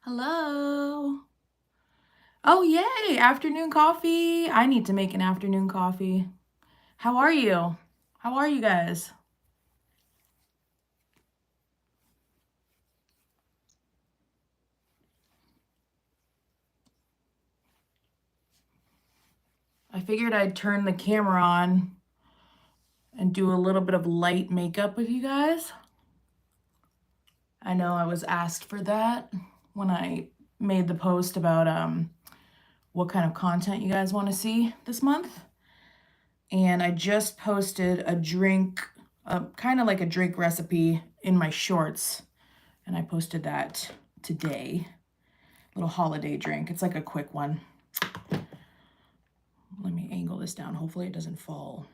Hello. Oh, yay, afternoon coffee. I need to make an afternoon coffee. How are you? How are you guys? I figured I'd turn the camera on and do a little bit of light makeup with you guys. I know I was asked for that when I made the post about what kind of content you guys want to see this month. And I just posted a drink, kind of like a drink recipe in my shorts. And I posted that today. Little holiday drink. It's like a quick one. Let me angle this down. Hopefully it doesn't fall.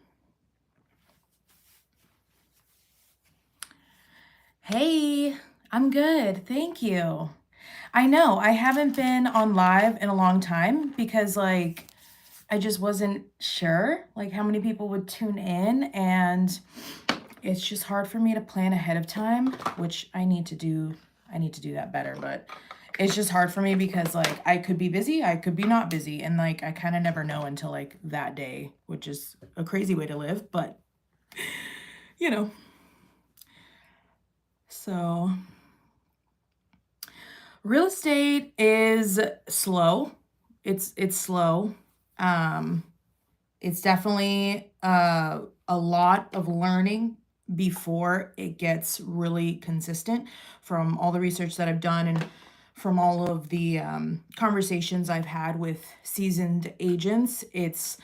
Hey, I'm good. Thank you. I know I haven't been on live in a long time because I just wasn't sure like how many people would tune in, and it's just hard for me to plan ahead of time, which I need to do. I need to do that better, but it's just hard for me because like I could be busy, I could be not busy, and like I kind of never know until like that day, which is a crazy way to live, but you know. So, real estate is slow. It's slow. Um it's definitely a lot of learning before it gets really consistent from all the research that I've done and from all of the conversations I've had with seasoned agents. It's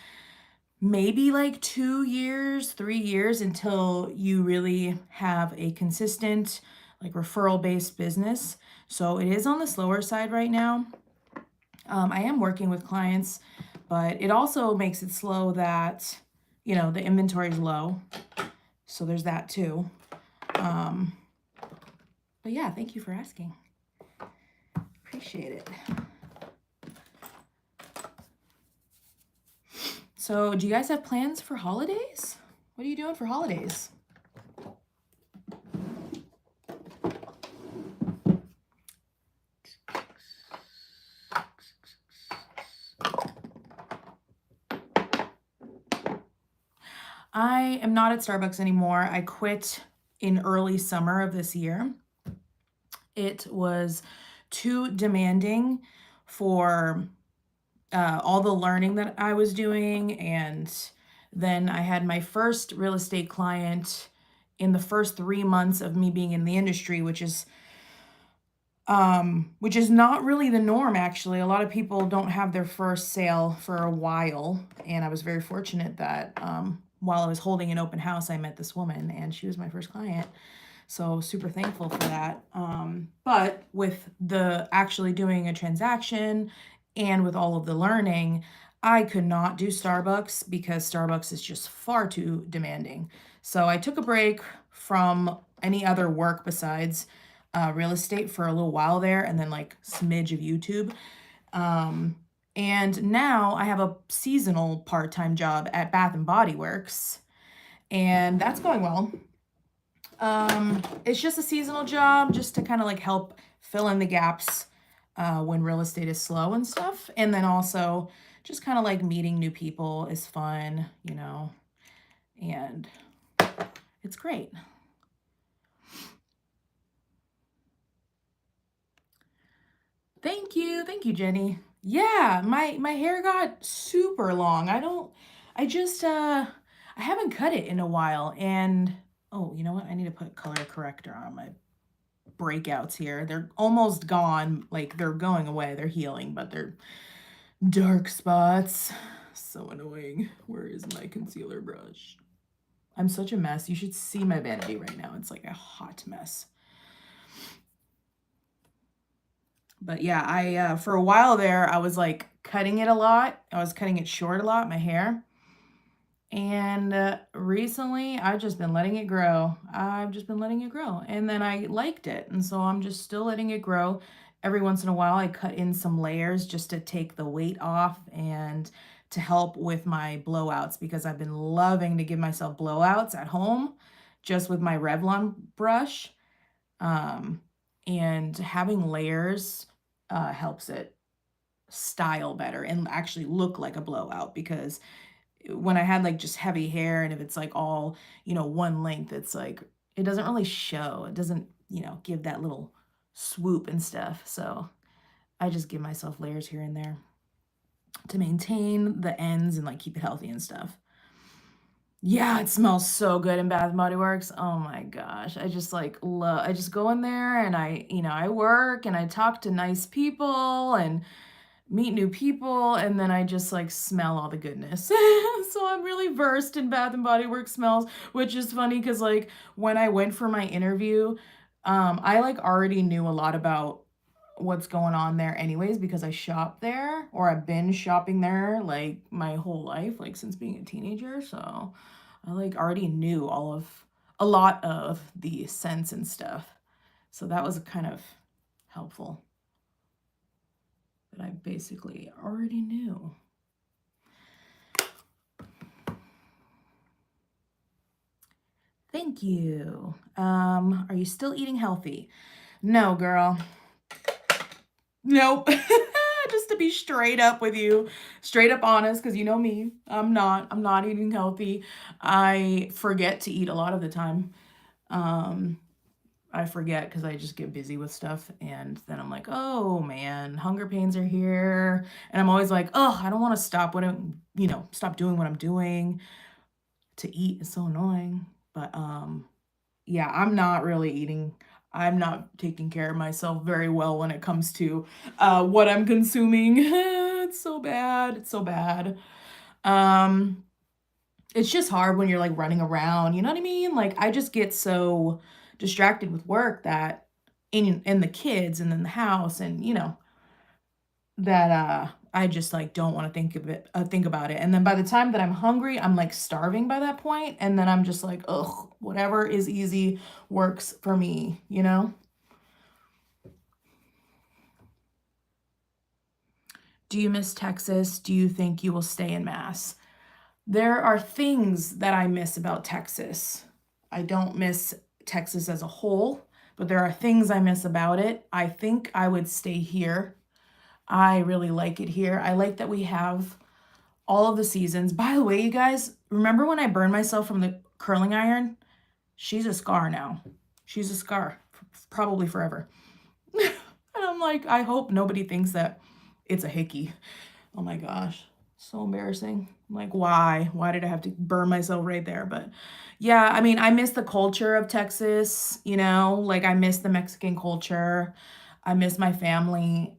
maybe like 2 years, 3 years until you really have a consistent, like referral based business. So it is on the slower side right now. I am working with clients, but it also makes it slow that, the inventory is low. So there's that too. Um, but yeah, thank you for asking. Appreciate it. So, do you guys have plans for holidays? What are you doing for holidays? I am not at Starbucks anymore. I quit in early summer of this year. It was too demanding for all the learning that I was doing. And then I had my first real estate client in the first 3 months of me being in the industry, which is not really the norm actually. A lot of people don't have their first sale for a while, and I was very fortunate that while I was holding an open house, I met this woman, and she was my first client. So super thankful for that. But with the actually doing a transaction and with all of the learning, I could not do Starbucks because Starbucks is just far too demanding. So I took a break from any other work besides real estate for a little while there, and then like smidge of YouTube. And now I have a seasonal part-time job at Bath and Body Works, and that's going well. It's just a seasonal job just to kind of like help fill in the gaps when real estate is slow and stuff. And then also just kind of like meeting new people is fun, and it's great. Thank you. Thank you, Jenny. Yeah, my hair got super long. I haven't cut it in a while, and oh, you know what? I need to put color corrector on my breakouts here. They're almost gone. Like they're going away. They're healing, but they're dark spots. So annoying. Where is my concealer brush? I'm such a mess. You should see my vanity right now. It's like a hot mess. But yeah, I for a while there, I was like cutting it a lot. I was cutting it short a lot, my hair. And recently, I've just been letting it grow. I've just been letting it grow. And then I liked it. And so I'm just still letting it grow. Every once in a while, I cut in some layers just to take the weight off and to help with my blowouts, because I've been loving to give myself blowouts at home just with my Revlon brush. Um, and having layers helps it style better and actually look like a blowout, because when I had like just heavy hair and if it's like all, one length, it's like it doesn't really show. It doesn't, give that little swoop and stuff. So I just give myself layers here and there to maintain the ends and like keep it healthy and stuff. Yeah, it smells so good in Bath& and Body Works. Oh my gosh. I just like love I just go in there and I work and I talk to nice people and meet new people, and then I just like smell all the goodness. So I'm really versed in Bath& and Body Works smells, which is funny cuz like when I went for my interview, I like already knew a lot about what's going on there anyways because I shop there, or I've been shopping there like my whole life, like since being a teenager. So I like already knew a lot of the scents and stuff. So that was kind of helpful that I basically already knew. Thank you. Are you still eating healthy? No, girl. Nope. Just to be straight up with you, straight up honest, because you know me, I'm not eating healthy. I forget to eat a lot of the time. Um, I forget because I just get busy with stuff, and then I'm like, oh man, hunger pains are here, and I'm always like, oh, I don't want to stop stop doing what I'm doing to eat. Is so annoying. But yeah, I'm not taking care of myself very well when it comes to what I'm consuming. It's so bad. It's so bad. Um, it's just hard when you're like running around, you know what I mean? Like I just get so distracted with work that in the kids and then the house and that I just like don't want to think about it. And then by the time that I'm hungry, I'm like starving by that point, and then I'm just like, ugh, whatever is easy works for me. Do you miss Texas? Do you think you will stay in Mass? There are things that I miss about Texas. I don't miss Texas as a whole, but there are things I miss about it. I think I would stay here. I really like it here. I like that we have all of the seasons. By the way, you guys, remember when I burned myself from the curling iron? She's a scar now. She's a scar, probably forever. And I'm like, I hope nobody thinks that it's a hickey. Oh my gosh, so embarrassing. I'm like, why? Why did I have to burn myself right there? But yeah, I mean, I miss the culture of Texas, like I miss the Mexican culture. I miss my family.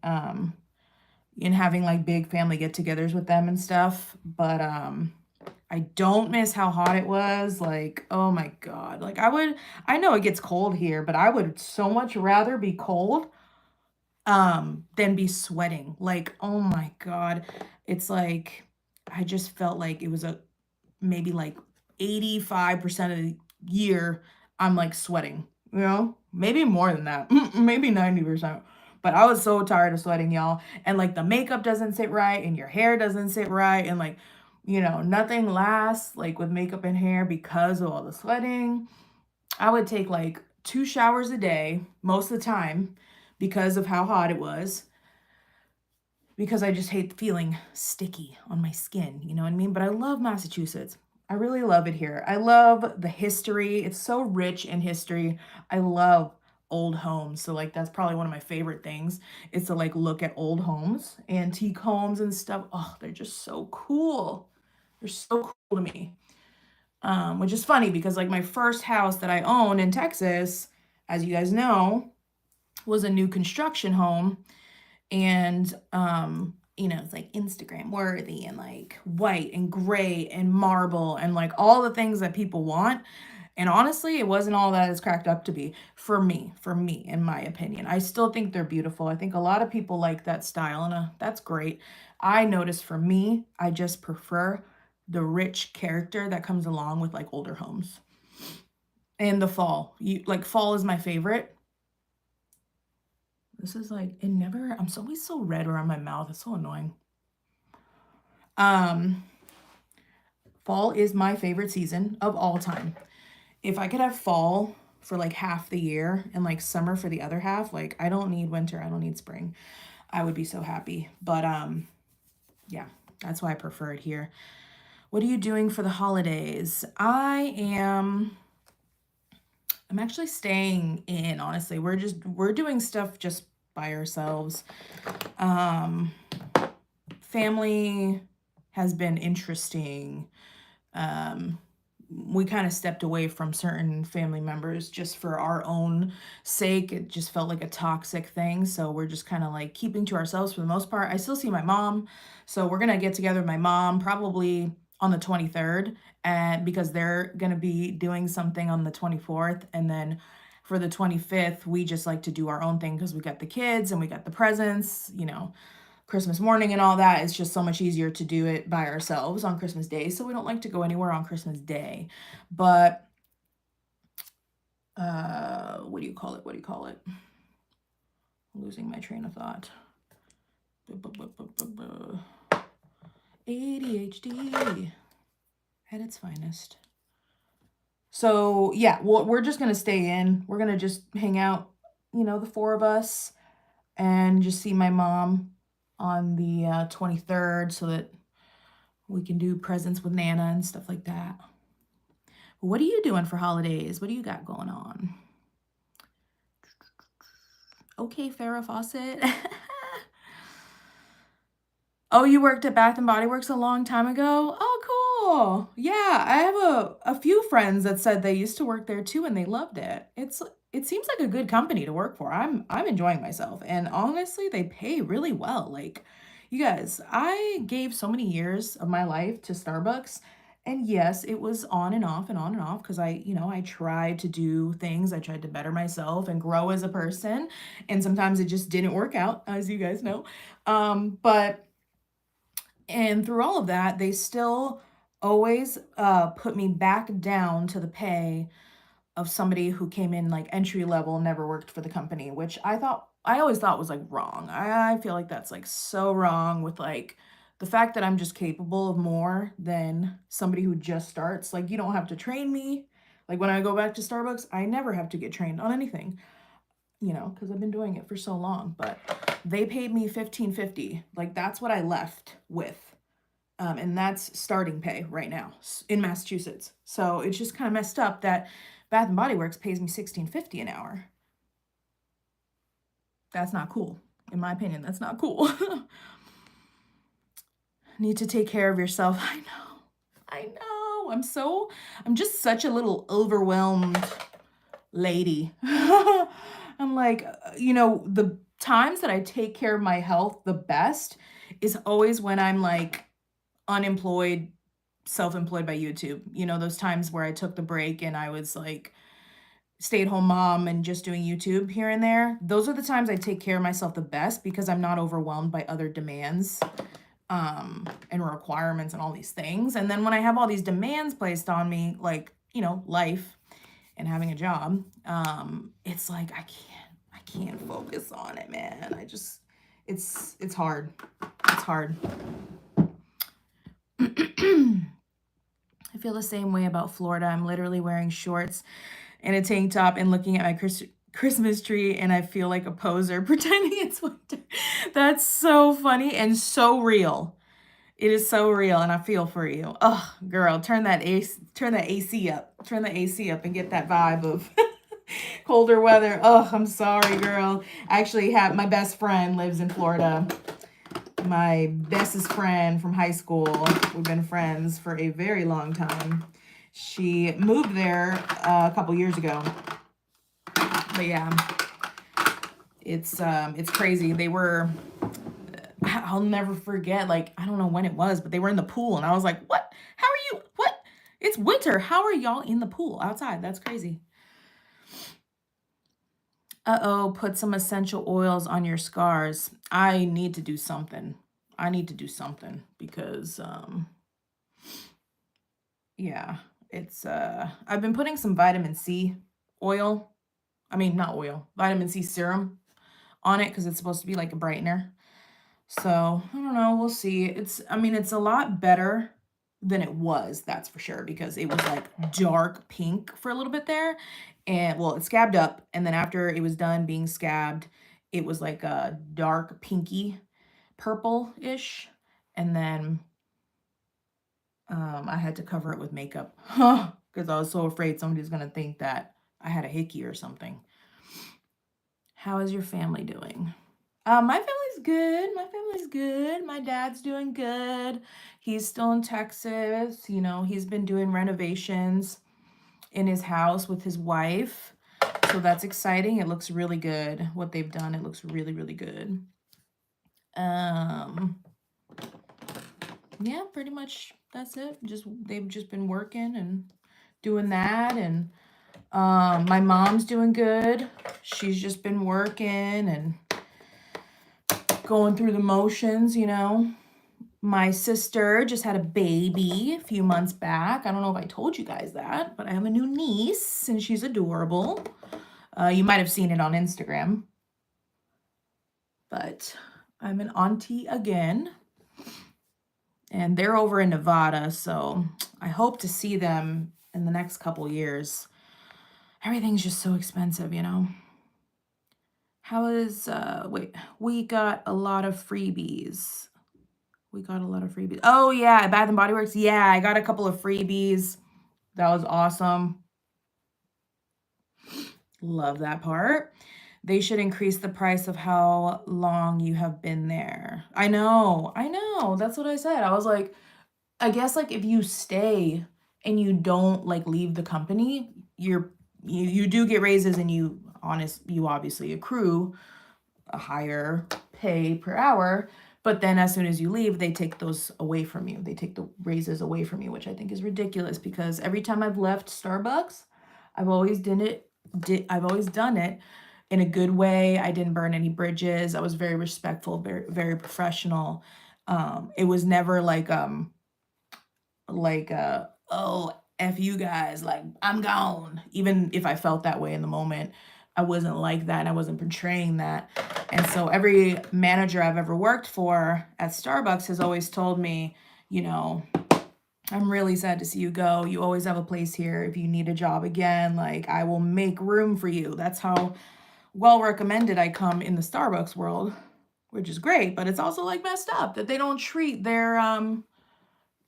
And having like big family get-togethers with them and stuff. But I don't miss how hot it was. Like, oh my God. Like I know it gets cold here, but I would so much rather be cold than be sweating. Like, oh my God. It's like I just felt like it was a maybe like 85% of the year I'm like sweating, maybe more than that, maybe 90%. But I was so tired of sweating, y'all. And like the makeup doesn't sit right and your hair doesn't sit right. And like, nothing lasts like with makeup and hair because of all the sweating. I would take like 2 showers a day most of the time because of how hot it was, because I just hate feeling sticky on my skin, you know what I mean? But I love Massachusetts. I really love it here. I love the history. It's so rich in history. I love old homes. So like that's probably one of my favorite things is to like look at old homes, antique homes and stuff. Oh, they're just so cool. They're so cool to me. Which is funny because like my first house that I owned in Texas, as you guys know, was a new construction home, and it's like Instagram worthy and like white and gray and marble and like all the things that people want. And honestly, it wasn't all that it's cracked up to be for me, in my opinion. I still think they're beautiful. I think a lot of people like that style, and that's great. I noticed for me, I just prefer the rich character that comes along with like older homes. And the fall, fall is my favorite. This is like, I'm always so red around my mouth. It's so annoying. Um, Fall is my favorite season of all time. If I could have fall for like half the year and like summer for the other half, like I don't need winter, I don't need spring. I would be so happy. But yeah, that's why I prefer it here. What are you doing for the holidays? I'm actually staying in, honestly. We're doing stuff just by ourselves. Um Family has been interesting. Um we kind of stepped away from certain family members just for our own sake. It just felt like a toxic thing. So we're just kind of like keeping to ourselves for the most part. I still see my mom. So we're going to get together with my mom probably on the 23rd, and because they're going to be doing something on the 24th. And then for the 25th, we just like to do our own thing because we got the kids and we got the presents, Christmas morning and all that. It's just so much easier to do it by ourselves on Christmas Day. So we don't like to go anywhere on Christmas Day. But what do you call it? I'm losing my train of thought. ADHD at its finest. So yeah, we're just gonna stay in. We're gonna just hang out, the four of us, and just see my mom on the 23rd, so that we can do presents with Nana and stuff like that. What are you doing for holidays? What do you got going on? Okay, Farrah Fawcett. Oh, you worked at Bath and Body Works a long time ago? Oh, cool. Yeah, I have a few friends that said they used to work there too and they loved it. It seems like a good company to work for. I'm enjoying myself, and honestly, they pay really well. Like, you guys, I gave so many years of my life to Starbucks, and yes, it was on and off and on and off because I tried to do things. I tried to better myself and grow as a person, and sometimes it just didn't work out, as you guys know. But and through all of that, they still always put me back down to the pay of somebody who came in like entry level, never worked for the company, which I always thought was like wrong. I feel like that's like so wrong, with like the fact that I'm just capable of more than somebody who just starts. Like, you don't have to train me. Like, when I go back to Starbucks, I never have to get trained on anything, because I've been doing it for so long. But they paid me $15.50. Like, that's what I left with. And that's starting pay right now in Massachusetts. So it's just kind of messed up that Bath and Body Works pays me $16.50 an hour. That's not cool. In my opinion, that's not cool. Need to take care of yourself. I know. I'm just such a little overwhelmed lady. I'm like, the times that I take care of my health the best is always when I'm like unemployed, self-employed by YouTube. Those times where I took the break and I was like stay-at-home mom and just doing YouTube here and there. Those are the times I take care of myself the best because I'm not overwhelmed by other demands and requirements and all these things. And then when I have all these demands placed on me, like, life and having a job, it's like I can't focus on it, man. It's hard. It's hard. I feel the same way about Florida. I'm literally wearing shorts and a tank top and looking at my Christmas tree, and I feel like a poser pretending it's winter. That's so funny and so real. It is so real, and I feel for you. Oh, girl, turn that AC up. Turn the AC up and get that vibe of colder weather. Oh, I'm sorry, girl. I actually have my best friend lives in Florida. My bestest friend from high school. We've been friends for a very long time. She moved there a couple years ago. But yeah, it's crazy. I'll never forget, like, I don't know when it was, but they were in the pool and I was like, "What? How are you? What? It's winter. How are y'all in the pool outside? That's crazy." Uh-oh, put some essential oils on your scars. I need to do something. Because yeah, it's I've been putting some vitamin C oil. I mean, not oil, vitamin C serum on it because it's supposed to be like a brightener. So, I don't know, we'll see. It's a lot better than it was, that's for sure, because it was like dark pink for a little bit there. And well, it scabbed up, and then after it was done being scabbed, it was like a dark pinky purple-ish. And then I had to cover it with makeup because I was so afraid somebody's going to think that I had a hickey or something. How is your family doing? My family's good. My family's good. My dad's doing good. He's still in Texas. You know, he's been doing renovations in his house with his wife. So that's exciting. It looks really good. What they've done, it looks really, really good. Yeah, pretty much that's it. They've just been working and doing that. And my mom's doing good. She's just been working and going through the motions, you know. My sister just had a baby a few months back. I don't know if I told you guys that, but I have a new niece and she's adorable. You might have seen it on Instagram. But I'm an auntie again. And they're over in Nevada, so I hope to see them in the next couple years. Everything's just so expensive, you know. How is, we got a lot of freebies. We got a lot of freebies. Oh, yeah, Bath and Body Works. Yeah, I got a couple of freebies. That was awesome. Love that part. They should increase the price of how long you have been there. I know. That's what I said. I was like, I guess like if you stay and you don't like leave the company, you do get raises and you obviously accrue a higher pay per hour. But then as soon as you leave, they take those away from you. They take the raises away from you, which I think is ridiculous because every time I've left Starbucks, I've always done it in a good way. I didn't burn any bridges. I was very respectful, very, very professional. It was never like oh, F you guys, like I'm gone. Even if I felt that way in the moment, I wasn't like that and I wasn't portraying that. And so every manager I've ever worked for at Starbucks has always told me, you know, I'm really sad to see you go. You always have a place here. If you need a job again, like I will make room for you. That's how well recommended I come in the Starbucks world, which is great, but it's also like messed up that they don't treat their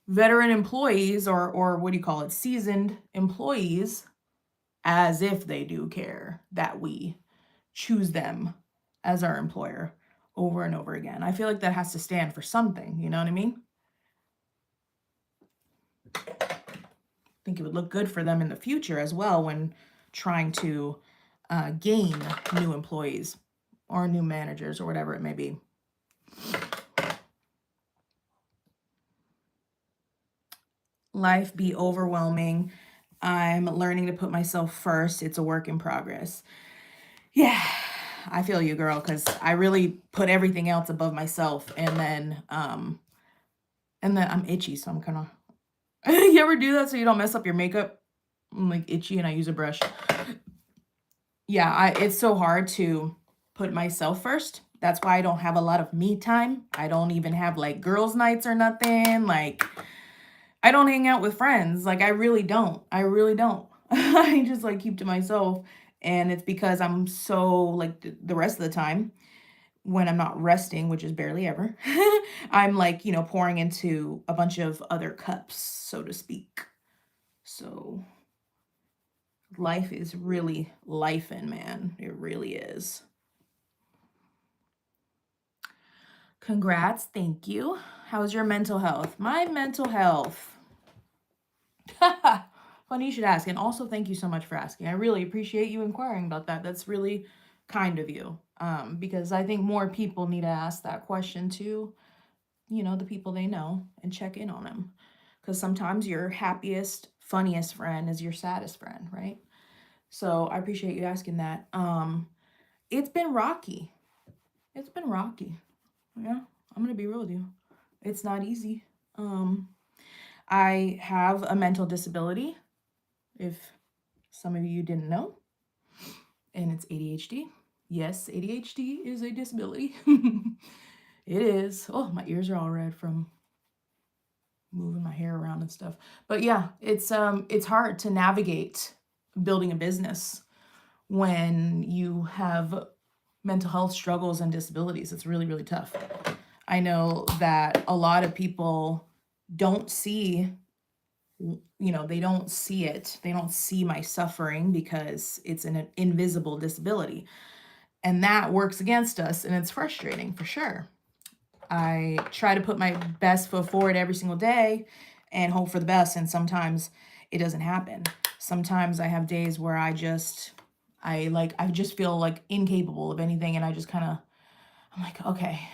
veteran employees or what do you call it, seasoned employees as if they do care that we choose them as our employer over and over again. I feel like that has to stand for something, you know what I mean? I think it would look good for them in the future as well when trying to gain new employees or new managers or whatever it may be. Life be overwhelming. I'm learning to put myself first. It's a work in progress. Yeah, I feel you, girl, because I really put everything else above myself, and then I'm itchy, so I'm kind of. You ever do that so you don't mess up your makeup? I'm like itchy, and I use a brush. Yeah, it's so hard to put myself first. That's why I don't have a lot of me time. I don't even have like girls' nights or nothing. Like, I don't hang out with friends. Like, I really don't. I just like keep to myself. And it's because I'm so like the rest of the time when I'm not resting, which is barely ever, I'm like, you know, pouring into a bunch of other cups, so to speak. So life is really lifing, man. It really is. Congrats. Thank you. How's your mental health? My mental health. Funny you should ask. And also, thank you so much for asking. I really appreciate you inquiring about that. That's really kind of you. Because I think more people need to ask that question to, you know, the people they know and check in on them. Because sometimes your happiest, funniest friend is your saddest friend, right? So I appreciate you asking that. It's been rocky. It's been rocky. Yeah, I'm gonna be real with you. It's not easy. I have a mental disability, if some of you didn't know, and it's ADHD. Yes, ADHD is a disability. It is. Oh, my ears are all red from moving my hair around and stuff. But yeah, it's hard to navigate building a business when you have mental health struggles and disabilities. It's really, really tough. I know that a lot of people don't see, they don't see it. They don't see my suffering because it's an invisible disability. And that works against us, and it's frustrating for sure. I try to put my best foot forward every single day and hope for the best, and sometimes it doesn't happen. Sometimes I have days where I just feel like incapable of anything, and I just I'm like, okay,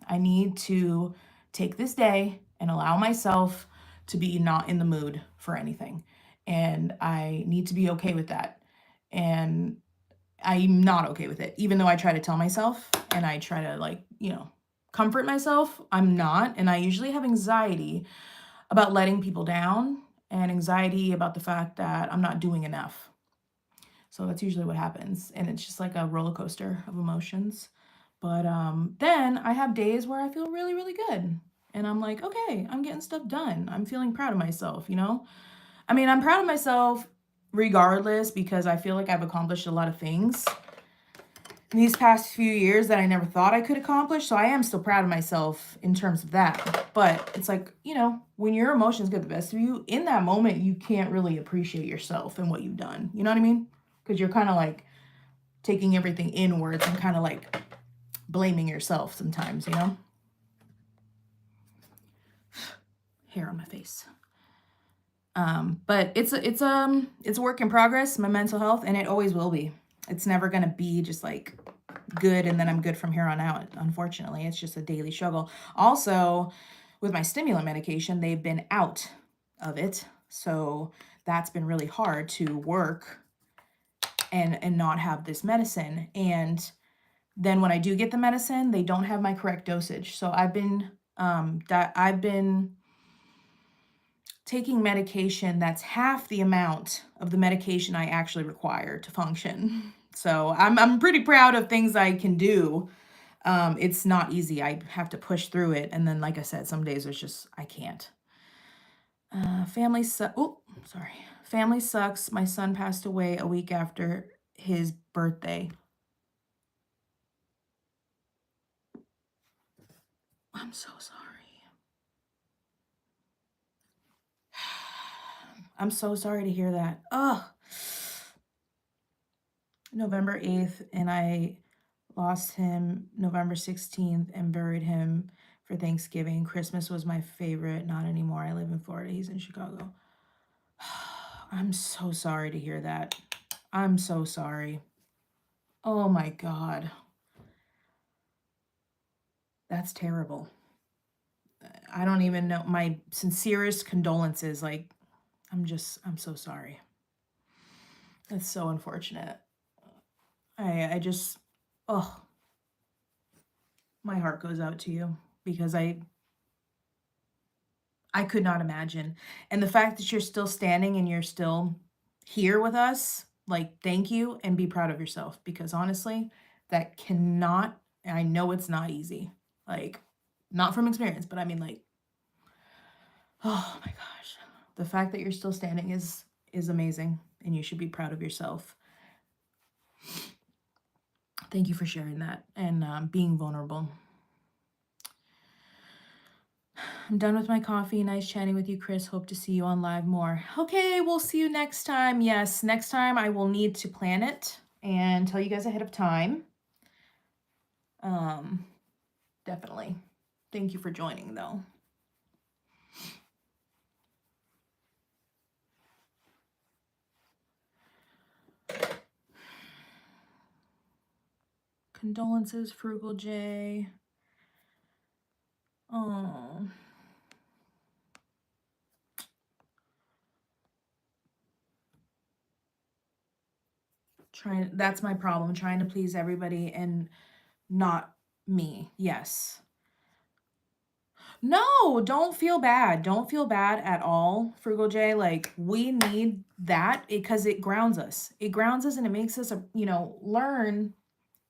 I need to take this day and allow myself to be not in the mood for anything. And I need to be okay with that. And I'm not okay with it. Even though I try to tell myself and I try to comfort myself, I'm not. And I usually have anxiety about letting people down and anxiety about the fact that I'm not doing enough. So that's usually what happens. And it's just like a roller coaster of emotions. But then I have days where I feel really, really good. And I'm like, okay, I'm getting stuff done. I'm feeling proud of myself, I mean, I'm proud of myself regardless because I feel like I've accomplished a lot of things in these past few years that I never thought I could accomplish. So I am still proud of myself in terms of that. But it's like, when your emotions get the best of you, in that moment, you can't really appreciate yourself and what you've done. You know what I mean? Because you're kind of like taking everything inwards and kind of like blaming yourself sometimes, Hair on my face. But it's a work in progress, my mental health, and it always will be. It's never going to be just like good and then I'm good from here on out. Unfortunately, it's just a daily struggle. Also, with my stimulant medication, they've been out of it. So that's been really hard to work and not have this medicine. And then when I do get the medicine, they don't have my correct dosage. So I've been taking medication that's half the amount of the medication I actually require to function. So I'm pretty proud of things I can do. It's not easy. I have to push through it. And then, like I said, some days it's just, I can't. Family sucks. My son passed away a week after his birthday. I'm so sorry. I'm so sorry to hear that. Oh, November 8th, and I lost him November 16th and buried him for Thanksgiving. Christmas was my favorite. Not anymore. I live in Florida. He's in Chicago. I'm so sorry to hear that. I'm so sorry. Oh my God. That's terrible. I don't even know. My sincerest condolences. Like, I'm so sorry. That's so unfortunate. I just, oh, my heart goes out to you because I could not imagine. And the fact that you're still standing and you're still here with us, like, thank you and be proud of yourself because honestly, that cannot, I know it's not easy. Like, not from experience, but I mean, like, oh my gosh. The fact that you're still standing is amazing and you should be proud of yourself. Thank you for sharing that and being vulnerable. I'm done with my coffee. Nice chatting with you, Kris. Hope to see you on live more. Okay, we'll see you next time. Yes, next time I will need to plan it and tell you guys ahead of time. Definitely. Thank you for joining, though. Condolences, Frugal J. Oh. That's my problem, trying to please everybody and not me. Yes. No, don't feel bad. Don't feel bad at all, Frugal J. Like, we need that because it grounds us. It grounds us and it makes us, learn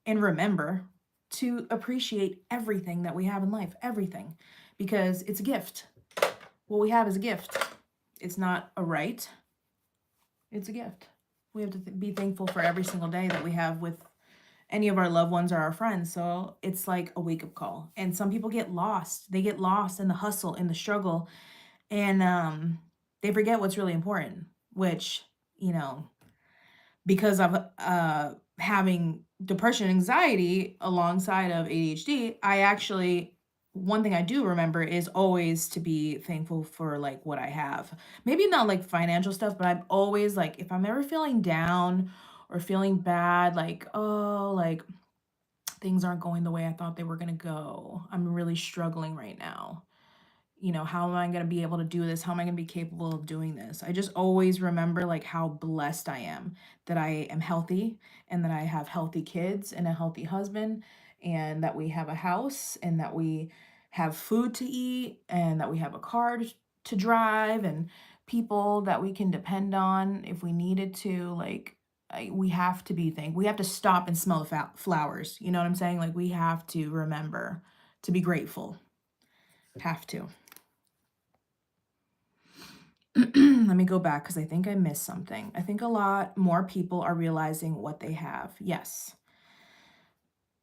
and remember to appreciate everything that we have in life. Everything. Because it's a gift. What we have is a gift. It's not a right. It's a gift. We have to be thankful for every single day that we have with any of our loved ones or our friends. So it's like a wake up call. And some people get lost. They get lost in the hustle, in the struggle, and they forget what's really important, which, you know, because of having depression and anxiety alongside of ADHD, I actually, one thing I do remember is always to be thankful for like what I have. Maybe not like financial stuff, but I'm always like, if I'm ever feeling down or feeling bad, like, oh, like things aren't going the way I thought they were going to go. I'm really struggling right now. You know, how am I going to be able to do this? How am I going to be capable of doing this? I just always remember like how blessed I am that I am healthy and that I have healthy kids and a healthy husband and that we have a house and that we have food to eat and that we have a car to drive and people that we can depend on if we needed to. Like, we have to be thankful. We have to stop and smell the flowers. You know what I'm saying? Like, we have to remember to be grateful. Have to. Let me go back because I think I missed something. I think a lot more people are realizing what they have. Yes.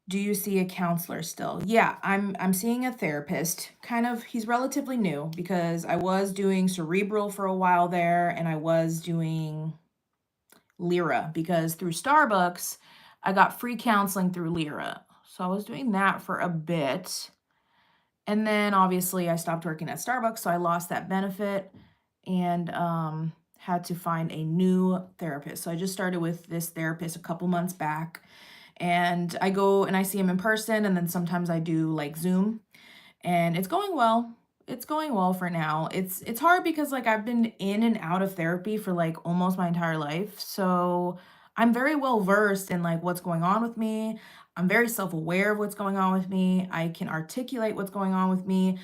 Do you see a counselor still? Yeah, I'm seeing a therapist. Kind of, he's relatively new because I was doing cerebral for a while there and I was doing Lyra because through Starbucks, I got free counseling through Lyra. So I was doing that for a bit. And then obviously I stopped working at Starbucks, so I lost that benefit and had to find a new therapist. So I just started with this therapist a couple months back. And I go and I see him in person, and then sometimes I do like Zoom, and it's going well. It's going well for now. It's hard because like I've been in and out of therapy for like almost my entire life. So I'm very well versed in like what's going on with me. I'm very self-aware of what's going on with me. I can articulate what's going on with me,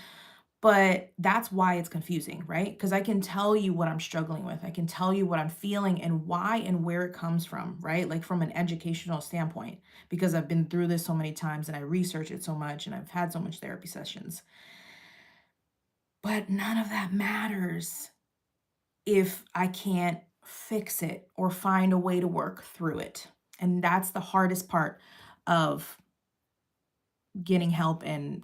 but that's why it's confusing, right? Because I can tell you what I'm struggling with. I can tell you what I'm feeling and why and where it comes from, right? Like from an educational standpoint, because I've been through this so many times and I research it so much and I've had so much therapy sessions. But none of that matters if I can't fix it or find a way to work through it. And that's the hardest part of getting help and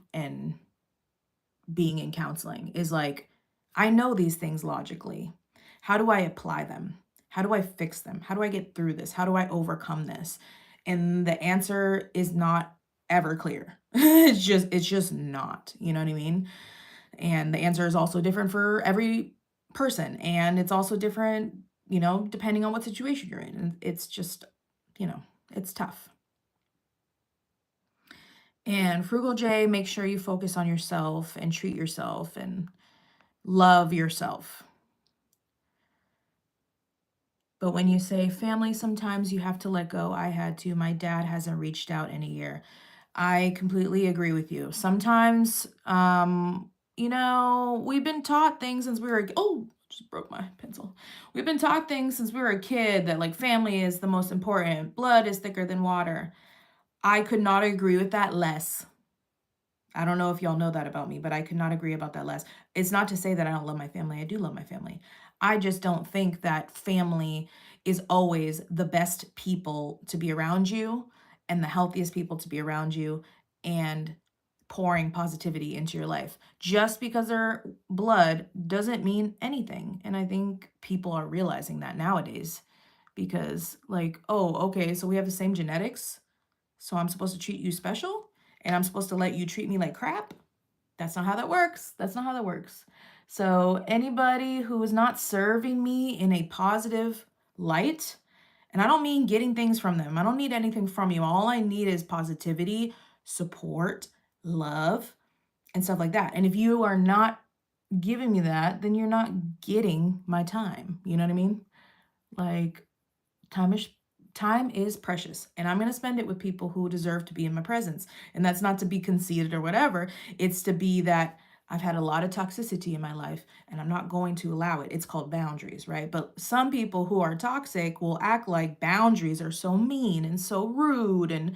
being in counseling is like, I know these things logically. How do I apply them? How do I fix them? How do I get through this? How do I overcome this? And the answer is not ever clear. It's just not, you know what I mean? And the answer is also different for every person. And it's also different, you know, depending on what situation you're in. And it's just, you know, it's tough. And Frugal J, make sure you focus on yourself and treat yourself and love yourself. But when you say family, sometimes you have to let go. I had to. My dad hasn't reached out in a year. I completely agree with you. Sometimes, you know, we've been taught things since we were, oh, just broke my pencil. We've been taught things since we were a kid that like family is the most important. Blood is thicker than water. I could not agree with that less. I don't know if y'all know that about me, but I could not agree about that less. It's not to say that I don't love my family. I do love my family. I just don't think that family is always the best people to be around you and the healthiest people to be around you and pouring positivity into your life. Just because they're blood doesn't mean anything. And I think people are realizing that nowadays because, like, oh, okay, so we have the same genetics. So I'm supposed to treat you special and I'm supposed to let you treat me like crap? That's not how that works. That's not how that works. So anybody who is not serving me in a positive light, and I don't mean getting things from them. I don't need anything from you. All I need is positivity, support, love, and stuff like that. And if you are not giving me that, then you're not getting my time. You know what I mean? Like, time is time is precious, and I'm going to spend it with people who deserve to be in my presence. And that's not to be conceited or whatever. It's to be that I've had a lot of toxicity in my life and I'm not going to allow it. It's called boundaries, right? But some people who are toxic will act like boundaries are so mean and so rude, and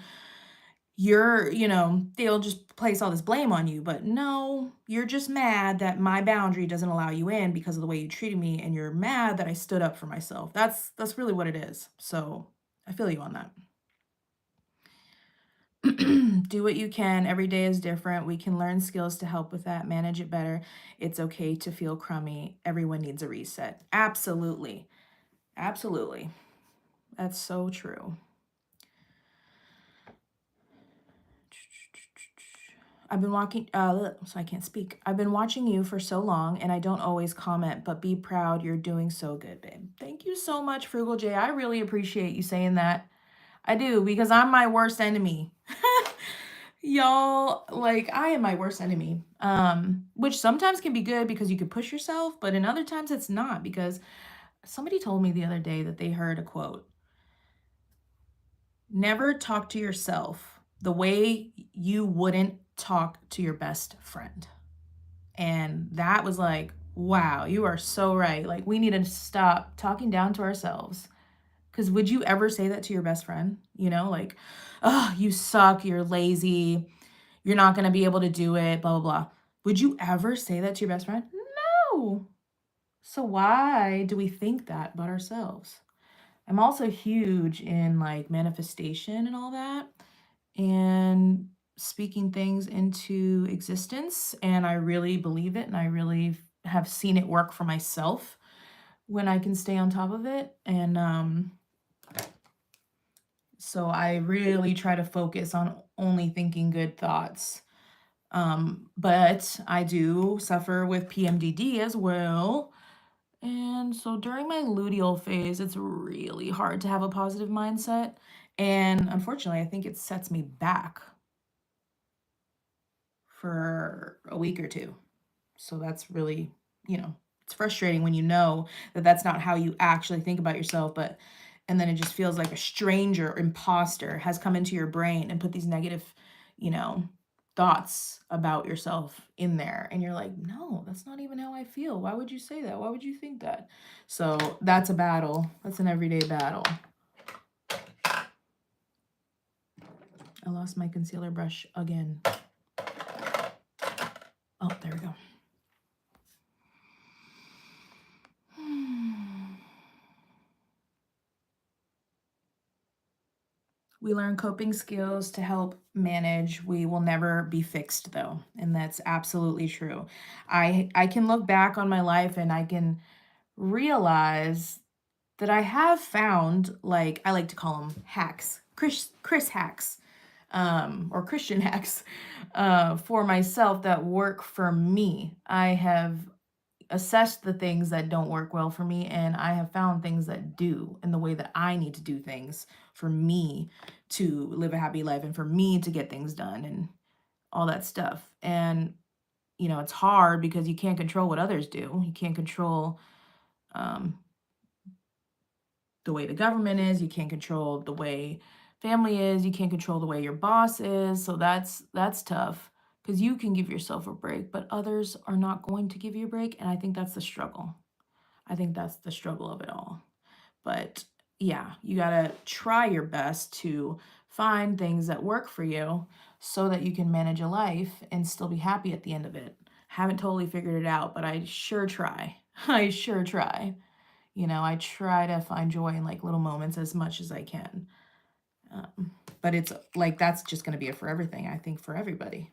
you're, you know, they'll just place all this blame on you. But no, you're just mad that my boundary doesn't allow you in because of the way you treated me, and you're mad that I stood up for myself. That's really what it is. So I feel you on that. Do what you can. Every day is different. We can learn skills to help with that, manage it better. It's okay to feel crummy. Everyone needs a reset. Absolutely. Absolutely. That's so true. I've been walking, so I can't speak. I've been watching you for so long and I don't always comment, but be proud. You're doing so good, babe. Thank you so much, Frugal J. I really appreciate you saying that. I do, because I'm my worst enemy. Y'all, like, I am my worst enemy. Which sometimes can be good because you could push yourself, but in other times it's not, because somebody told me the other day that they heard a quote. Never talk to yourself the way you wouldn't talk to your best friend. And that was like, wow, you are so right. Like, we need to stop talking down to ourselves. Because would you ever say that to your best friend? You know, like, oh, you suck, you're lazy, you're not going to be able to do it, blah, blah, blah. Would you ever say that to your best friend? No. So why do we think that about ourselves? I'm also huge in like manifestation and all that, and speaking things into existence. And I really believe it. And I really have seen it work for myself when I can stay on top of it. And so I really try to focus on only thinking good thoughts. But I do suffer with PMDD as well. And so during my luteal phase, it's really hard to have a positive mindset. And unfortunately, I think it sets me back for a week or two. So that's really, it's frustrating when you know that that's not how you actually think about yourself, but and then it just feels like a stranger imposter has come into your brain and put these negative, you know, thoughts about yourself in there. And you're like, no, that's not even how I feel. Why would you say that? Why would you think that? So that's a battle. That's an everyday battle. I lost my concealer brush again. Oh, there we go. We learn coping skills to help manage. We will never be fixed though, and that's absolutely true. I can look back on my life and I can realize that I have found, like, I like to call them hacks, Chris hacks, or Christian hacks, for myself that work for me. I have assessed the things that don't work well for me, and I have found things that do, in the way that I need to do things for me to live a happy life and for me to get things done and all that stuff. And it's hard because you can't control what others do. You can't control um, the way the government is. You can't control the way family is. You can't control the way your boss is. So that's tough, because you can give yourself a break, but others are not going to give you a break. And I think that's the struggle. I think that's the struggle of it all. But yeah, you got to try your best to find things that work for you so that you can manage a life and still be happy at the end of it. Haven't totally figured it out, but I sure try. I sure try. I try to find joy in like little moments as much as I can. But it's like, that's just going to be it for everything, I think, for everybody.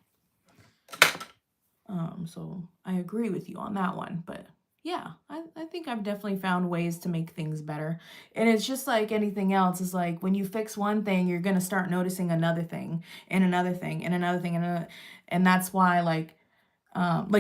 So I agree with you on that one. But yeah, I think I've definitely found ways to make things better. And it's just like anything else. It's like when you fix one thing, you're going to start noticing another thing and another thing and another thing. And that's why, like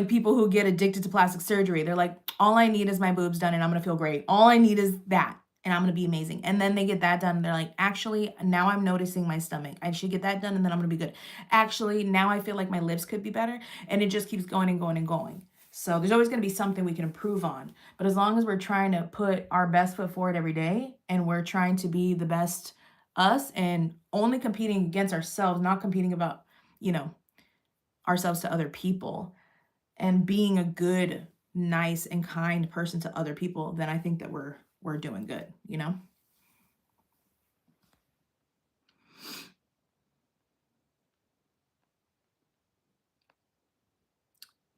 people who get addicted to plastic surgery, they're like, all I need is my boobs done and I'm going to feel great. All I need is that and I'm going to be amazing. And then they get that done and they're like, actually, now I'm noticing my stomach. I should get that done and then I'm going to be good. Actually, now I feel like my lips could be better. And it just keeps going and going and going. So there's always going to be something we can improve on. But as long as we're trying to put our best foot forward every day and we're trying to be the best us and only competing against ourselves, not competing about, ourselves to other people, and being a good, nice, and kind person to other people, then I think that we're doing good,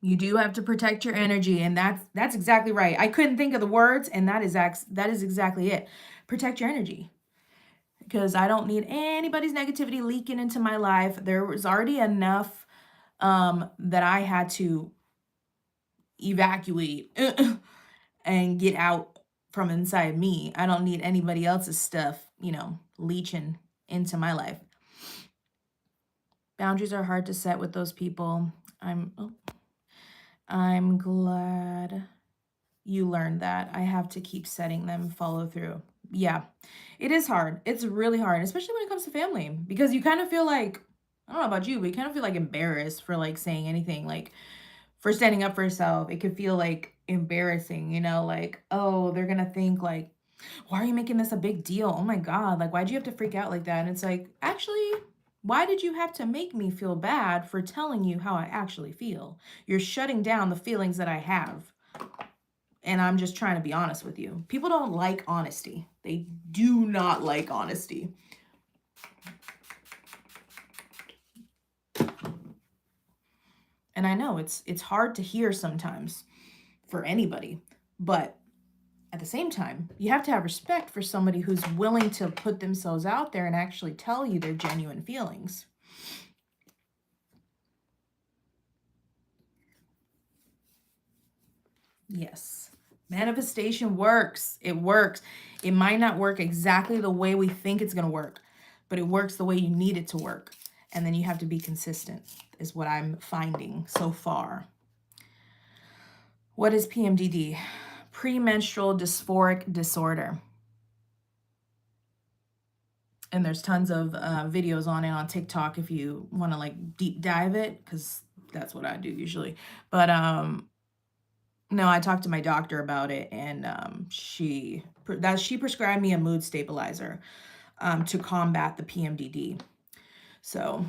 You do have to protect your energy, and that's exactly right. I couldn't think of the words, and that is exactly it. Protect your energy. because I don't need anybody's negativity leaking into my life. There was already enough that I had to evacuate and get out from inside me. I don't need anybody else's stuff, leaching into my life. Boundaries are hard to set with those people. I'm glad you learned that. I have to keep setting them, follow through. Yeah, it is hard. It's really hard, especially when it comes to family, because you kind of feel like, I don't know about you, but you kind of feel like embarrassed for like saying anything, like for standing up for yourself. It could feel like embarrassing, like, oh, they're gonna think like, why are you making this a big deal? Oh my God, like, why'd you have to freak out like that? And it's like, actually, why did you have to make me feel bad for telling you how I actually feel? You're shutting down the feelings that I have. And I'm just trying to be honest with you. People don't like honesty. They do not like honesty. And I know it's hard to hear sometimes for anybody, but at the same time, you have to have respect for somebody who's willing to put themselves out there and actually tell you their genuine feelings. Yes. Manifestation works. It works. It might not work exactly the way we think it's going to work, but it works the way you need it to work. And then you have to be consistent, is what I'm finding so far. What is PMDD? Premenstrual dysphoric disorder. And there's tons of videos on it on TikTok if you want to like deep dive it, because that's what I do usually. But no, I talked to my doctor about it, and she prescribed me a mood stabilizer to combat the PMDD. So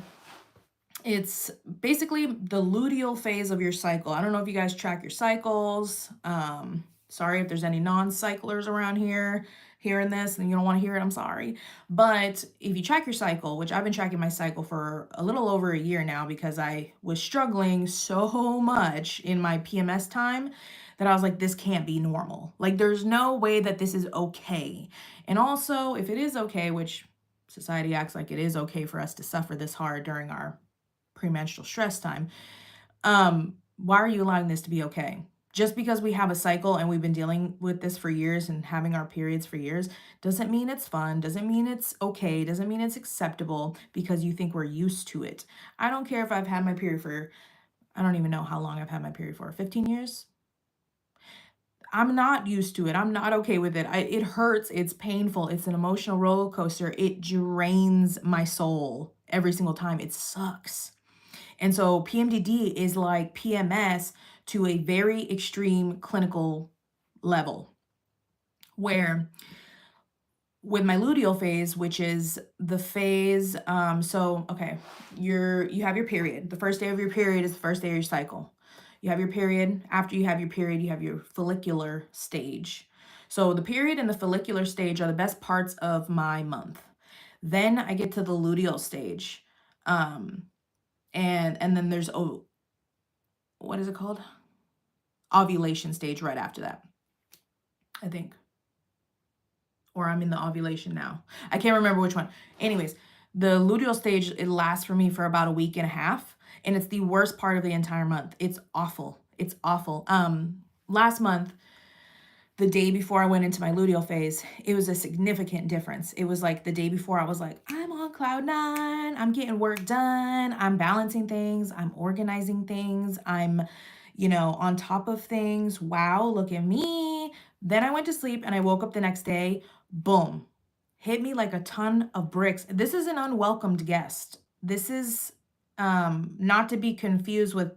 it's basically the luteal phase of your cycle. I don't know if you guys track your cycles. Sorry if there's any non-cyclers around here hearing this and you don't want to hear it, I'm sorry. But if you track your cycle, which I've been tracking my cycle for a little over a year now, because I was struggling so much in my PMS time that I was like, this can't be normal. Like, there's no way that this is okay. And also, if it is okay, which society acts like it is okay for us to suffer this hard during our premenstrual stress time, why are you allowing this to be okay? Just because we have a cycle and we've been dealing with this for years and having our periods for years doesn't mean it's fun, doesn't mean it's okay, doesn't mean it's acceptable because you think we're used to it. I don't care if I've had my period for, I don't even know how long I've had my period for, 15 years? I'm not used to it. I'm not okay with it. It hurts. It's painful. It's an emotional roller coaster. It drains my soul every single time. It sucks. And so PMDD is like PMS to a very extreme clinical level, where with my luteal phase, which is the phase, okay, you have your period. The first day of your period is the first day of your cycle. You have your period. After you have your period, you have your follicular stage. So the period and the follicular stage are the best parts of my month. Then I get to the luteal stage. And then there's, what is it called? Ovulation stage right after that, I think. Or I'm in the ovulation now. I can't remember which one. Anyways, the luteal stage, it lasts for me for about a week and a half, and it's the worst part of the entire month. It's awful. It's awful. Last month, the day before I went into my luteal phase, it was a significant difference. It was like the day before I was like, I'm on cloud nine, I'm getting work done, I'm balancing things, I'm organizing things, I'm, on top of things. Wow, look at me. Then I went to sleep and I woke up the next day, boom, hit me like a ton of bricks. This is an unwelcomed guest. This is not to be confused with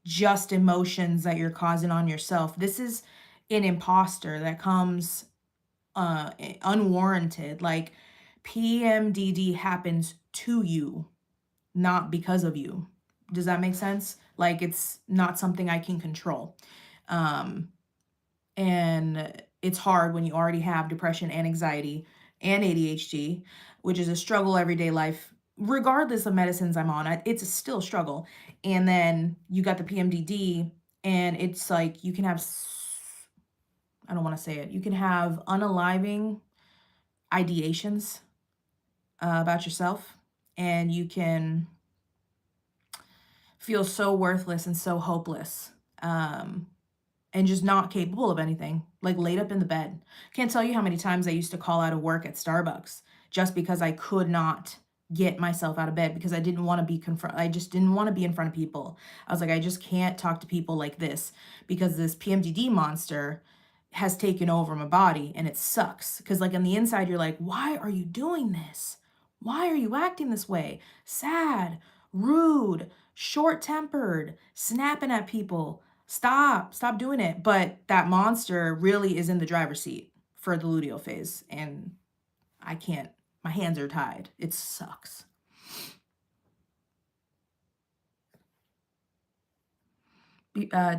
just emotions that you're causing on yourself. This is an imposter that comes unwarranted. Like, PMDD happens to you, not because of you. Does that make sense? Like, it's not something I can control. And it's hard when you already have depression and anxiety and ADHD, which is a struggle everyday life, regardless of medicines I'm on. It's still a struggle. And then you got the PMDD, and it's like you can have, I don't want to say it, you can have unaliving ideations about yourself, and you can feel so worthless and so hopeless. Um, and just not capable of anything, like laid up in the bed. Can't tell you how many times I used to call out of work at Starbucks just because I could not get myself out of bed because I didn't want to be I just didn't want to be in front of people. I was like, I just can't talk to people like this because this PMDD monster has taken over my body and it sucks. Because like on the inside, you're like, why are you doing this? Why are you acting this way? Sad, rude, short-tempered, snapping at people. Stop doing it. But that monster really is in the driver's seat for the luteal phase. And I can't, my hands are tied. It sucks.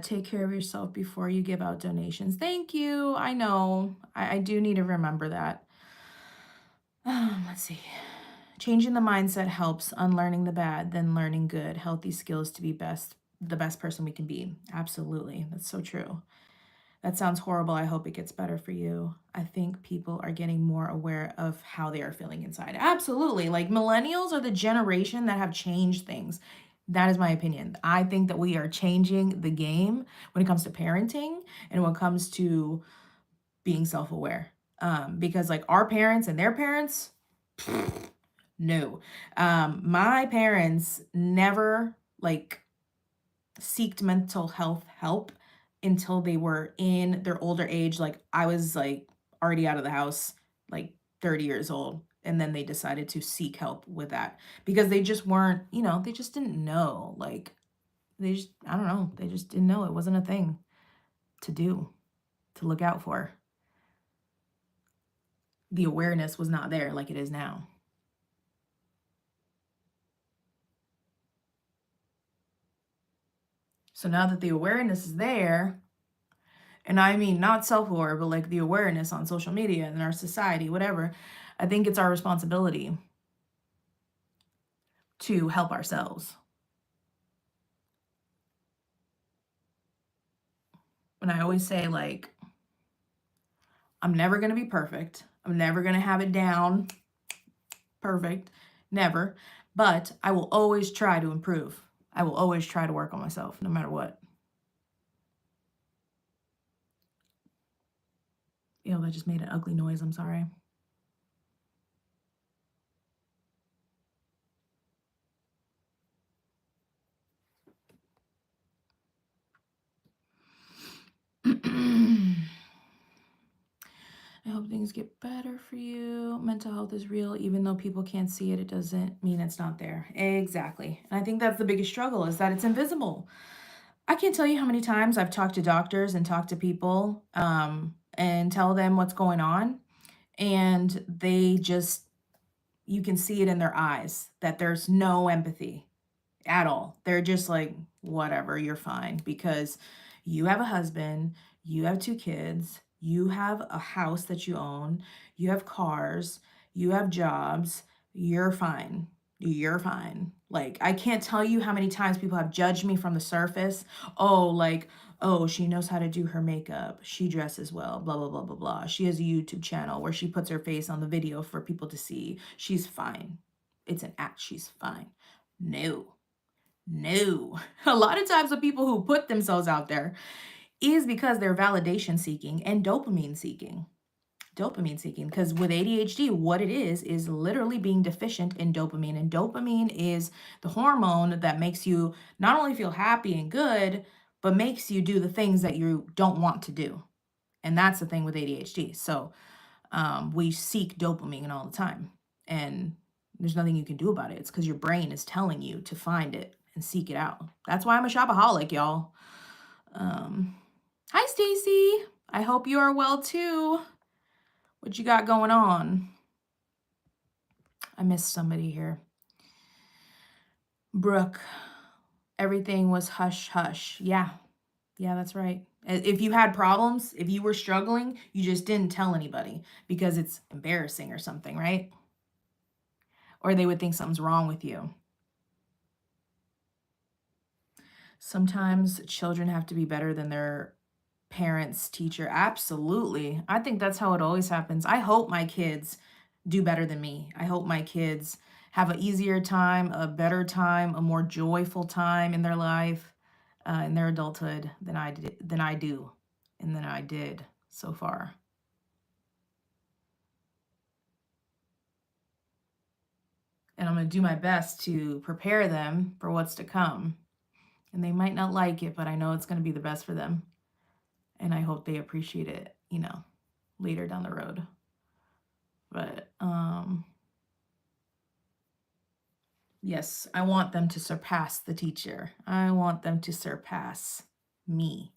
Take care of yourself before you give out donations. Thank you. I know. I do need to remember that. Let's see. Changing the mindset helps. Unlearning the bad, then learning good. Healthy skills to be the best person we can be. Absolutely. That's so true. That sounds horrible. I hope it gets better for you. I think people are getting more aware of how they are feeling inside. Absolutely. Like millennials are the generation that have changed things. That is my opinion. I think that we are changing the game when it comes to parenting and when it comes to being self-aware. Because like our parents and their parents, no. My parents never like seeked mental health help until they were in their older age. Like I was like already out of the house, like 30 years old. And then they decided to seek help with that because they just weren't, they just didn't know. Like I don't know, they just didn't know. It wasn't a thing to do, to look out for. The awareness was not there like it is now. So now that the awareness is there, and I mean not self-aware, but like the awareness on social media and our society, whatever, I think it's our responsibility to help ourselves. And I always say, like, I'm never going to be perfect. I'm never going to have it down perfect. Never. But I will always try to improve. I will always try to work on myself no matter what. That just made an ugly noise. I'm sorry. I hope things get better for you. Mental health is real. Even though people can't see it, it doesn't mean it's not there. Exactly. And I think that's the biggest struggle is that it's invisible. I can't tell you how many times I've talked to doctors and talked to people and tell them what's going on. And they just, you can see it in their eyes that there's no empathy at all. They're just like, whatever, you're fine because you have a husband, you have 2 kids, you have a house that you own, you have cars, you have jobs, you're fine. You're fine. Like, I can't tell you how many times people have judged me from the surface. Oh, like, oh, she knows how to do her makeup. She dresses well, blah, blah, blah, blah, blah. She has a YouTube channel where she puts her face on the video for people to see. She's fine. It's an act. She's fine. No. A lot of times the people who put themselves out there is because they're validation seeking and dopamine seeking. Because with ADHD, what it is literally being deficient in dopamine. And dopamine is the hormone that makes you not only feel happy and good, but makes you do the things that you don't want to do. And that's the thing with ADHD. So we seek dopamine all the time. And there's nothing you can do about it. It's because your brain is telling you to find it and seek it out. That's why I'm a shopaholic, y'all. Hi, Stacy. I hope you are well too. What you got going on? I missed somebody here. Brooke, everything was hush hush. Yeah, that's right. If you had problems, if you were struggling, you just didn't tell anybody because it's embarrassing or something, right? Or they would think something's wrong with you. Sometimes children have to be better than their parents, teacher. Absolutely. I think that's how it always happens. I hope my kids do better than me. I hope my kids have an easier time, a better time, a more joyful time in their life, in their adulthood than I do, and than I did so far. And I'm going to do my best to prepare them for what's to come. And they might not like it, but I know it's going to be the best for them. And I hope they appreciate it, later down the road. But yes, I want them to surpass the teacher. I want them to surpass me.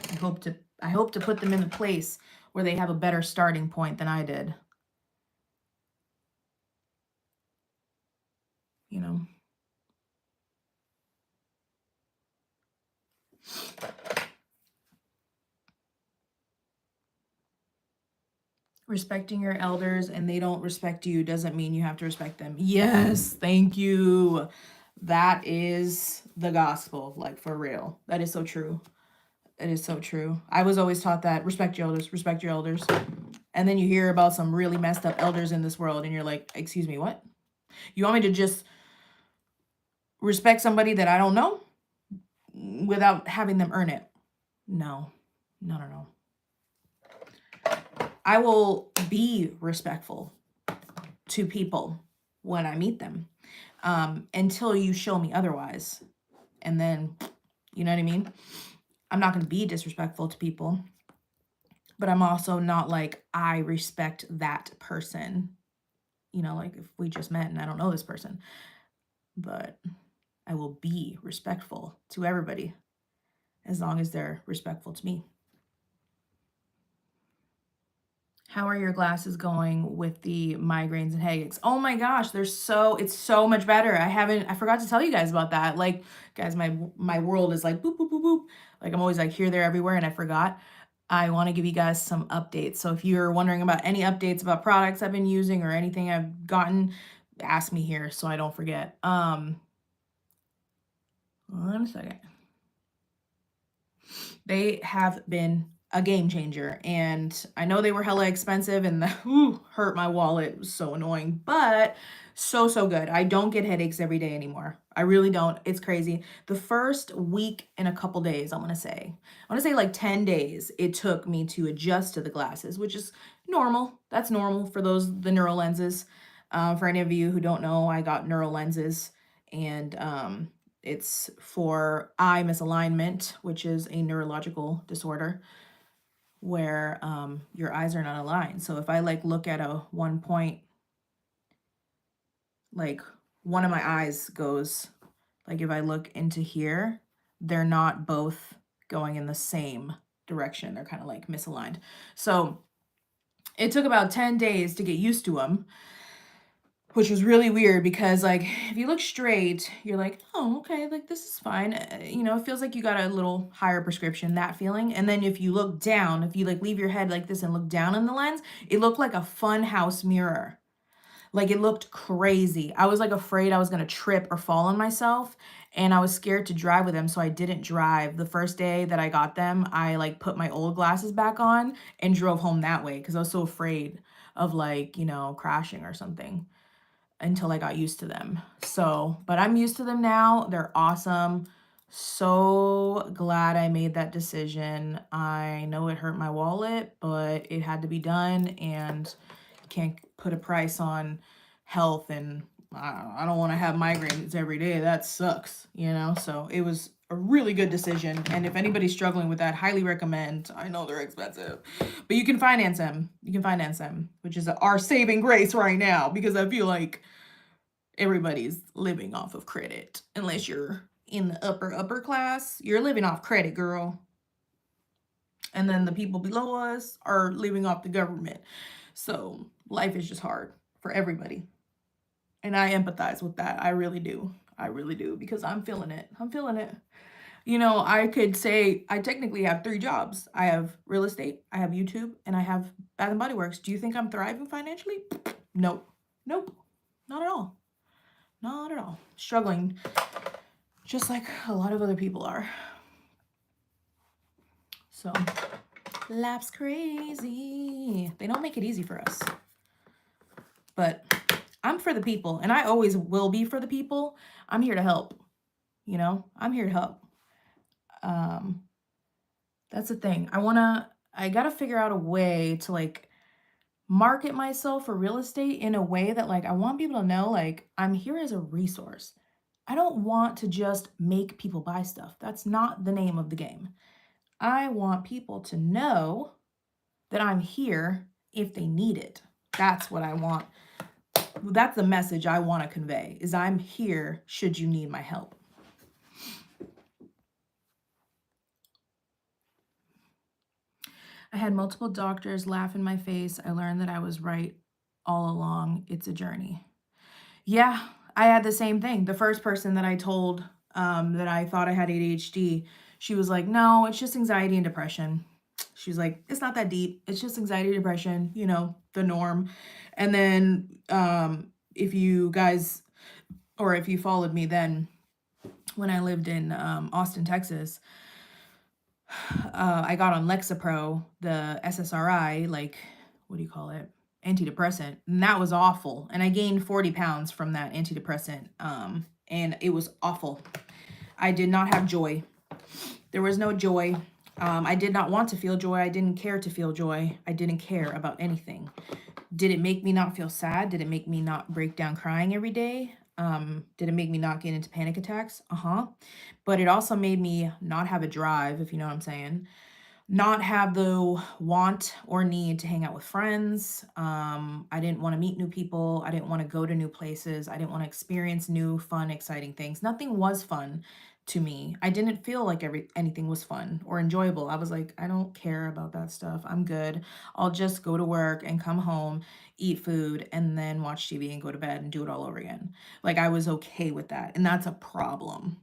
I hope to put them in a place where they have a better starting point than I did. Respecting your elders and they don't respect you doesn't mean you have to respect them. Yes, thank you. That is the gospel, like for real. That is so true. It is so true. I was always taught that respect your elders, respect your elders. And then you hear about some really messed up elders in this world and you're like, excuse me, what? You want me to just respect somebody that I don't know without having them earn it? No. I will be respectful to people when I meet them, until you show me otherwise. And then, you know what I mean? I'm not going to be disrespectful to people, but I'm also not like, I respect that person. Like if we just met and I don't know this person, but I will be respectful to everybody as long as they're respectful to me. How are your glasses going with the migraines and headaches? Oh my gosh, it's so much better. I forgot to tell you guys about that. Like, guys, my world is like boop, boop, boop, boop. Like I'm always like here, there, everywhere, and I forgot. I want to give you guys some updates. So if you're wondering about any updates about products I've been using or anything I've gotten, ask me here so I don't forget. 1 second. They have been a game changer, and I know they were hella expensive and hurt my wallet. It was so annoying, but so good. I don't get headaches every day anymore. I really don't. It's crazy. The first week and a couple days, I want to say like 10 days it took me to adjust to the glasses, which is normal. That's normal for the neural lenses. For any of you who don't know, I got neural lenses, and it's for eye misalignment, which is a neurological disorder where your eyes are not aligned. So if I look at one point, like one of my eyes goes, like if I look into here, they're not both going in the same direction. They're kind of like misaligned. So it took about 10 days to get used to them, which was really weird because if you look straight, you're like, oh, okay, this is fine. It feels like you got a little higher prescription, that feeling. And then if you look down, if you leave your head like this and look down in the lens, it looked like a fun house mirror. It looked crazy. I was afraid I was going to trip or fall on myself, and I was scared to drive with them, so I didn't drive. The first day that I got them, I put my old glasses back on and drove home that way because I was so afraid of crashing or something until I got used to them. So, but I'm used to them now. They're awesome. So glad I made that decision. I know it hurt my wallet, but it had to be done, and can't put a price on health, and I don't want to have migraines every day. That sucks, so it was a really good decision. And if anybody's struggling with that, highly recommend. I know they're expensive, but you can finance them. Which is our saving grace right now, because I feel like everybody's living off of credit. Unless you're in the upper class, you're living off credit, girl. And then the people below us are living off the government. So life is just hard for everybody. And I empathize with that. I really do. Because I'm feeling it. I could say I technically have 3 jobs. I have real estate, I have YouTube, and I have Bath and Body Works. Do you think I'm thriving financially? Nope. Not at all. Struggling just like a lot of other people are. So Life's crazy. They don't make it easy for us. But I'm for the people, and I always will be for the people. I'm here to help. You know, I'm here to help. Um, that's the thing. I gotta figure out a way to like market myself for real estate in a way that like I want people to know like I'm here as a resource. I don't want to just make people buy stuff. That's not the name of the game. I want people to know that I'm here if they need it. That's what I want. That's the message I want to convey is I'm here should you need my help. I had multiple doctors laugh in my face. I learned that I was right all along. It's a journey. Yeah, I had the same thing. The first person that I told that I thought I had ADHD, she was like, no, it's just anxiety and depression. She was like, it's not that deep. It's just anxiety, depression, you know, the norm. And then if you guys, or if you followed me then, when I lived in Austin, Texas, I got on Lexapro, the SSRI, like, what do you call it? Antidepressant. And that was awful. And I gained 40 pounds from that antidepressant. And it was awful. I did not have joy. There was no joy. I did not want to feel joy. I didn't care to feel joy. I didn't care about anything. Did it make me not feel sad? Did it make me not break down crying every day? Did it make me not get into panic attacks? But it also made me not have a drive, if you know what I'm saying. Not have the want or need to hang out with friends. I didn't want to meet new people. I didn't want to go to new places. I didn't want to experience new, fun, exciting things. Nothing was fun to me. I didn't feel like anything was fun or enjoyable. I was like, I don't care about that stuff. I'm good. I'll just go to work and come home, eat food, and then watch TV and go to bed and do it all over again. Like I was okay with that. And that's a problem.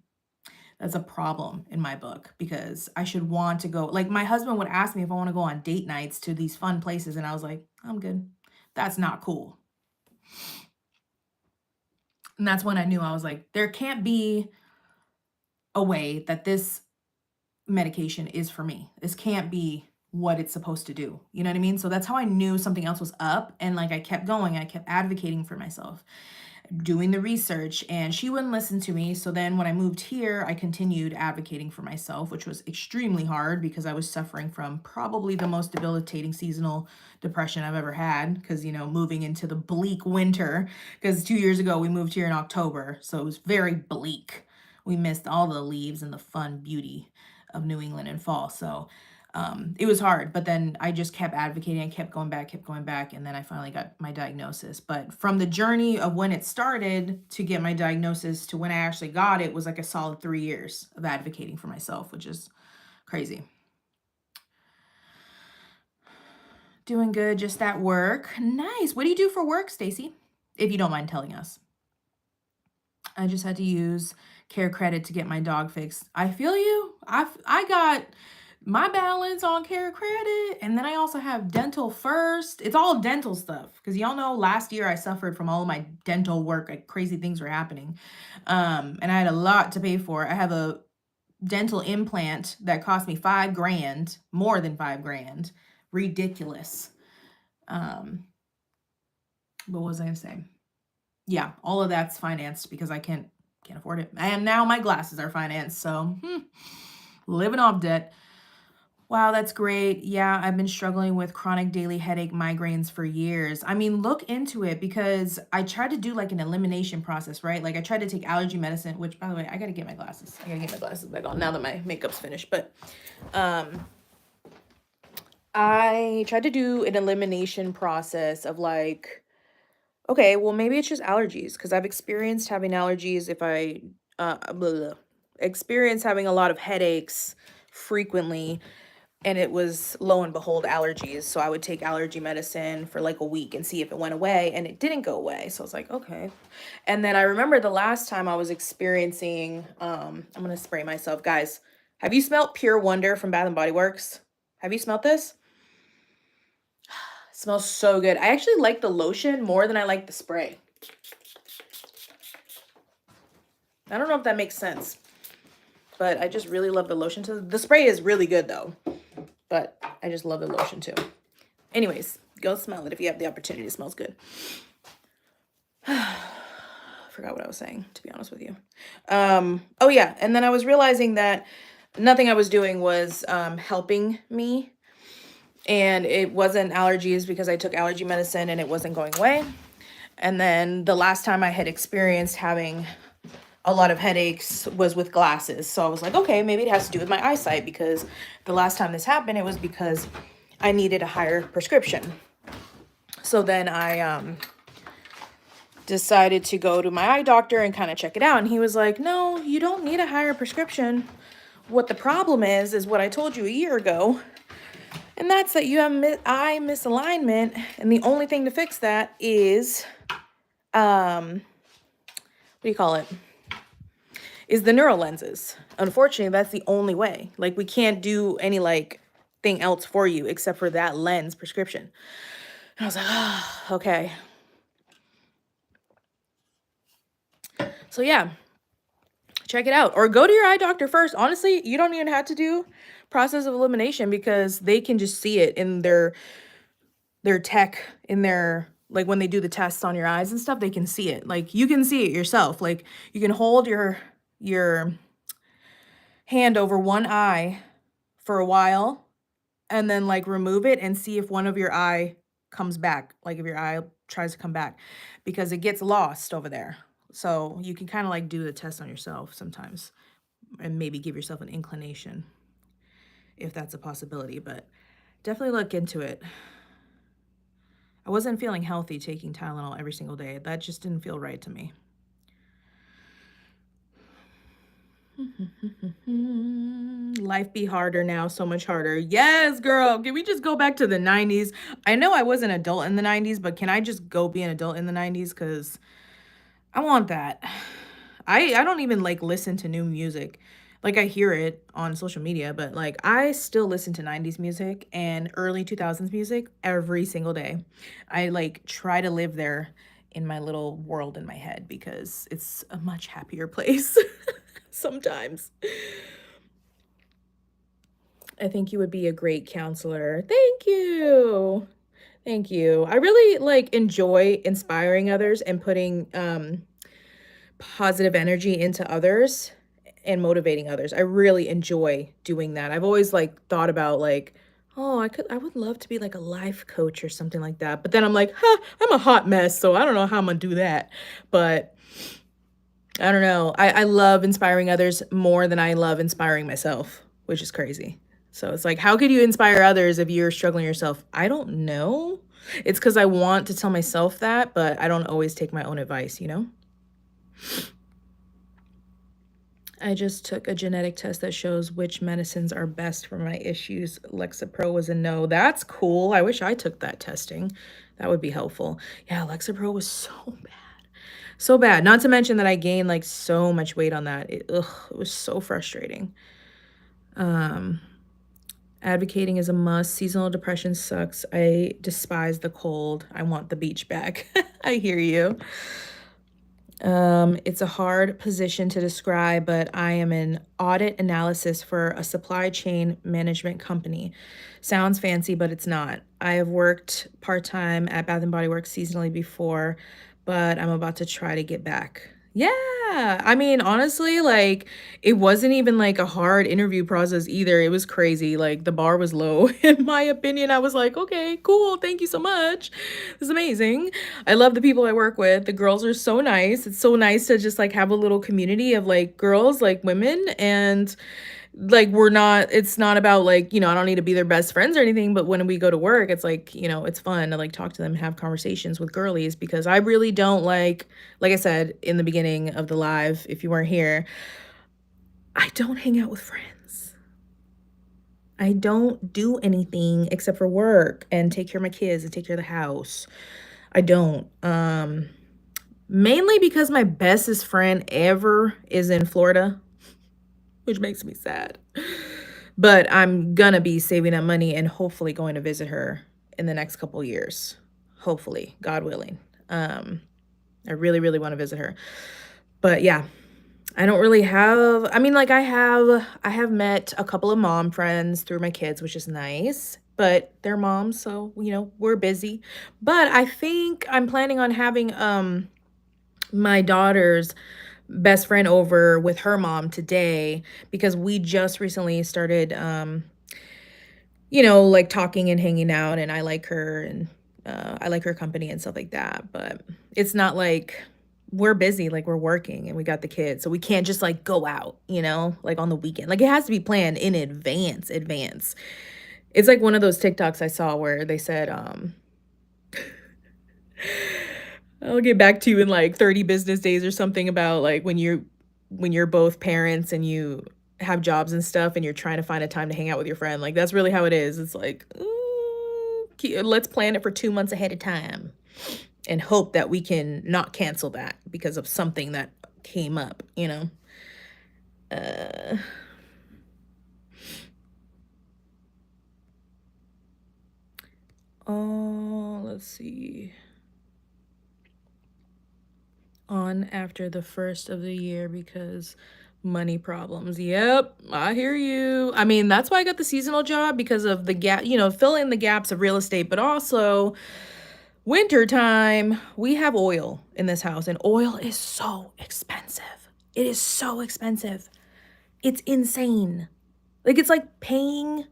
That's a problem in my book because I should want to go. Like my husband would ask me if I want to go on date nights to these fun places, and I was like, I'm good. That's not cool. And that's when I knew I was like, there can't be a way that this medication is for me. This can't be what it's supposed to do. You know what I mean? So that's how I knew something else was up. And like I kept going, I kept advocating for myself, doing the research, and she wouldn't listen to me. So then when I moved here, I continued advocating for myself, which was extremely hard because I was suffering from probably the most debilitating seasonal depression I've ever had because, you know, moving into the bleak winter, because 2 years ago we moved here in October. So it was very bleak. We missed all the leaves and the fun beauty of New England in fall. So it was hard, but then I just kept advocating. I kept going back, and then I finally got my diagnosis. But from the journey of when it started to get my diagnosis to when I actually got it was like a solid 3 years of advocating for myself, which is crazy. Doing good, just at work. Nice. What do you do for work, Stacy? If you don't mind telling us. I just had to use care credit to get my dog fixed. I feel you. I got my balance on care credit, and then I also have dental first. It's all dental stuff because y'all know last year I suffered from all of my dental work. Like crazy things were happening, and I had a lot to pay for. I have a dental implant that cost me $5,000, more than $5,000. Ridiculous. What was I gonna say? Yeah, all of that's financed because I can't afford it. And now my glasses are financed, so living off debt. Wow, that's great. Yeah, I've been struggling with chronic daily headache migraines for years. I mean, look into it because I tried to do like an elimination process, right? Like I tried to take allergy medicine, which by the way, I gotta get my glasses. I gotta get my glasses back on now that my makeup's finished. But I tried to do an elimination process of like, okay, well, maybe it's just allergies because I've experienced having allergies if I blah, blah, experience having a lot of headaches frequently, and it was lo and behold allergies. So I would take allergy medicine for like a week and see if it went away, and it didn't go away. So I was like, okay. And then I remember the last time I was experiencing, I'm gonna spray myself, guys. Have you smelled Pure Wonder from Bath and Body Works? Have you smelled this? It smells so good. I actually like the lotion more than I like the spray. I don't know if that makes sense, but I just really love the lotion. The spray is really good though. but I just love the lotion too. Anyways, go smell it if you have the opportunity. It smells good. Forgot what I was saying, to be honest with you. Oh yeah, and then I was realizing that nothing I was doing was helping me, and it wasn't allergies because I took allergy medicine and it wasn't going away. And then the last time I had experienced having a lot of headaches was with glasses. So I was like, okay, maybe it has to do with my eyesight, because the last time this happened, it was because I needed a higher prescription. So then I decided to go to my eye doctor and kind of check it out. And he was like, no, you don't need a higher prescription. What the problem is what I told you a year ago. And that's that you have eye misalignment. And the only thing to fix that is, what do you call it? Is the neural lenses. Unfortunately, that's the only way. Like, we can't do any like thing else for you except for that lens prescription. And I was like, oh, okay. So yeah, check it out, or go to your eye doctor first. Honestly, you don't even have to do process of elimination, because they can just see it in their tech, in their, like, when they do the tests on your eyes and stuff, they can see it. Like, you can see it yourself. Like, you can hold your hand over one eye for a while and then like remove it and see if one of your eye comes back, like if your eye tries to come back, because it gets lost over there. So you can kind of like do the test on yourself sometimes and maybe give yourself an inclination if that's a possibility, but definitely look into it. I wasn't feeling healthy taking Tylenol every single day. That just didn't feel right to me. Life be harder now, so much harder. Yes, girl. Can we just go back to the 90s? I know I was an adult in the 90s, but can I just go be an adult in the 90s? Because I want that. I don't even like listen to new music. Like, I hear it on social media, but like I still listen to 90s music and early 2000s music every single day. I like try to live there in my little world in my head, because it's a much happier place sometimes. I think you would be a great counselor. Thank you. Thank you. I really like enjoy inspiring others and putting positive energy into others and motivating others. I really enjoy doing that. I've always like thought about like, oh, I would love to be like a life coach or something like that. But then I'm like, I'm a hot mess, so I don't know how I'm gonna do that. But I don't know. I love inspiring others more than I love inspiring myself, which is crazy. So it's like, how could you inspire others if you're struggling yourself? I don't know. It's because I want to tell myself that, but I don't always take my own advice, you know? I just took a genetic test that shows which medicines are best for my issues. Lexapro was a no. That's cool. I wish I took that testing. That would be helpful. Yeah, Lexapro was so bad. So bad. Not to mention that I gained like so much weight on that. It was so frustrating. Advocating is a must. Seasonal depression sucks. I despise the cold. I want the beach back. I hear you. It's a hard position to describe, but I am an audit analysis for a supply chain management company. Sounds fancy, but it's not. I have worked part-time at Bath and Body Works seasonally before, but I'm about to try to get back. Yeah, I mean, honestly, like, it wasn't even like a hard interview process either. It was crazy. Like, the bar was low, in my opinion. I was like, okay, cool. Thank you so much. This is amazing. I love the people I work with. The girls are so nice. It's so nice to just like have a little community of like girls, like women, and like it's not about like, I don't need to be their best friends or anything, but when we go to work, it's like, it's fun to like talk to them and have conversations with girlies, because I really don't like I said in the beginning of the live, if you weren't here, I don't hang out with friends. I don't do anything except for work and take care of my kids and take care of the house. I don't. Mainly because my bestest friend ever is in Florida, which makes me sad. But I'm gonna be saving up money and hopefully going to visit her in the next couple years. Hopefully, God willing. I really, really want to visit her. But yeah, I don't really have I mean, like, I have met a couple of mom friends through my kids, which is nice, but they're moms, so, we're busy. But I think I'm planning on having, my daughter's best friend over with her mom today because we just recently started, like, talking and hanging out, and I like her, and, I like her company and stuff like that, but it's not like we're busy, like, we're working and we got the kids, so we can't just, like, go out, like, on the weekend. Like, it has to be planned in advance. It's like one of those TikToks I saw where they said, "I'll get back to you in, like, 30 business days," or something about, like, when you're both parents and you have jobs and stuff and you're trying to find a time to hang out with your friend. Like, that's really how it is. It's like, let's plan it for 2 months ahead of time and hope that we can not cancel that because of something that came up, you know? Uh, oh, let's see. On after the first of the year because money problems. Yep, I hear you. I mean, that's why I got the seasonal job because of the gap, fill in the gaps of real estate, but also winter time. We have oil in this house and oil is so expensive. It is so expensive. It's insane. Like it's like paying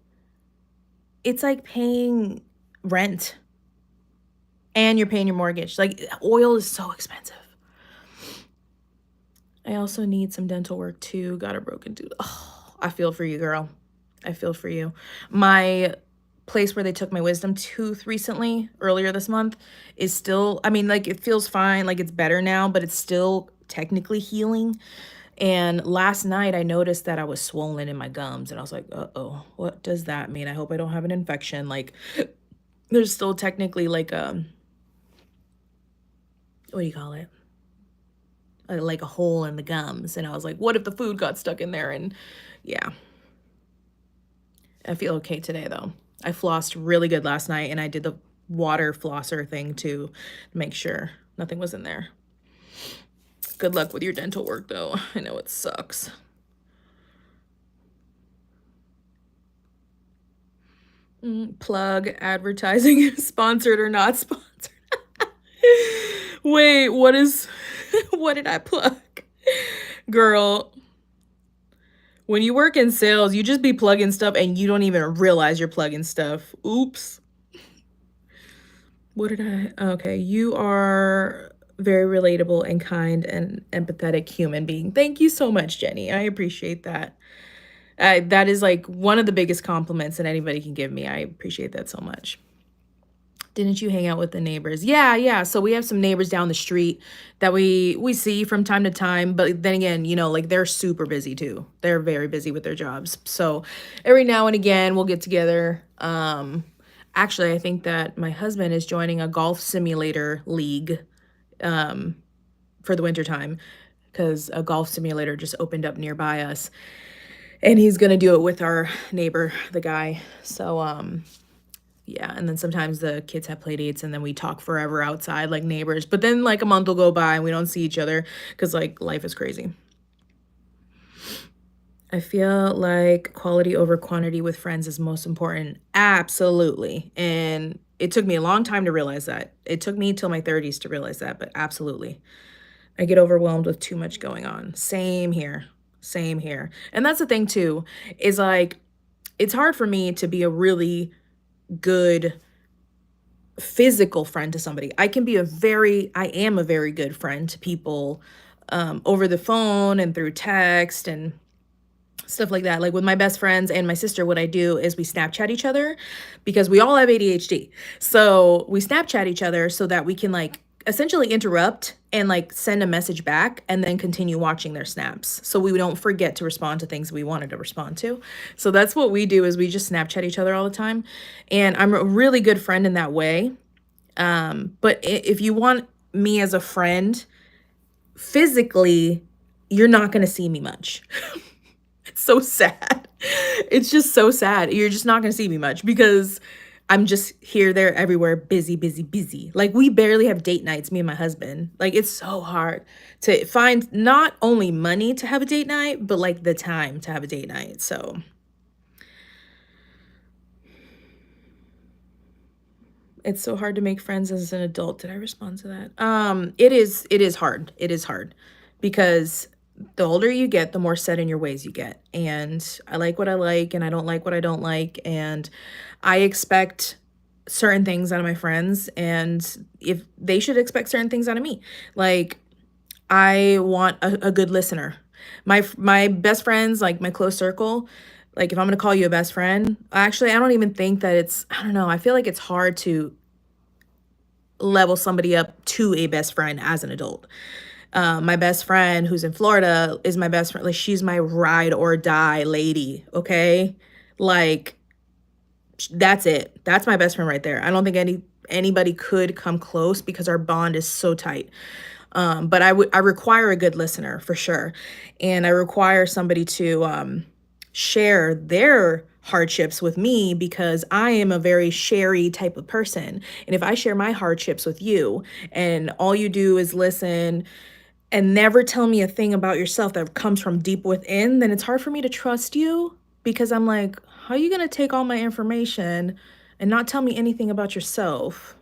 rent and you're paying your mortgage. Like oil is so expensive. I also need some dental work too. Got a broken tooth. Oh, I feel for you, girl. I feel for you. My place where they took my wisdom tooth recently, earlier this month, is still, I mean, like, it feels fine, like, it's better now, but it's still technically healing. And last night, I noticed that I was swollen in my gums, and I was like, uh-oh, what does that mean? I hope I don't have an infection. Like, there's still technically, like, what do you call it? Like a hole in the gums. And I was like, what if the food got stuck in there? And yeah, I feel okay today though. I flossed really good last night and I did the water flosser thing too to make sure nothing was in there. Good luck with your dental work though. I know it sucks. Plug advertising sponsored or not sponsored. Wait, what did I plug? Girl, when you work in sales, you just be plugging stuff and you don't even realize you're plugging stuff. Oops. What did I okay, you are very relatable and kind and empathetic human being. Thank you so much, Jenny. I appreciate that. That is like one of the biggest compliments that anybody can give me. I appreciate that so much. Didn't you hang out with the neighbors? Yeah, yeah. So we have some neighbors down the street that we see from time to time, but then again, like they're super busy too. They're very busy with their jobs. So every now and again we'll get together. Actually, I think that my husband is joining a golf simulator league for the winter time because a golf simulator just opened up nearby us and he's going to do it with our neighbor, the guy. So yeah, and then sometimes the kids have play dates and then we talk forever outside like neighbors. But then like a month will go by and we don't see each other because like life is crazy. I feel like quality over quantity with friends is most important. Absolutely. And it took me a long time to realize that. It took me till my 30s to realize that, but absolutely. I get overwhelmed with too much going on. Same here. Same here. And that's the thing too, is like it's hard for me to be a really good physical friend to somebody. I am a very good friend to people over the phone and through text and stuff like that. Like with my best friends and my sister, what I do is we Snapchat each other because we all have ADHD. So we Snapchat each other so that we can like essentially interrupt and like send a message back and then continue watching their snaps. So we don't forget to respond to things we wanted to respond to. So that's what we do is we just Snapchat each other all the time. And I'm a really good friend in that way. But if you want me as a friend, physically, you're not going to see me much. It's so sad. It's just so sad. You're just not going to see me much because I'm just here, there, everywhere, busy, busy, busy. Like we barely have date nights, me and my husband. Like it's so hard to find not only money to have a date night, but like the time to have a date night. So it's so hard to make friends as an adult. Did I respond to that? It is hard. It is hard because the older you get, the more set in your ways you get. And I like what I like and I don't like what I don't like. And I expect certain things out of my friends, and if they should expect certain things out of me. Like I want a good listener. My best friends, like my close circle, like if I'm gonna call you a best friend, actually I don't even think that it's, I don't know, I feel like it's hard to level somebody up to a best friend as an adult. My best friend who's in Florida is my best friend. Like she's my ride or die lady. Okay. Like that's it. That's my best friend right there. I don't think anybody could come close because our bond is so tight. But I require a good listener for sure. And I require somebody to share their hardships with me because I am a very sharey type of person. And if I share my hardships with you and all you do is listen and never tell me a thing about yourself that comes from deep within, then it's hard for me to trust you because I'm like, how are you going to take all my information and not tell me anything about yourself?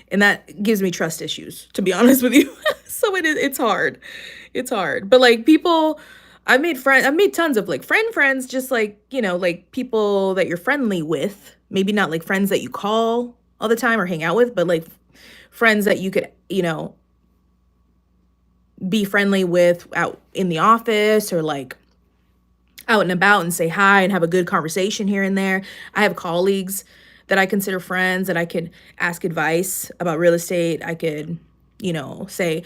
And that gives me trust issues, to be honest with you. So it's hard. It's hard. But like people, I've made tons of like friends, just like, you know, like people that you're friendly with, maybe not like friends that you call all the time or hang out with, but like friends that you could, you know, be friendly with out in the office or like out and about and say hi and have a good conversation here and there. I have colleagues that I consider friends that I could ask advice about real estate. I could, you know, say,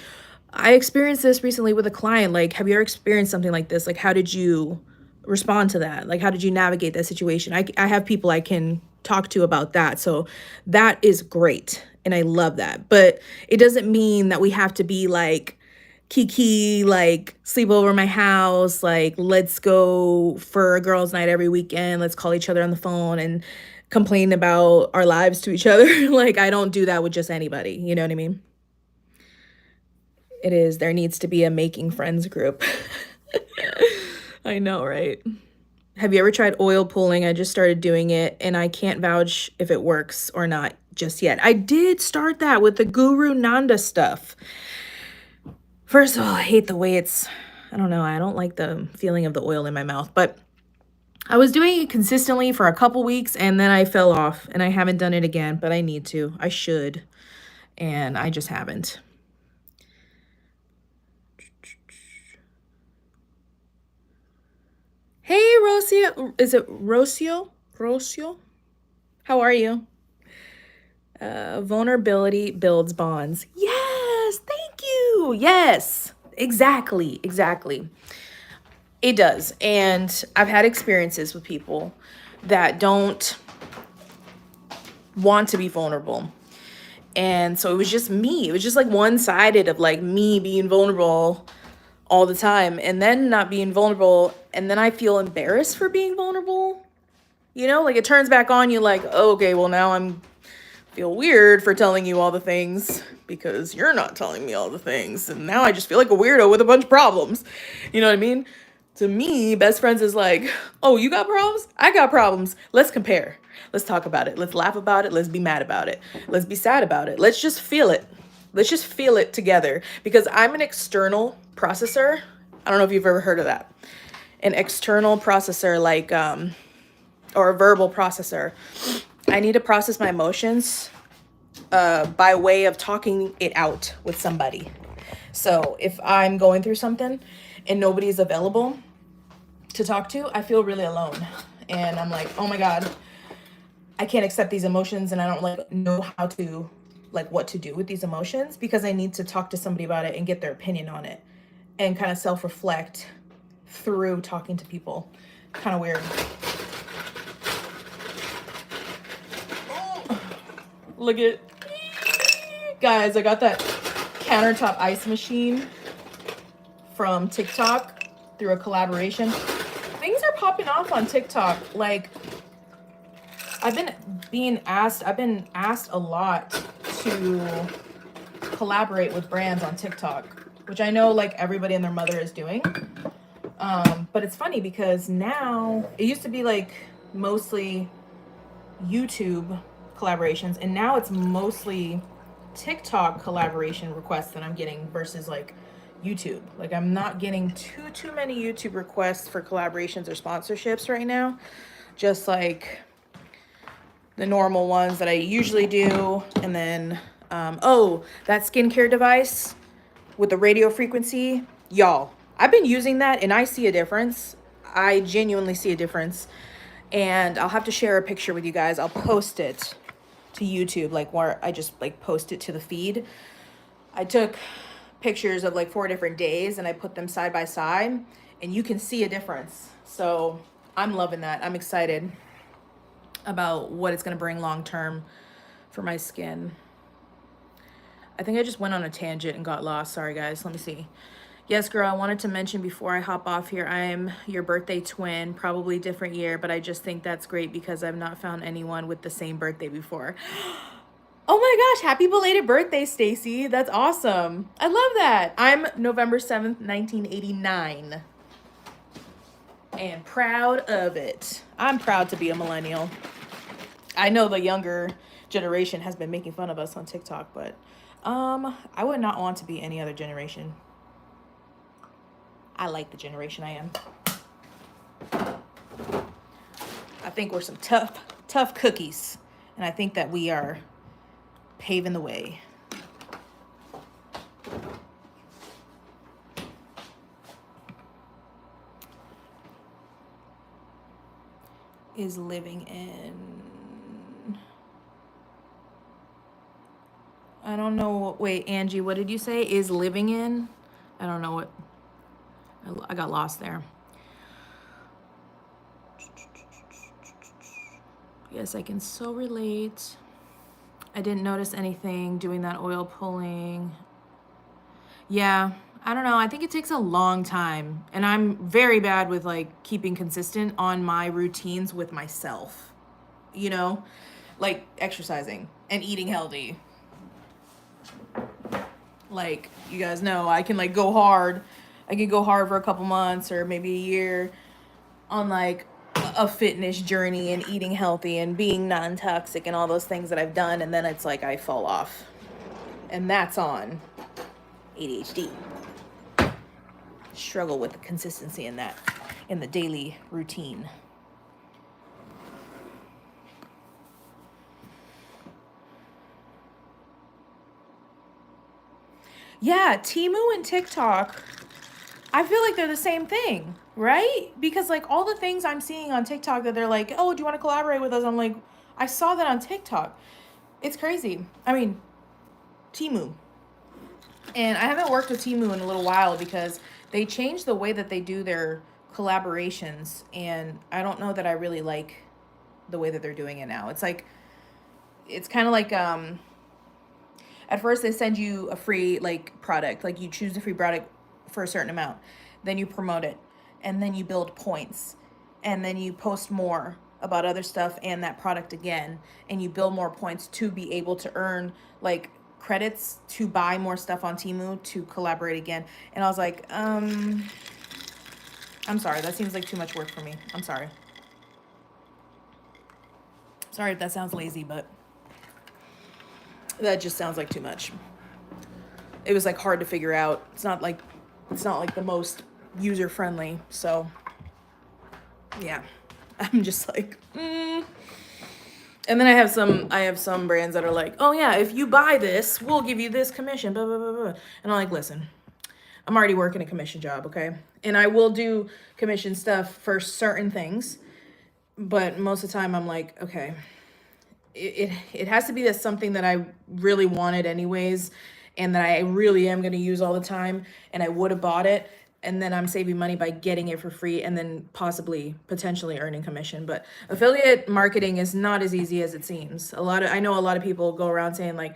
I experienced this recently with a client. Like, have you ever experienced something like this? Like, how did you respond to that? Like, how did you navigate that situation? I have people I can talk to about that. So that is great. And I love that. But it doesn't mean that we have to be like, Kiki, like sleep over my house, like let's go for a girls' night every weekend, let's call each other on the phone and complain about our lives to each other. Like I don't do that with just anybody, you know what I mean? There needs to be a making friends group. I know, right? Have you ever tried oil pulling? I just started doing it and I can't vouch if it works or not just yet. I did start that with the Guru Nanda stuff. First of all, I hate the way I don't know, I don't like the feeling of the oil in my mouth, but I was doing it consistently for a couple weeks and then I fell off and I haven't done it again, but I need to. I should. And I just haven't. Hey, Rocio. Is it Rocio? Rocio? How are you? Vulnerability builds bonds. Yes, thank you. Yes, exactly. It does. And I've had experiences with people that don't want to be vulnerable. And so it was just me. It was just like one-sided of like me being vulnerable all the time and then not being vulnerable. And then I feel embarrassed for being vulnerable. You know, like it turns back on you like, oh, okay, well now I'm feel weird for telling you all the things because you're not telling me all the things. And now I just feel like a weirdo with a bunch of problems. You know what I mean? To me, best friends is like, oh, you got problems? I got problems. Let's compare. Let's talk about it. Let's laugh about it. Let's be mad about it. Let's be sad about it. Let's just feel it. Let's just feel it together. Because I'm an external processor. I don't know if you've ever heard of that. An external processor, like, or a verbal processor. I need to process my emotions by way of talking it out with somebody. So if I'm going through something and nobody's available to talk to, I feel really alone. And I'm like, oh my God, I can't accept these emotions and I don't like know how to, like what to do with these emotions because I need to talk to somebody about it and get their opinion on it and kind of self-reflect through talking to people. Kind of weird. Look at, guys, I got that countertop ice machine from TikTok through a collaboration. Things are popping off on TikTok. Like, I've been asked a lot to collaborate with brands on TikTok, which I know like everybody and their mother is doing. But it's funny because now it used to be like mostly YouTube collaborations, and now it's mostly TikTok collaboration requests that I'm getting versus like YouTube. Like I'm not getting too many YouTube requests for collaborations or sponsorships right now. Just like the normal ones that I usually do, and then oh, that skincare device with the radio frequency, y'all. I've been using that and I see a difference. I genuinely see a difference. And I'll have to share a picture with you guys. I'll post it to YouTube, like where I just like post it to the feed. I took pictures of like 4 different days and I put them side by side, and you can see a difference. So I'm loving that. I'm excited about what it's going to bring long term for my skin. I think I just went on a tangent and got lost. Sorry, guys. Let me see. Yes, girl, I wanted to mention before I hop off here, I'm your birthday twin, probably different year, but I just think that's great because I've not found anyone with the same birthday before. Oh my gosh, happy belated birthday, Stacy. That's awesome. I love that. I'm November 7th, 1989. And proud of it. I'm proud to be a millennial. I know the younger generation has been making fun of us on TikTok, but I would not want to be any other generation. I like the generation I am. I think we're some tough cookies, and I think that we are paving the way. Is living in, I don't know. Wait, Angie, what did you say? Is living in? I don't know what. I got lost there. Yes, I can so relate. I didn't notice anything doing that oil pulling. Yeah, I don't know. I think it takes a long time. And I'm very bad with like keeping consistent on my routines with myself. You know, like exercising and eating healthy. Like, you guys know, I can like go hard. I can go hard for a couple months or maybe a year on like a fitness journey and eating healthy and being non-toxic and all those things that I've done, and then it's like I fall off. And that's on ADHD. Struggle with the consistency in that, in the daily routine. Yeah, Temu and TikTok, I feel like they're the same thing, right? Because like all the things I'm seeing on TikTok that they're like, oh, do you want to collaborate with us? I'm like, I saw that on TikTok. It's crazy. I mean, Temu. And I haven't worked with Temu in a little while because they changed the way that they do their collaborations. And I don't know that I really like the way that they're doing it now. It's like, it's kind of like, at first they send you a free like product, like you choose a free product for a certain amount, then you promote it, and then you build points, and then you post more about other stuff and that product again, and you build more points to be able to earn like credits to buy more stuff on Temu to collaborate again. And I was like, I'm sorry, that seems like too much work for me. I'm sorry if that sounds lazy, but that just sounds like too much. It was like hard to figure out. It's not like the most user friendly. So yeah, I'm just like, And then I have some brands that are like, oh yeah, if you buy this, we'll give you this commission, blah, blah, blah, blah. And I'm like, listen, I'm already working a commission job, okay? And I will do commission stuff for certain things, but most of the time I'm like, okay, it has to be that something that I really wanted anyways, and that I really am going to use all the time, and I would have bought it, and then I'm saving money by getting it for free and then possibly potentially earning commission. But affiliate marketing is not as easy as it seems. I know a lot of people go around saying like,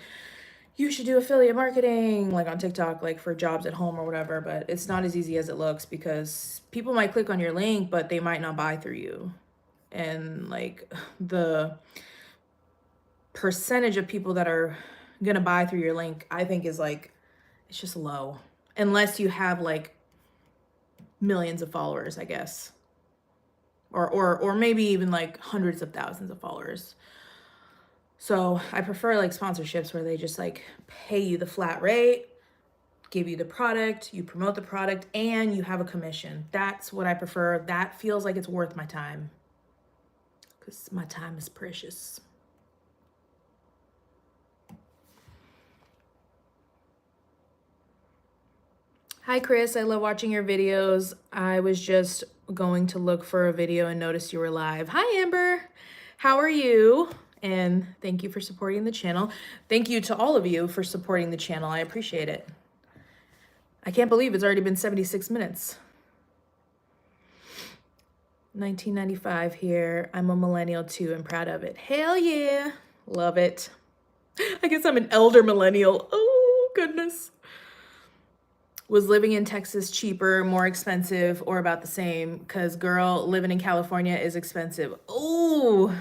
you should do affiliate marketing like on TikTok, like for jobs at home or whatever, but it's not as easy as it looks because people might click on your link, but they might not buy through you. and like the percentage of people that are gonna buy through your link, I think is like, it's just low. Unless you have like millions of followers, I guess. Or maybe even like hundreds of thousands of followers. So I prefer like sponsorships where they just like pay you the flat rate, give you the product, you promote the product, and you have a commission. That's what I prefer. That feels like it's worth my time, because my time is precious. Hi, Kris. I love watching your videos. I was just going to look for a video and noticed you were live. Hi, Amber. How are you? And thank you for supporting the channel. Thank you to all of you for supporting the channel. I appreciate it. I can't believe it's already been 76 minutes. 1995 here. I'm a millennial too and proud of it. Hell yeah. Love it. I guess I'm an elder millennial. Oh, goodness. Was living in Texas cheaper, more expensive, or about the same? Because, girl, living in California is expensive. Oh,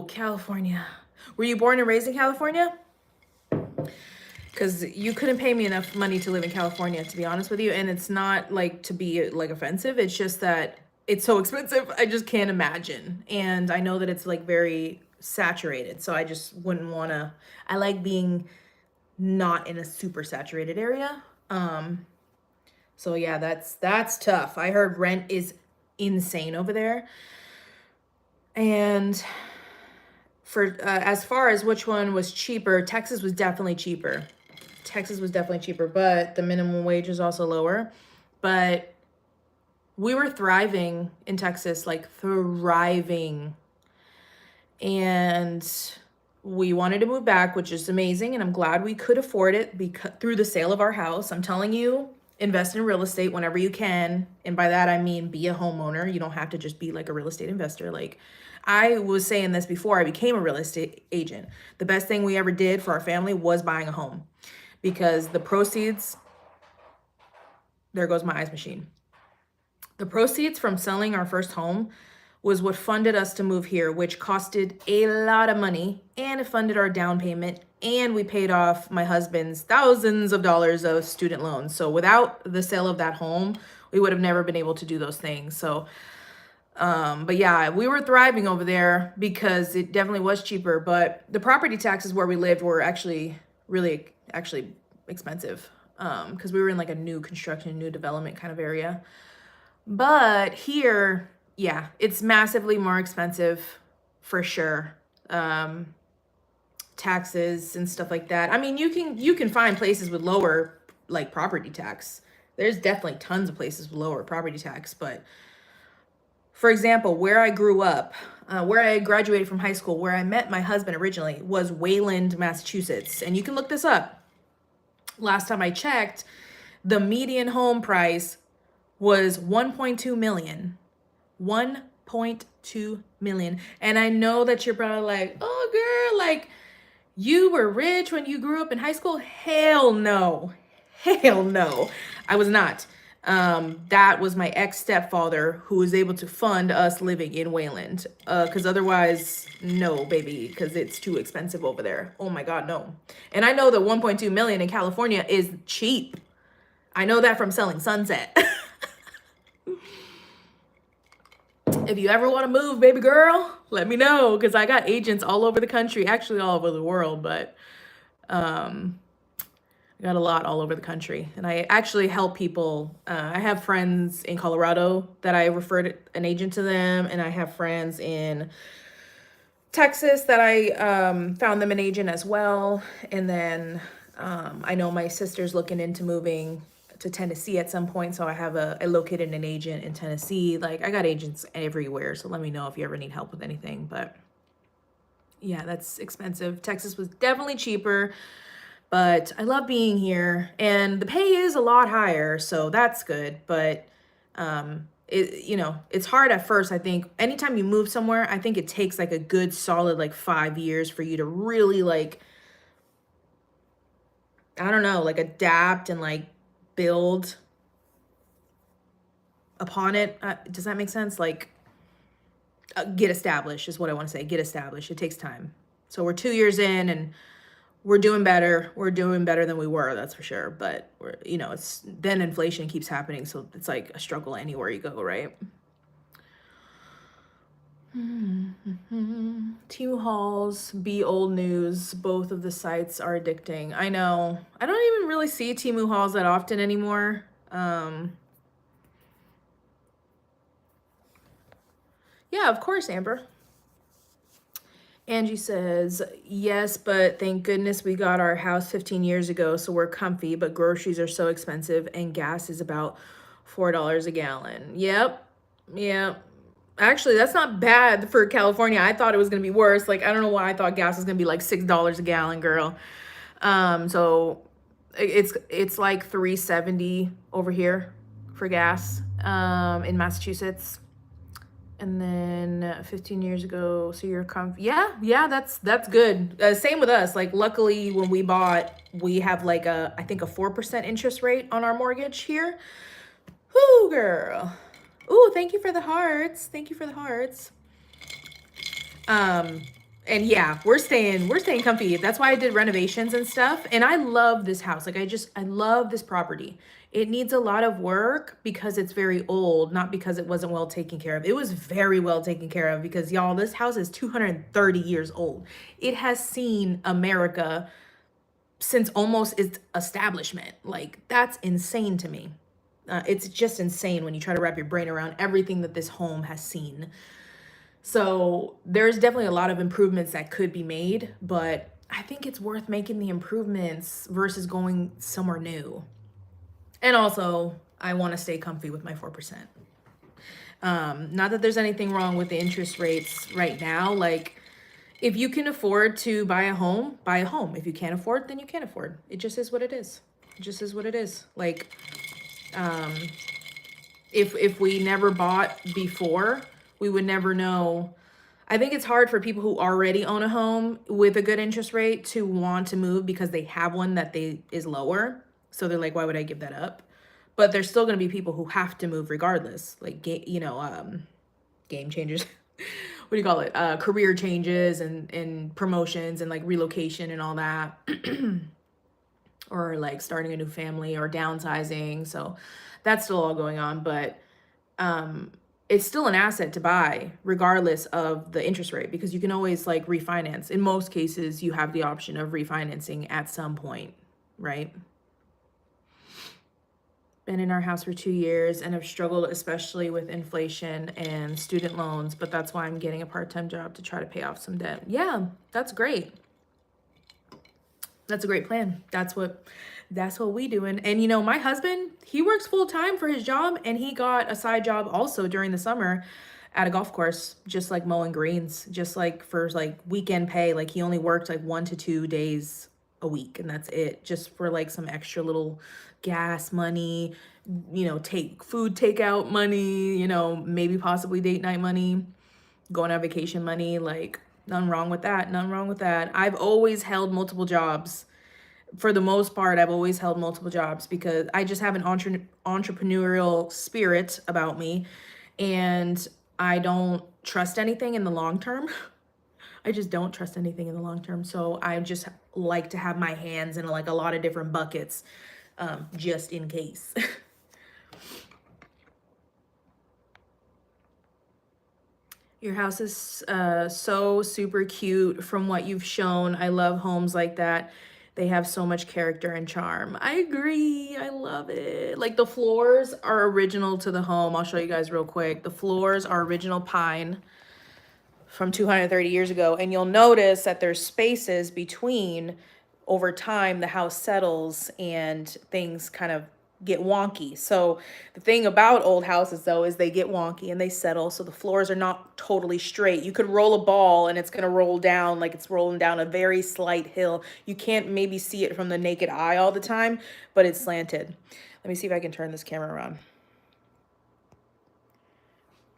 California. Were you born and raised in California? Because you couldn't pay me enough money to live in California, to be honest with you. And it's not like to be like offensive. It's just that it's so expensive. I just can't imagine. And I know that it's like very saturated. So I just wouldn't want to. I like being not in a super saturated area. So yeah, that's tough. I heard rent is insane over there. And for as far as which one was cheaper, Texas was definitely cheaper. Texas was definitely cheaper, but the minimum wage is also lower. But we were thriving in Texas, like thriving. And we wanted to move back, which is amazing. And I'm glad we could afford it because through the sale of our house. I'm telling you, invest in real estate whenever you can. And by that, I mean, be a homeowner. You don't have to just be like a real estate investor. Like I was saying this before I became a real estate agent. The best thing we ever did for our family was buying a home, because the proceeds, there goes my ice machine. The proceeds from selling our first home was what funded us to move here, which costed a lot of money, and it funded our down payment, and we paid off my husband's thousands of dollars of student loans. So without the sale of that home, we would have never been able to do those things. So, but yeah, we were thriving over there because it definitely was cheaper, but the property taxes where we lived were actually really expensive, because we were in like a new construction, new development kind of area. But here, yeah, it's massively more expensive for sure. Taxes and stuff like that. I mean, you can find places with lower like property tax. There's definitely tons of places with lower property tax, but for example, where I grew up, where I graduated from high school, where I met my husband originally was Wayland, Massachusetts. And you can look this up. Last time I checked, the median home price was 1.2 million. 1.2 million. And I know that you're probably like, oh girl, like you were rich when you grew up in high school. Hell no. Hell no. I was not. That was my ex-stepfather who was able to fund us living in Wayland. Because otherwise, no, baby, because it's too expensive over there. Oh my God, no. And I know that 1.2 million in California is cheap. I know that from selling Sunset. If you ever want to move, baby girl, let me know, because I got agents all over the country, actually all over the world, but I got a lot all over the country. And I actually help people. I have friends in Colorado that I referred an agent to them, and I have friends in Texas that I found them an agent as well. And then I know my sister's looking into moving to Tennessee at some point, so I located an agent in Tennessee. Like I got agents everywhere, so let me know if you ever need help with anything. But yeah, that's expensive. Texas was definitely cheaper, but I love being here, and the pay is a lot higher, so that's good. But it's hard at first. I think anytime you move somewhere, I think it takes like a good solid like 5 years for you to really like, I don't know, like adapt and like build upon it. Does that make sense? Like, get established is what I want to say. Get established. It takes time. So we're 2 years in and we're doing better. We're doing better than we were, that's for sure. But we're, it's then inflation keeps happening. So it's like a struggle anywhere you go, right? Temu Halls, Be Old News, both of the sites are addicting. I know. I don't even really see Temu Halls that often anymore. Yeah, of course, Amber. Angie says, yes, but thank goodness we got our house 15 years ago, so we're comfy, but groceries are so expensive and gas is about $4 a gallon. Yep. Actually, that's not bad for California. I thought it was going to be worse. Like, I don't know why I thought gas was going to be like $6 a gallon, girl. So it's like 370 over here for gas in Massachusetts. And then 15 years ago, so you're yeah, that's good. Same with us. Like, luckily when we bought, we have like I think a 4% interest rate on our mortgage here. Whoo, girl. Ooh, thank you for the hearts. Thank you for the hearts. And yeah, we're staying comfy. That's why I did renovations and stuff. And I love this house. Like, I love this property. It needs a lot of work because it's very old, not because it wasn't well taken care of. It was very well taken care of because, y'all, this house is 230 years old. It has seen America since almost its establishment. Like, that's insane to me. It's just insane when you try to wrap your brain around everything that this home has seen. So there's definitely a lot of improvements that could be made, but I think it's worth making the improvements versus going somewhere new. And also, I want to stay comfy with my 4%. Not that there's anything wrong with the interest rates right now. Like, if you can afford to buy a home, buy a home. If you can't afford, then you can't afford. It just is what it is. It just is what it is. Like, if we never bought before, we would never know. I think it's hard for people who already own a home with a good interest rate to want to move because they have one that is lower. So they're like, why would I give that up? But there's still going to be people who have to move regardless. Like, game changers. What do you call it? Career changes and promotions and like relocation and all that. Or like starting a new family or downsizing. So that's still all going on. But it's still an asset to buy regardless of the interest rate because you can always like refinance. In most cases, you have the option of refinancing at some point, right? Been in our house for 2 years and have struggled especially with inflation and student loans, but that's why I'm getting a part-time job to try to pay off some debt. Yeah, that's great. That's a great plan. That's what we doing. And my husband, he works full time for his job and he got a side job also during the summer at a golf course, just like mowing greens, just like for like weekend pay. Like, he only worked like 1 to 2 days a week and that's it, just for like some extra little gas money, take food takeout money, maybe possibly date night money, going on vacation money. Like, nothing wrong with that. Nothing wrong with that. I've always held multiple jobs. For the most part, I've always held multiple jobs because I just have an entrepreneurial spirit about me, and I don't trust anything in the long term. I just don't trust anything in the long term. So I just like to have my hands in like a lot of different buckets, just in case. Your house is so super cute from what you've shown. I love homes like that. They have so much character and charm. I agree. I love it. Like, the floors are original to the home. I'll show you guys real quick. The floors are original pine from 230 years ago. And you'll notice that there's spaces between. Over time, the house settles and things kind of get wonky. So the thing about old houses though is they get wonky and they settle, so the floors are not totally straight. You could roll a ball and it's going to roll down like it's rolling down a very slight hill. You can't maybe see it from the naked eye all the time, but it's slanted. Let me see if I can turn this camera around.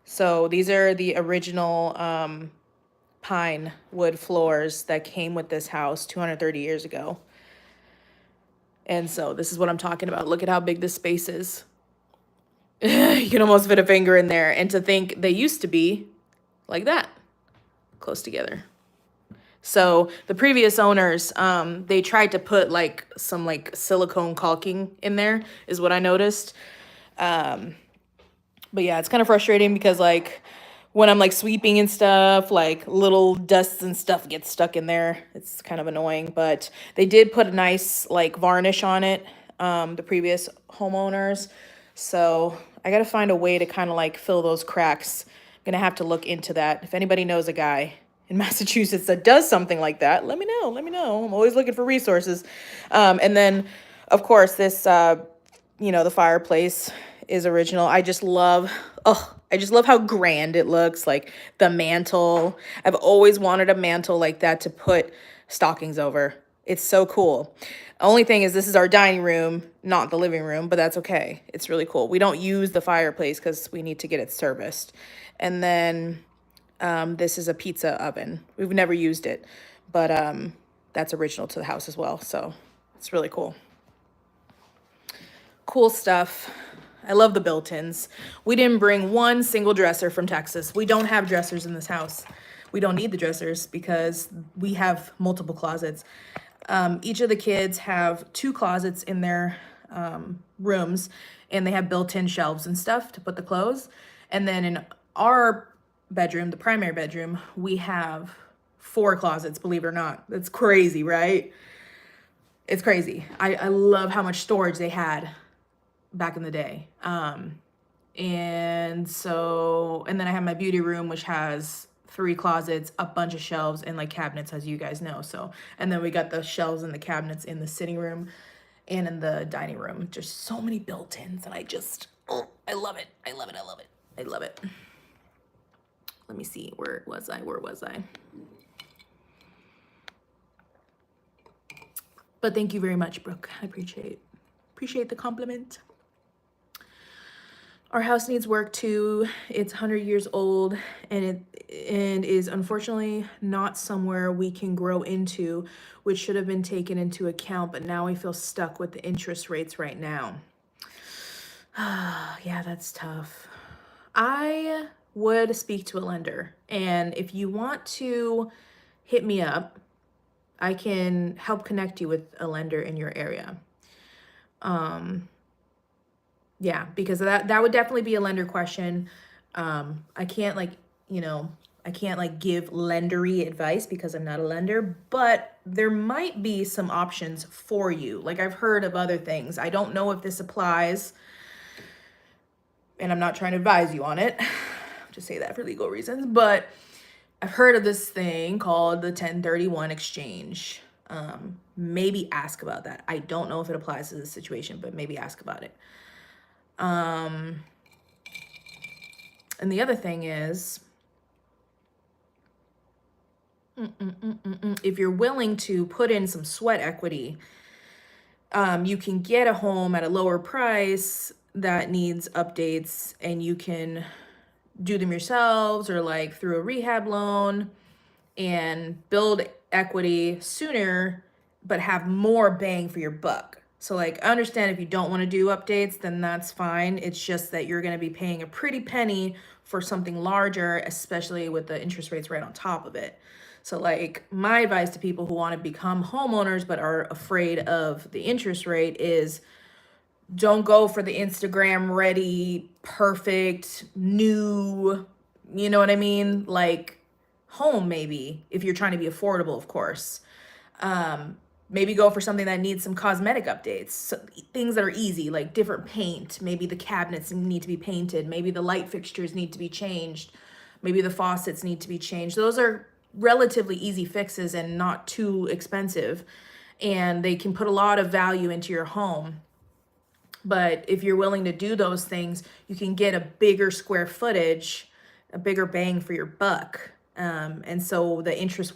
So these are the original pine wood floors that came with this house 230 years ago. And so this is what I'm talking about. Look at how big this space is. You can almost fit a finger in there. And to think they used to be like that, close together. So the previous owners, they tried to put like some like silicone caulking in there, is what I noticed. But yeah, it's kind of frustrating because like when I'm like sweeping and stuff, like little dusts and stuff get stuck in there. It's kind of annoying, but they did put a nice like varnish on it, the previous homeowners. So I got to find a way to kind of like fill those cracks. I'm gonna have to look into that. If anybody knows a guy in Massachusetts that does something like that, let me know. Let me know. I'm always looking for resources. And then, of course, this the fireplace is original. I just love how grand it looks, like the mantle. I've always wanted a mantle like that to put stockings over. It's so cool. Only thing is this is our dining room, not the living room, but that's okay. It's really cool. We don't use the fireplace because we need to get it serviced. And then this is a pizza oven. We've never used it, but that's original to the house as well. So it's really cool. Cool stuff. I love the built-ins. We didn't bring one single dresser from Texas. We don't have dressers in this house. We don't need the dressers because we have multiple closets. Each of the kids have 2 closets in their rooms, and they have built-in shelves and stuff to put the clothes. And then in our bedroom, the primary bedroom, we have 4 closets, believe it or not. That's crazy, right? It's crazy. I love how much storage they had back in the day. And then I have my beauty room, which has 3 closets, a bunch of shelves, and like cabinets, as you guys know. So, and then we got the shelves and the cabinets in the sitting room and in the dining room. Just so many built-ins, and I love it. I love it. I love it. I love it. Let me see. Where was I? But thank you very much, Brooke. I appreciate the compliment. Our house needs work too. It's 100 years old, and is unfortunately not somewhere we can grow into, which should have been taken into account, but now we feel stuck with the interest rates right now. Yeah, that's tough. I would speak to a lender, and if you want to hit me up, I can help connect you with a lender in your area. Yeah, because that would definitely be a lender question. I can't give lendery advice because I'm not a lender, but there might be some options for you. Like I've heard of other things. I don't know if this applies, and I'm not trying to advise you on it. Just say that for legal reasons, but I've heard of this thing called the 1031 exchange. Maybe ask about that. I don't know if it applies to this situation, but maybe ask about it. And the other thing is, if you're willing to put in some sweat equity, you can get a home at a lower price that needs updates, and you can do them yourselves or like through a rehab loan and build equity sooner, but have more bang for your buck. So like, I understand if you don't want to do updates, then that's fine. It's just that you're going to be paying a pretty penny for something larger, especially with the interest rates right on top of it. So like, my advice to people who want to become homeowners but are afraid of the interest rate is don't go for the Instagram ready, perfect, new, you know what I mean? Like home, maybe, if you're trying to be affordable, of course. Maybe go for something that needs some cosmetic updates, so things that are easy, like different paint. Maybe the cabinets need to be painted. Maybe the light fixtures need to be changed. Maybe the faucets need to be changed. Those are relatively easy fixes and not too expensive, and they can put a lot of value into your home. But if you're willing to do those things, you can get a bigger square footage, a bigger bang for your buck. And so the interest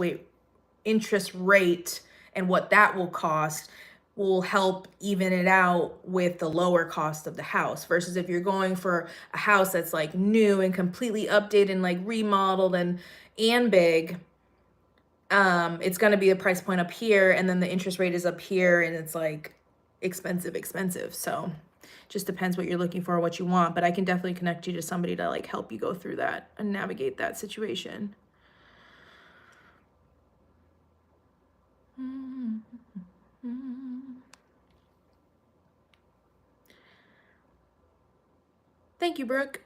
rate and what that will cost will help even it out with the lower cost of the house, versus if you're going for a house that's like new and completely updated and like remodeled and big, it's going to be a price point up here, and then the interest rate is up here, and it's like expensive. So Just depends what you're looking for, what you want, but I can definitely connect you to somebody to like help you go through that and navigate that situation. Thank you, Brooke.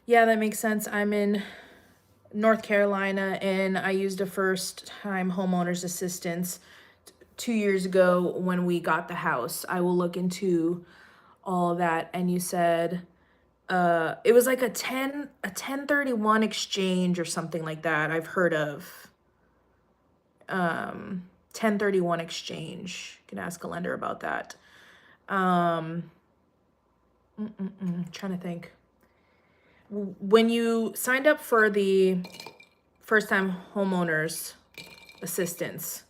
Yeah, that makes sense. I'm in North Carolina and I used a first time homeowner's assistance 2 years ago when we got the house. I will look into all of that. And you said it was like a 1031 exchange or something like that. I've heard of 1031 exchange. You can ask a lender about that. Trying to think. When you signed up for the first time homeowners assistance,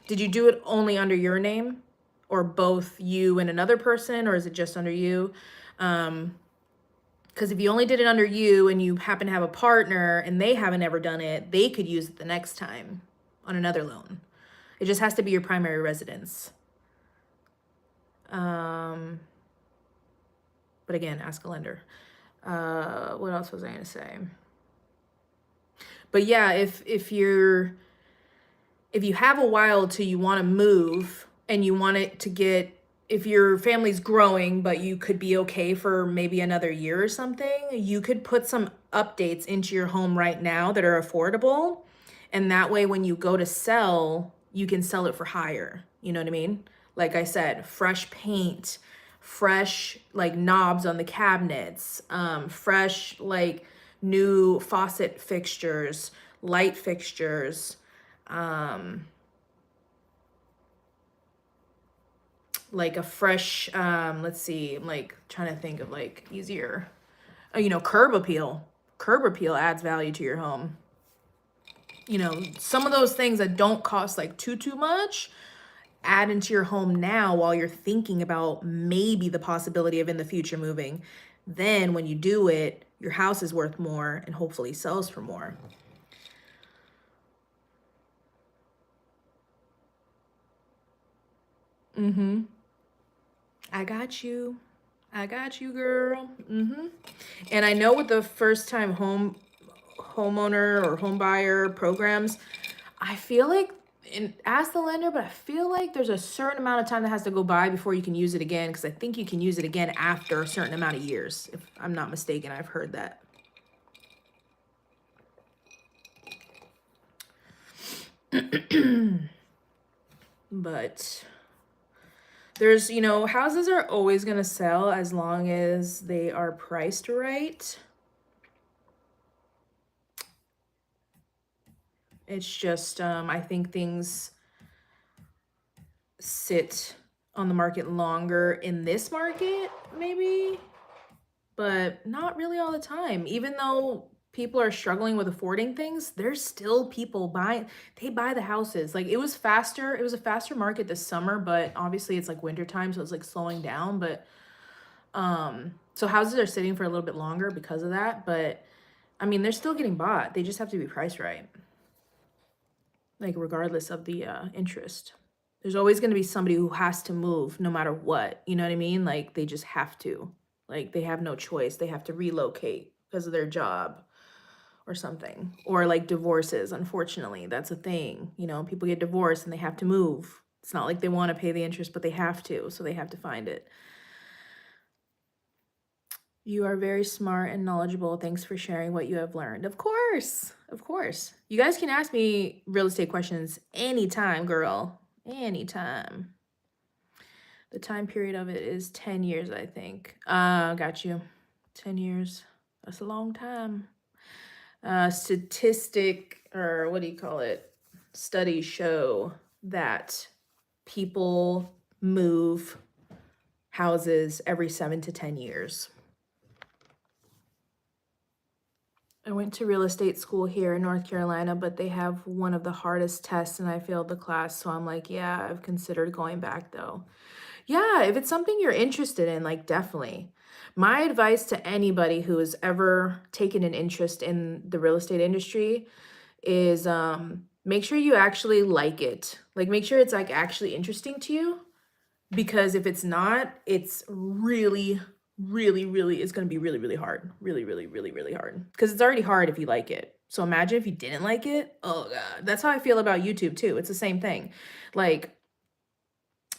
did you do it only under your name or both you and another person, or is it just under you? Because if you only did it under you and you happen to have a partner and they haven't ever done it, they could use it the next time on another loan. It just has to be your primary residence. But again, ask a lender. What else was I gonna say? But yeah, if you have a while till you want to move and you want it to get, if your family's growing, but you could be okay for maybe another year or something, you could put some updates into your home right now that are affordable. And that way, when you go to sell, you can sell it for higher. You know what I mean? Like I said, fresh paint, fresh like knobs on the cabinets, fresh like new faucet fixtures, light fixtures, like a fresh, let's see, I'm like trying to think of like easier, curb appeal. Curb appeal adds value to your home. Some of those things that don't cost like too much, add into your home now while you're thinking about maybe the possibility of in the future moving. Then when you do it, your house is worth more and hopefully sells for more. I got you. I got you, girl. And I know with the first time homeowner or home buyer programs, I feel like, and ask the lender, but I feel like there's a certain amount of time that has to go by before you can use it again, because I think you can use it again after a certain amount of years. If I'm not mistaken, I've heard that. But there's, houses are always going to sell as long as they are priced right. It's just, I think things sit on the market longer in this market, maybe, but not really all the time. Even though people are struggling with affording things, there's still people buying, they buy the houses. Like it was a faster market this summer, but obviously it's like winter time, so it's like slowing down. But so houses are sitting for a little bit longer because of that. But I mean, they're still getting bought. They just have to be priced right. Like regardless of the interest. There's always going to be somebody who has to move no matter what. You know what I mean? Like they just have to. Like they have no choice. They have to relocate because of their job or something. Or like divorces, unfortunately. That's a thing. People get divorced and they have to move. It's not like they want to pay the interest, but they have to. So they have to find it. You are very smart and knowledgeable. Thanks for sharing what you have learned. Of course. Of course. You guys can ask me real estate questions anytime, girl. Anytime. The time period of it is 10 years, I think. Got you. 10 years. That's a long time. Statistic, or what do you call it? Studies show that people move houses every 7 to 10 years. I went to real estate school here in North Carolina, but they have one of the hardest tests and I failed the class. So I'm like, yeah, I've considered going back though. Yeah, if it's something you're interested in, like definitely. My advice to anybody who has ever taken an interest in the real estate industry is make sure you actually like it. Like make sure it's like actually interesting to you. because if it's not, it's really, really, really, it's gonna be really, really hard. Really, really, really, really hard. Because it's already hard if you like it. So imagine if you didn't like it. Oh god. That's how I feel about YouTube too. It's the same thing. Like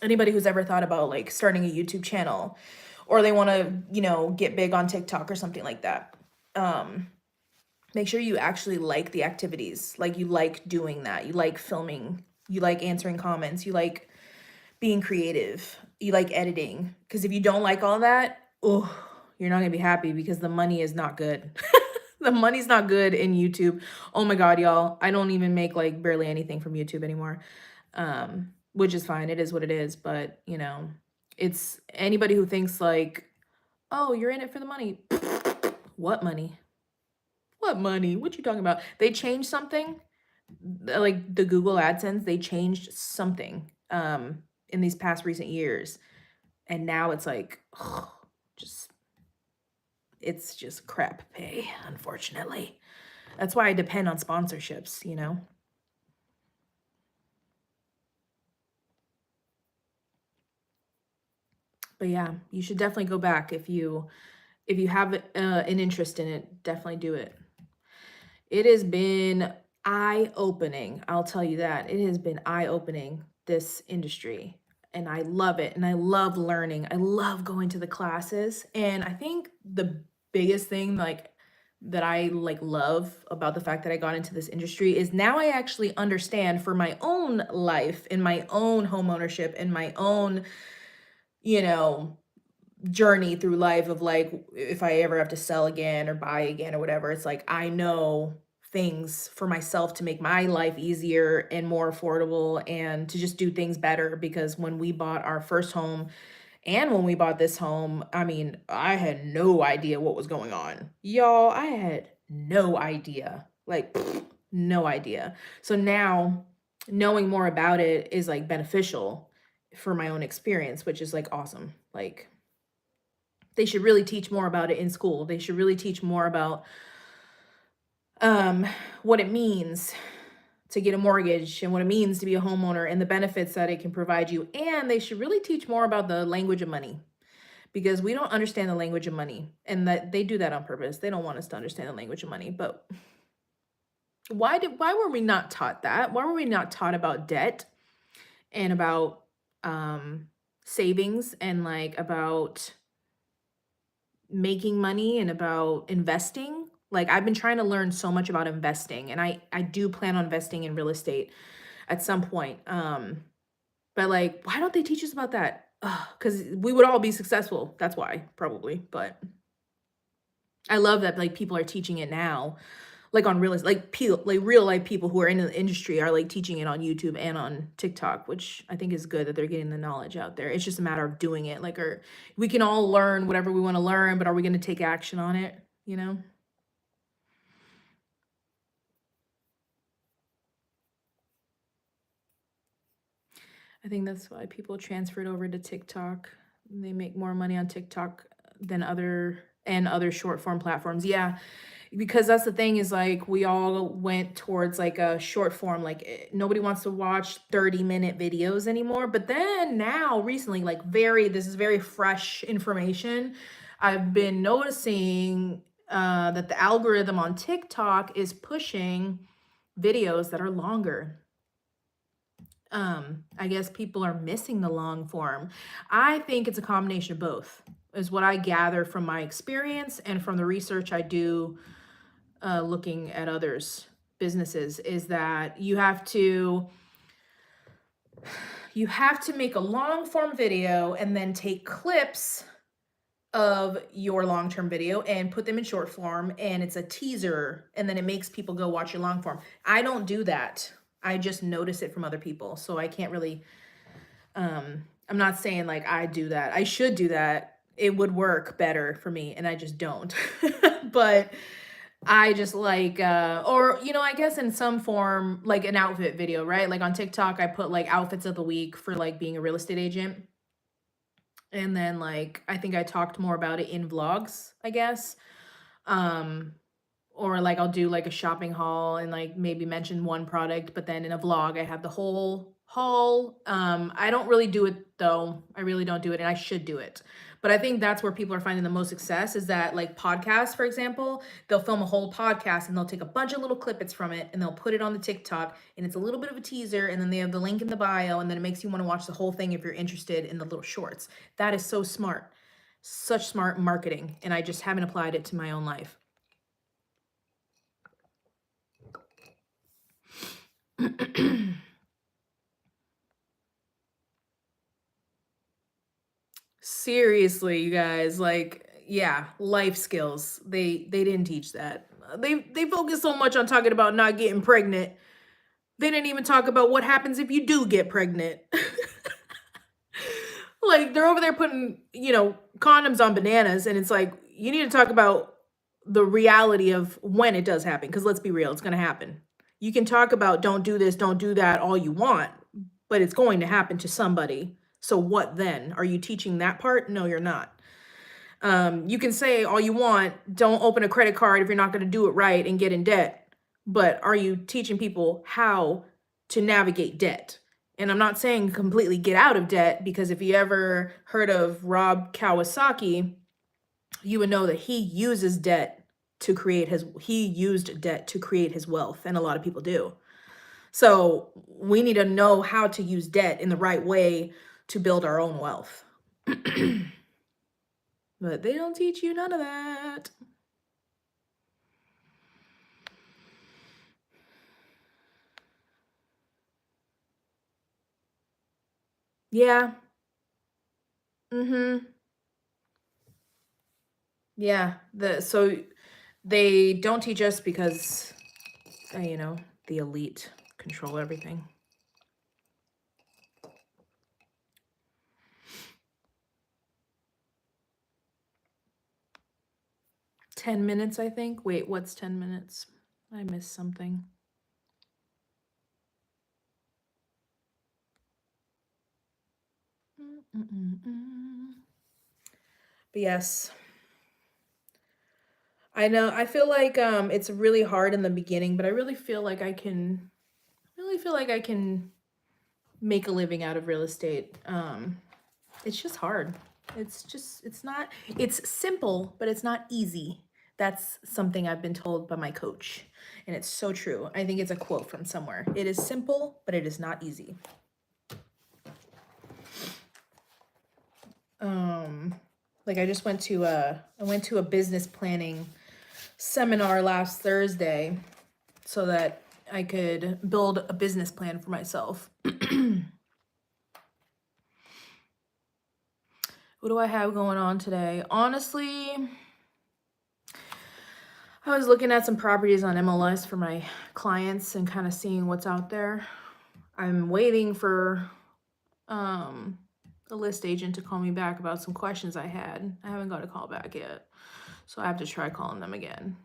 anybody who's ever thought about like starting a YouTube channel or they want to, get big on TikTok or something like that. Um, Make sure you actually like the activities. Like you like doing that. You like filming. You like answering comments. You like being creative. You like editing. Because if you don't like all that, oh, you're not gonna be happy because the money is not good. The money's not good in YouTube. Oh my God, y'all. I don't even make like barely anything from YouTube anymore. Which is fine. It is what it is. But it's anybody who thinks like, oh, you're in it for the money. What money? What money? What you talking about? They changed something, like the Google AdSense, they changed something in these past recent years. And now it's like just it's just crap pay, unfortunately. That's why I depend on sponsorships. But yeah, you should definitely go back if you have an interest in it, definitely do it. It has been eye-opening, I'll tell you that. It has been eye-opening, this industry, and I love it, and I love learning. I love going to the classes, and I think the biggest thing, like, that I, like, love about the fact that I got into this industry is now I actually understand for my own life, in my own homeownership, in my own, you know, journey through life of like if I ever have to sell again or buy again or whatever, it's like I know things for myself to make my life easier and more affordable and to just do things better because when we bought our first home and when we bought this home, I mean, I had no idea what was going on. Y'all, I had no idea. Like no idea. So now knowing more about it is like beneficial for my own experience, which is like awesome. Like they should really teach more about it in school. They should really teach more about um, what it means to get a mortgage and what it means to be a homeowner and the benefits that it can provide you. And they should really teach more about the language of money because we don't understand the language of money and that they do that on purpose. They don't want us to understand the language of money. But why were we not taught that? Why were we not taught about debt and about savings and like about making money and about investing? Like I've been trying to learn so much about investing and I do plan on investing in real estate at some point. But like why don't they teach us about that? Cuz we would all be successful. That's why, probably. But I love that like people are teaching it now. Like on real like like real life people who are in the industry are like teaching it on YouTube and on TikTok, which I think is good that they're getting the knowledge out there. It's just a matter of doing it. Like or we can all learn whatever we want to learn, but are we going to take action on it, you know? I think that's why people transferred over to TikTok. They make more money on TikTok than other short form platforms. Yeah, because that's the thing is like we all went towards like a short form like nobody wants to watch 30-minute videos anymore. But then now recently like this is very fresh information. I've been noticing that the algorithm on TikTok is pushing videos that are longer. I guess people are missing the long form. I think it's a combination of both, is what I gather from my experience and from the research I do looking at others' businesses, is that you have to make a long form video and then take clips of your long-term video and put them in short form and it's a teaser and then it makes people go watch your long form. I don't do that. I just notice it from other people. So I can't really I'm not saying like I do that. I should do that. It would work better for me and I just don't. But I just like or I guess in some form like an outfit video, right? Like on TikTok I put like outfits of the week for like being a real estate agent. And then like I think I talked more about it in vlogs, I guess. Um or like I'll do like a shopping haul and like maybe mention one product, but then in a vlog I have the whole haul. I don't really do it though. I really don't do it, and I should do it. But I think that's where people are finding the most success is that like podcasts, for example, they'll film a whole podcast and they'll take a bunch of little clippets from it and they'll put it on the TikTok and it's a little bit of a teaser and then they have the link in the bio and then it makes you want to watch the whole thing if you're interested in the little shorts. That is so smart. Such smart marketing, and I just haven't applied it to my own life. Seriously, you guys, like, yeah, life skills. They didn't teach that. They focus so much on talking about not getting pregnant. They didn't even talk about what happens if you do get pregnant. Like they're over there putting, condoms on bananas and it's like you need to talk about the reality of when it does happen because let's be real, it's going to happen. You can talk about don't do this, don't do that all you want, but it's going to happen to somebody. So what then? Are you teaching that part? No, you're not. You can say all you want, don't open a credit card if you're not going to do it right and get in debt. But are you teaching people how to navigate debt? And I'm not saying completely get out of debt because if you ever heard of Rob Kawasaki, you would know that he used debt to create his wealth, and a lot of people do. So we need to know how to use debt in the right way to build our own wealth. But they don't teach you none of that. Yeah. Mm-hmm. Yeah. So they don't teach us because the elite control everything. $10, I think. Wait, what's 10 minutes? I missed something. But yes, I know. I feel like it's really hard in the beginning, but I really feel like I can make a living out of real estate. It's just hard. It's simple, but it's not easy. That's something I've been told by my coach, and it's so true. I think it's a quote from somewhere. It is simple, but it is not easy. Like I just went to a business planning seminar last Thursday so that I could build a business plan for myself. What do I have going on today? Honestly, I was looking at some properties on MLS for my clients and kind of seeing what's out there. I'm waiting for the list agent to call me back about some questions I had. I haven't got a call back yet, so I have to try calling them again.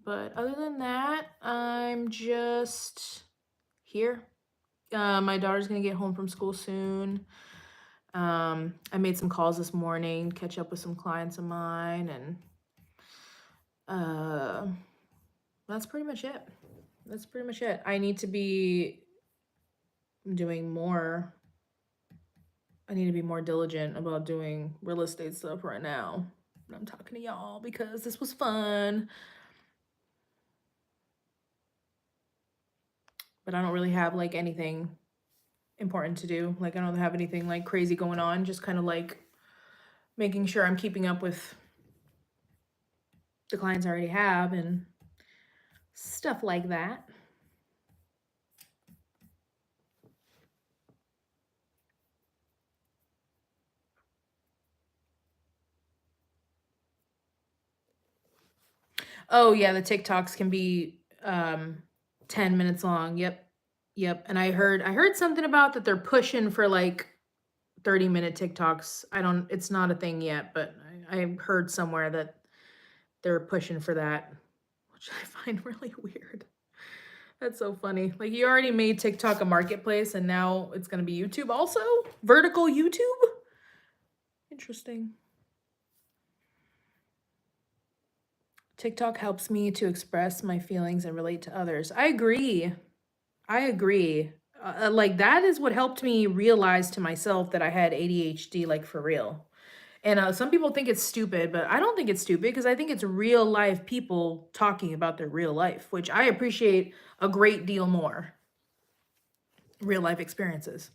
But other than that, I'm just here. My daughter's gonna get home from school soon. I made some calls this morning, catch up with some clients of mine, and that's pretty much it. I need to be doing more. I need to be more diligent about doing real estate stuff right now. But I'm talking to y'all because this was fun. But I don't really have like anything important to do. Like I don't have anything like crazy going on. Just kind of like making sure I'm keeping up with the clients I already have and stuff like that. Oh yeah, the TikToks can be 10 minutes long. Yep. And I heard something about that they're pushing for like 30-minute TikToks. It's not a thing yet, but I heard somewhere that they're pushing for that, which I find really weird. That's so funny. Like you already made TikTok a marketplace and now it's going to be YouTube also? Vertical YouTube? Interesting. TikTok helps me to express my feelings and relate to others. I agree. like, that is what helped me realize to myself that I had ADHD, like, for real. And, some people think it's stupid, but I don't think it's stupid because I think it's real life people talking about their real life, which I appreciate a great deal more. Real life experiences.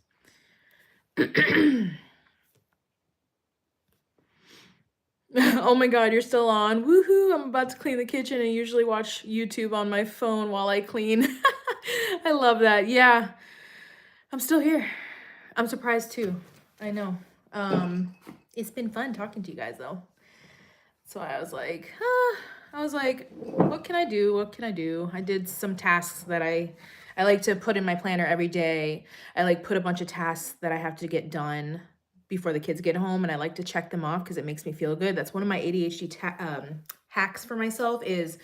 Oh my god, you're still on. Woohoo, I'm about to clean the kitchen and usually watch YouTube on my phone while I clean. I love that. Yeah, I'm still here. I'm surprised too. I know. It's been fun talking to you guys though. So I was like, what can I do? What can I do? I did some tasks that I like to put in my planner every day. I like put a bunch of tasks that I have to get done before the kids get home, and I like to check them off because it makes me feel good. That's one of my ADHD hacks for myself is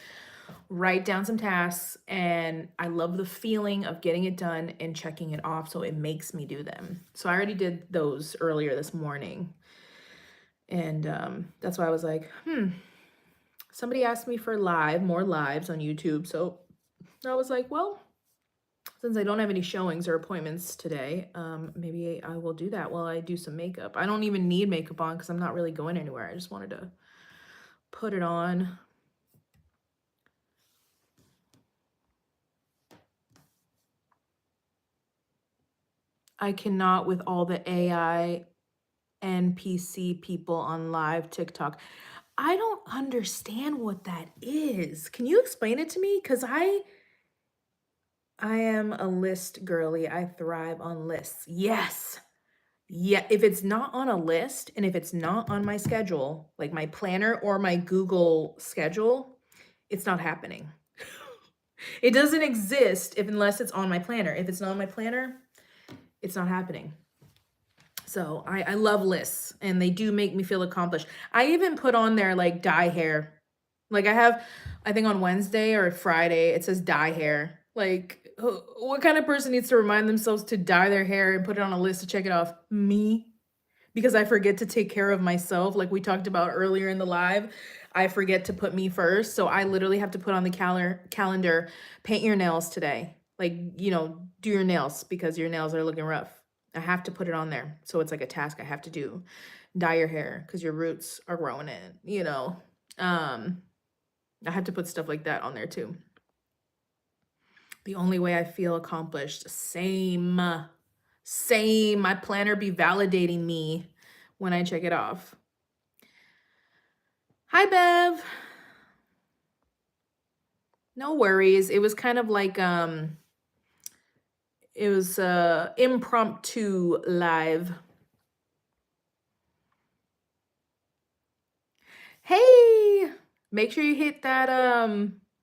write down some tasks, and I love the feeling of getting it done and checking it off, so it makes me do them. So I already did those earlier this morning, and that's why I was like, somebody asked me for more lives on YouTube. So I was like, well, since I don't have any showings or appointments today, maybe I will do that while I do some makeup. I don't even need makeup on because I'm not really going anywhere. I just wanted to put it on. I cannot with all the AI NPC people on live TikTok. I don't understand what that is. Can you explain it to me? Because I am a list girly. I thrive on lists. Yes. Yeah, if it's not on a list and if it's not on my schedule, like my planner or my Google schedule, it's not happening. It doesn't exist unless it's on my planner. If it's not on my planner, it's not happening. So I love lists and they do make me feel accomplished. I even put on there like dye hair. Like I think on Wednesday or Friday, it says dye hair. Like, what kind of person needs to remind themselves to dye their hair and put it on a list to check it off? Me. Because I forget to take care of myself. Like we talked about earlier in the live, I forget to put me first. So I literally have to put on the calendar, paint your nails today. Like, do your nails because your nails are looking rough. I have to put it on there. So it's like a task I have to do. Dye your hair because your roots are growing in. I have to put stuff like that on there too. The only way I feel accomplished, same. My planner be validating me when I check it off. Hi, Bev. No worries. It was kind of like it was impromptu live. Hey, make sure you hit that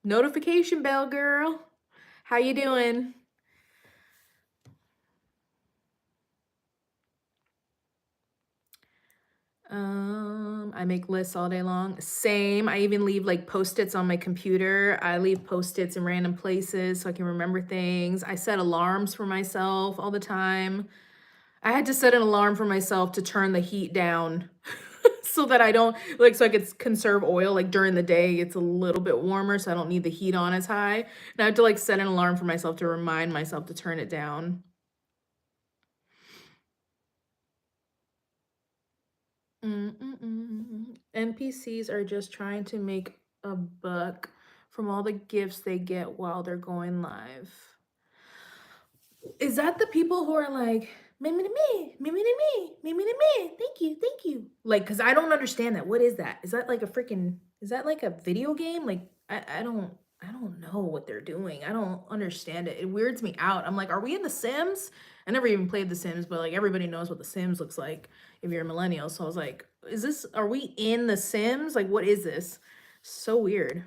notification bell, girl. How you doing? I make lists all day long. Same. I even leave like post-its on my computer. I leave post-its in random places so I can remember things. I set alarms for myself all the time. I had to set an alarm for myself to turn the heat down so that I don't so I could conserve oil. Like during the day, it's a little bit warmer, so I don't need the heat on as high. And I had to like set an alarm for myself to remind myself to turn it down. NPCs are just trying to make a buck from all the gifts they get while they're going live. Is that the people who are like, me, me, me, me, me, me, me, me, me, thank you. Like, because I don't understand that. What is that? Is that like is that like a video game? Like, I don't know what they're doing. I don't understand it. It weirds me out. I'm like, are we in The Sims? I never even played The Sims, but like everybody knows what The Sims looks like if you're a millennial. So I was like, are we in The Sims? Like, what is this? So weird.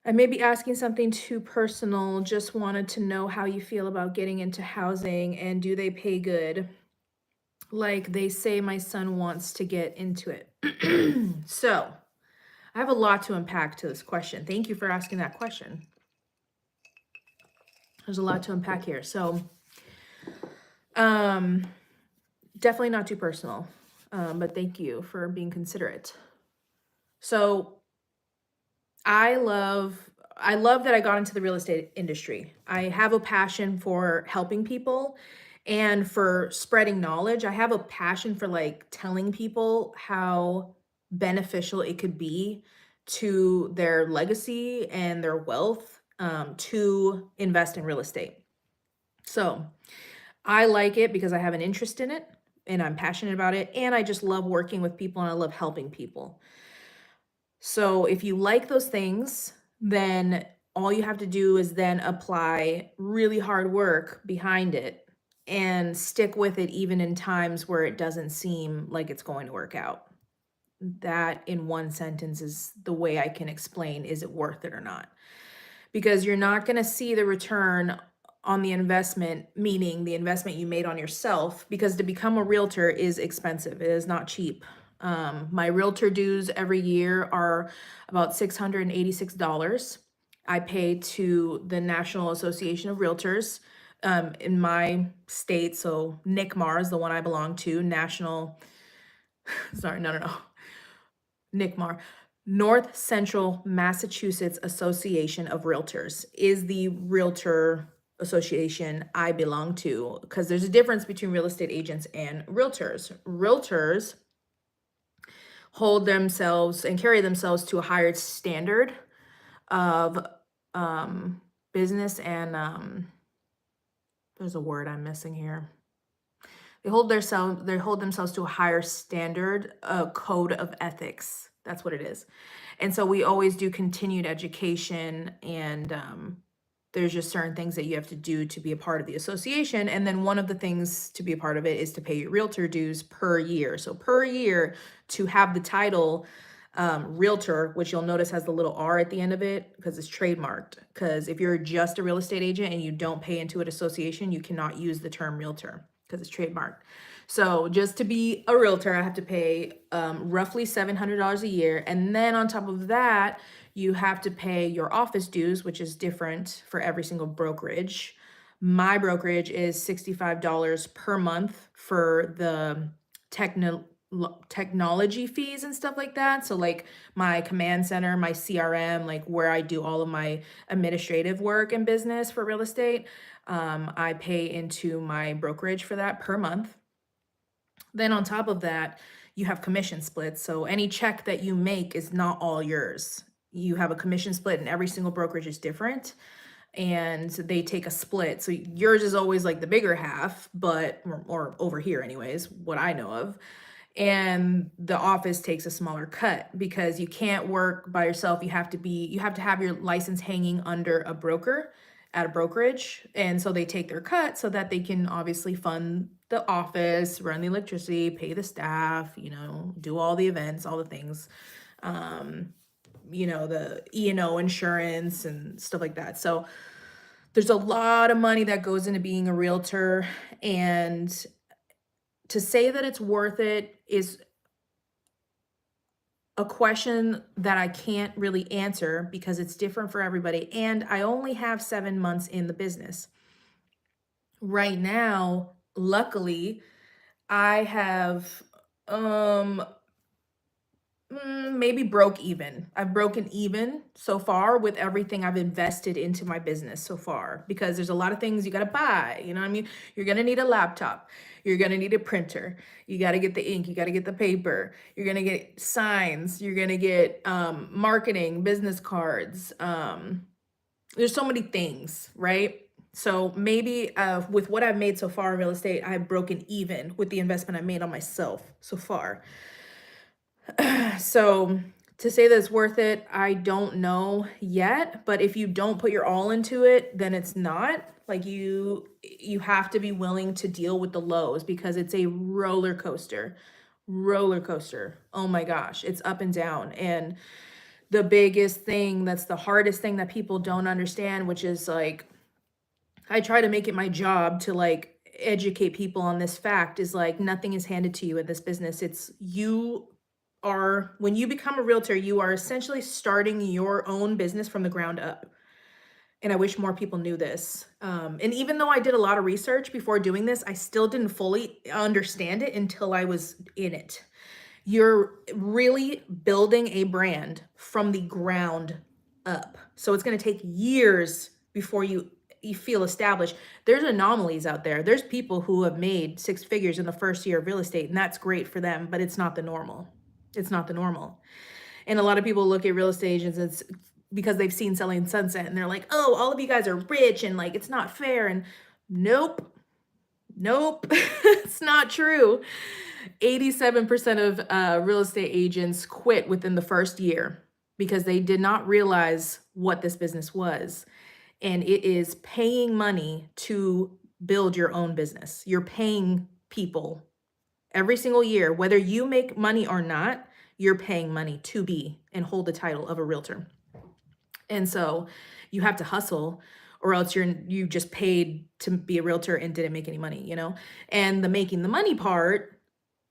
I may be asking something too personal. Just wanted to know how you feel about getting into housing and do they pay good? Like they say my son wants to get into it. So, I have a lot to unpack to this question. Thank you for asking that question. There's a lot to unpack here. So, definitely not too personal. But thank you for being considerate. So, I love I love that I got into the real estate industry. I have a passion for helping people and for spreading knowledge. I have a passion for like telling people how beneficial it could be to their legacy and their wealth, to invest in real estate. So I like it because I have an interest in it and I'm passionate about it. And I just love working with people and I love helping people. So if you like those things, then all you have to do is then apply really hard work behind it and stick with it even in times where it doesn't seem like it's going to work out. That in one sentence is the way I can explain, is it worth it or not? Because you're not going to see the return on the investment, meaning the investment you made on yourself, because to become a realtor is expensive. It is not cheap. My realtor dues every year are about $686. I pay to the National Association of Realtors in my state. So NICMAR is the one I belong to, National, sorry, no. NICMAR, North Central Massachusetts Association of Realtors is the realtor association I belong to, because there's a difference between real estate agents and realtors. Realtors hold themselves and carry themselves to a higher standard of business and there's a word I'm missing here. They hold themselves to a higher standard, a code of ethics. That's what it is. And so we always do continued education, and there's just certain things that you have to do to be a part of the association. And then one of the things to be a part of it is to pay your realtor dues per year. So per year, to have the title realtor, which you'll notice has the little R at the end of it because it's trademarked. Because if you're just a real estate agent and you don't pay into an association, you cannot use the term realtor because it's trademarked. So just to be a realtor, I have to pay roughly $700 a year. And then on top of that, you have to pay your office dues, which is different for every single brokerage. My brokerage is $65 per month for the technology fees and stuff like that. So like my command center, my CRM, like where I do all of my administrative work and business for real estate, I pay into my brokerage for that per month. Then on top of that, you have commission splits. So any check that you make is not all yours. You have a commission split and every single brokerage is different and they take a split. So yours is always like the bigger half, but or over here anyways, what I know of. And the office takes a smaller cut because you can't work by yourself. You have to have your license hanging under a broker at a brokerage. And so they take their cut so that they can obviously fund the office, run the electricity, pay the staff, do all the events, all the things. The E&O insurance and stuff like that. So there's a lot of money that goes into being a realtor, and to say that it's worth it is a question that I can't really answer because it's different for everybody. And I only have 7 months in the business. Right now, luckily, I have maybe broke even. I've broken even so far with everything I've invested into my business so far, because there's a lot of things you got to buy. You know what I mean? You're going to need a laptop. You're going to need a printer. You got to get the ink. You got to get the paper. You're going to get signs. You're going to get marketing, business cards. There's so many things, right? So maybe with what I've made so far in real estate, I've broken even with the investment I made on myself so far. So to say that it's worth it, I don't know yet, but if you don't put your all into it, then it's not. Like you have to be willing to deal with the lows because it's a roller coaster. Roller coaster. Oh my gosh, it's up and down. And the biggest thing, that's the hardest thing that people don't understand, which is like I try to make it my job to like educate people on this fact, is like nothing is handed to you in this business. It's when you become a realtor, you are essentially starting your own business from the ground up. And I wish more people knew this. And even though I did a lot of research before doing this, I still didn't fully understand it until I was in it. You're really building a brand from the ground up. So it's going to take years before you feel established. There's anomalies out there. There's people who have made six figures in the first year of real estate, and that's great for them, but it's not the normal. It's not the normal. And a lot of people look at real estate agents it's because they've seen Selling Sunset and they're like, "Oh, all of you guys are rich and like it's not fair." And nope. Nope. It's not true. 87% of real estate agents quit within the first year because they did not realize what this business was. And it is paying money to build your own business. You're paying people every single year, whether you make money or not, you're paying money to be and hold the title of a realtor. And so you have to hustle or else you just paid to be a realtor and didn't make any money, you know? And the making the money part,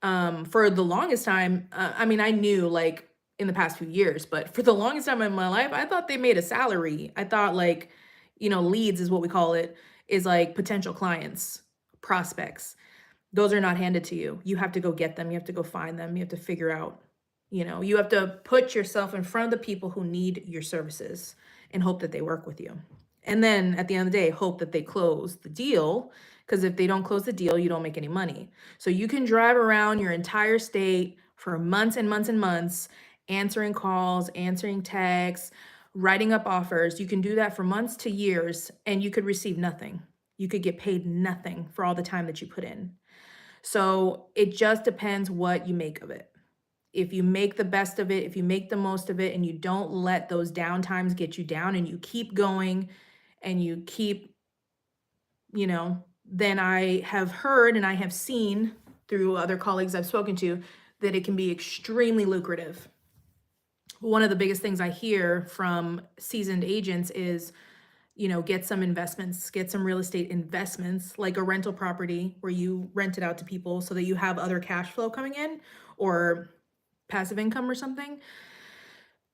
for the longest time, I mean, I knew like in the past few years, but for the longest time in my life, I thought they made a salary. I thought like, leads is what we call it, is like potential clients, prospects. Those are not handed to you. You have to go get them. You have to go find them. You have to figure out, you have to put yourself in front of the people who need your services and hope that they work with you. And then at the end of the day, hope that they close the deal. Because if they don't close the deal, you don't make any money. So you can drive around your entire state for months and months and months, answering calls, answering texts, writing up offers. You can do that for months to years, and you could receive nothing. You could get paid nothing for all the time that you put in. So it just depends what you make of it. If you make the best of it, if you make the most of it, and you don't let those down times get you down and you keep going and you keep, then I have heard and I have seen through other colleagues I've spoken to that it can be extremely lucrative. One of the biggest things I hear from seasoned agents is, get some investments, get some real estate investments, like a rental property where you rent it out to people so that you have other cash flow coming in or passive income or something,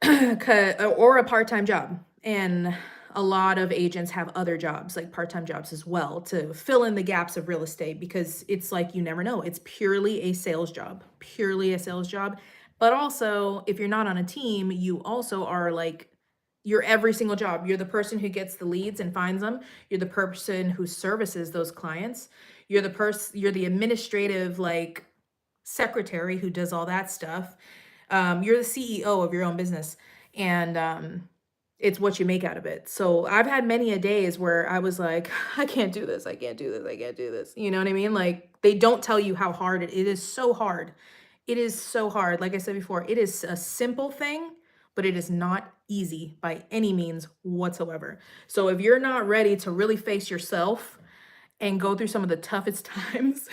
or a part-time job. And a lot of agents have other jobs, like part-time jobs as well, to fill in the gaps of real estate because it's like you never know. It's purely a sales job, purely a sales job. But also, if you're not on a team, you also are like you're every single job. You're the person who gets the leads and finds them. You're the person who services those clients. You're the administrative like secretary who does all that stuff. You're the CEO of your own business, and it's what you make out of it. So I've had many a days where I was like, I can't do this. I can't do this. I can't do this. You know what I mean? Like they don't tell you how hard it is. So hard. It is so hard. Like I said before, it is a simple thing, but it is not easy by any means whatsoever. So if you're not ready to really face yourself and go through some of the toughest times,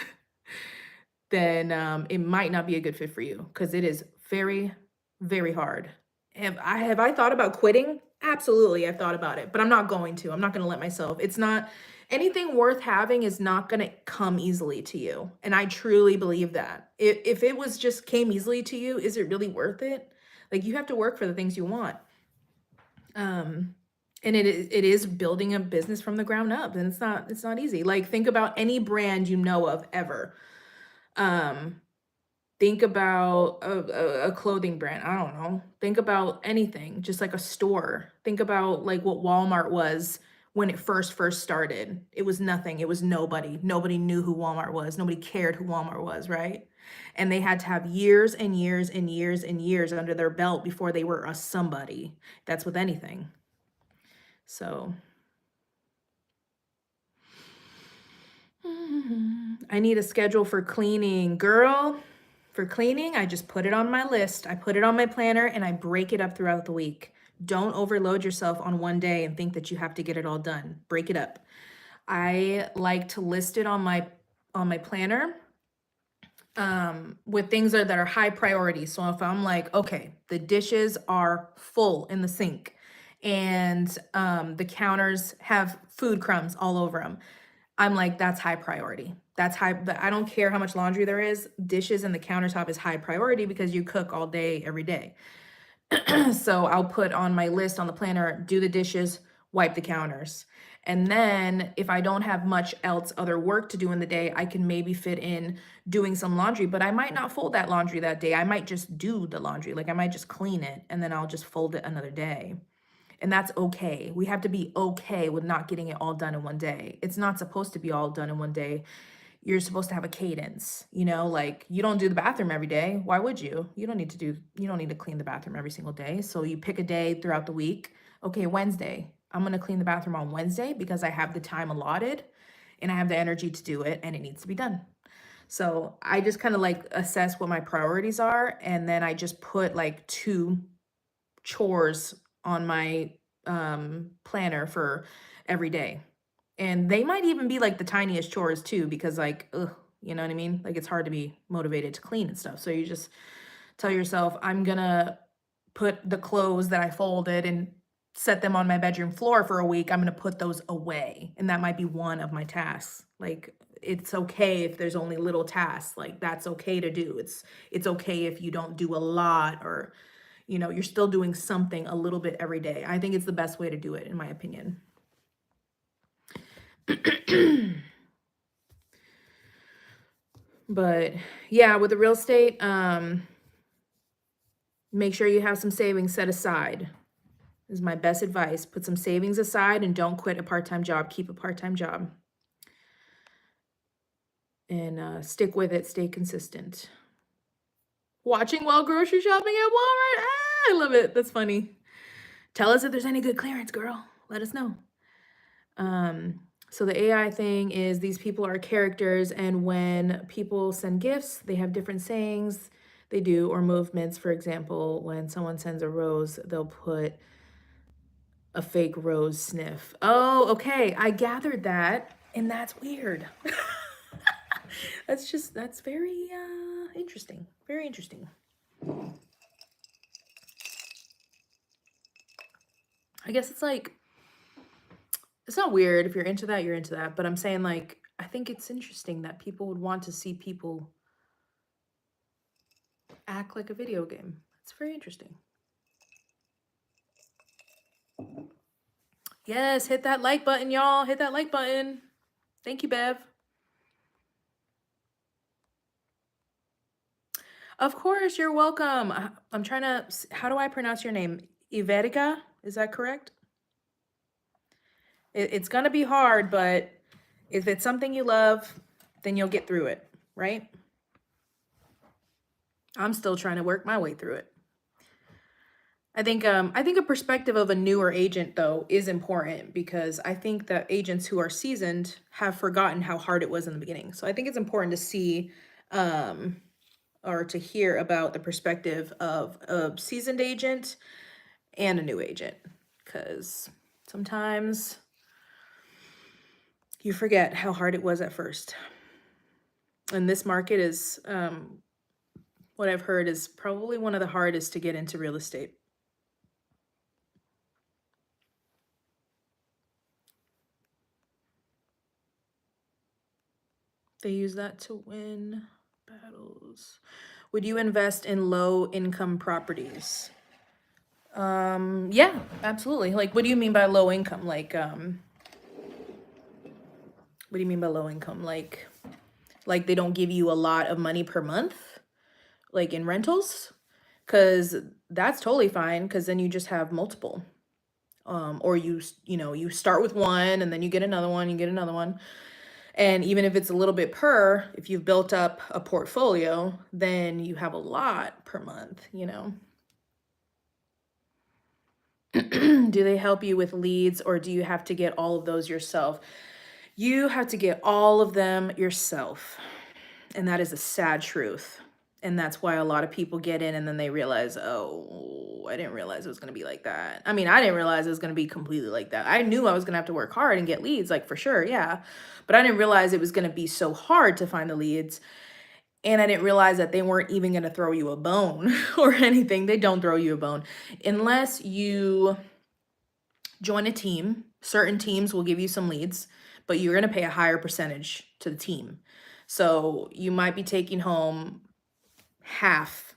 then it might not be a good fit for you because it is very, very hard. Have I thought about quitting? Absolutely, I've thought about it, but I'm not going to. I'm not going to let myself. It's not anything worth having is not going to come easily to you, and I truly believe that. If it was just came easily to you, is it really worth it? Like you have to work for the things you want. And it is building a business from the ground up, and it's not easy. Like think about any brand you know of ever. Um, think about a clothing brand. I don't know. Think about anything, just like a store. Think about like what Walmart was when it first started. It was nothing. It was nobody. Nobody knew who Walmart was. Nobody cared who Walmart was, right? And they had to have years and years and years and years under their belt before they were a somebody. That's with anything. So I need a schedule for cleaning. Girl, for cleaning, I just put it on my list. I put it on my planner and I break it up throughout the week. Don't overload yourself on one day and think that you have to get it all done. Break it up. I like to list it on my planner with things that are high priority. So if I'm like, okay, the dishes are full in the sink and the counters have food crumbs all over them, I'm like, that's high priority. That's high. I don't care how much laundry there is. Dishes and the countertop is high priority because you cook all day, every day. So I'll put on my list on the planner, do the dishes, wipe the counters. And then if I don't have much else other work to do in the day, I can maybe fit in doing some laundry, but I might not fold that laundry that day. I might just do the laundry. Like I might just clean it and then I'll just fold it another day. And that's okay. We have to be okay with not getting it all done in one day. It's not supposed to be all done in one day. You're supposed to have a cadence, you know, like you don't do the bathroom every day. Why would you? You don't need to clean the bathroom every single day. So you pick a day throughout the week. Okay, Wednesday. I'm going to clean the bathroom on Wednesday because I have the time allotted and I have the energy to do it and it needs to be done. So I just kind of like assess what my priorities are. And then I just put like 2 chores on my planner for every day. And they might even be like the tiniest chores too, because like, ugh, you know what I mean? Like it's hard to be motivated to clean and stuff. So you just tell yourself, I'm gonna put the clothes that I folded and set them on my bedroom floor for a week. I'm gonna put those away. And that might be one of my tasks. Like it's okay if there's only little tasks. Like that's okay to do. It's okay if you don't do a lot, or you know, you're still doing something a little bit every day. I think it's the best way to do it, in my opinion. But yeah, with the real estate, make sure you have some savings set aside is my best advice. Put some savings aside and don't quit a part-time job. Keep a part-time job. And stick with it. Stay consistent. Watching while grocery shopping at Walmart. Ah, I love it. That's funny. Tell us if there's any good clearance, girl. Let us know. So the AI thing is these people are characters, and when people send gifts, they have different sayings they do or movements. For example, when someone sends a rose, they'll put a fake rose sniff. Oh, okay. I gathered that, and that's weird. That's very interesting. Very interesting. I guess it's like, it's not weird. If you're into that, you're into that. But I'm saying, like, I think it's interesting that people would want to see people act like a video game. It's very interesting. Yes, hit that like button, y'all. Hit that like button. Thank you, Bev. Of course, you're welcome. I'm trying to, how do I pronounce your name? Iverica? Is that correct? It's going to be hard, but if it's something you love, then you'll get through it, right? I'm still trying to work my way through it. I think a perspective of a newer agent though is important, because I think that agents who are seasoned have forgotten how hard it was in the beginning. So I think it's important to see or to hear about the perspective of a seasoned agent and a new agent, because sometimes you forget how hard it was at first. And this market is, what I've heard, is probably one of the hardest to get into real estate. They use that to win battles. Would you invest in low income properties? Yeah, absolutely. Like, what do you mean by low income? Like, what do you mean by low income? Like they don't give you a lot of money per month, like in rentals? Because that's totally fine, because then you just have multiple. Or you start with one and then you get another one, you get another one. And even if it's a little bit per, if you've built up a portfolio, then you have a lot per month, you know. Do they help you with leads, or do you have to get all of those yourself? You have to get all of them yourself. And that is a sad truth. And that's why a lot of people get in and then they realize, oh, I didn't realize it was going to be like that. I mean, I didn't realize it was going to be completely like that. I knew I was going to have to work hard and get leads, like for sure, yeah. But I didn't realize it was going to be so hard to find the leads. And I didn't realize that they weren't even going to throw you a bone or anything. They don't throw you a bone unless you join a team. Certain teams will give you some leads, but you're going to pay a higher percentage to the team. So you might be taking home half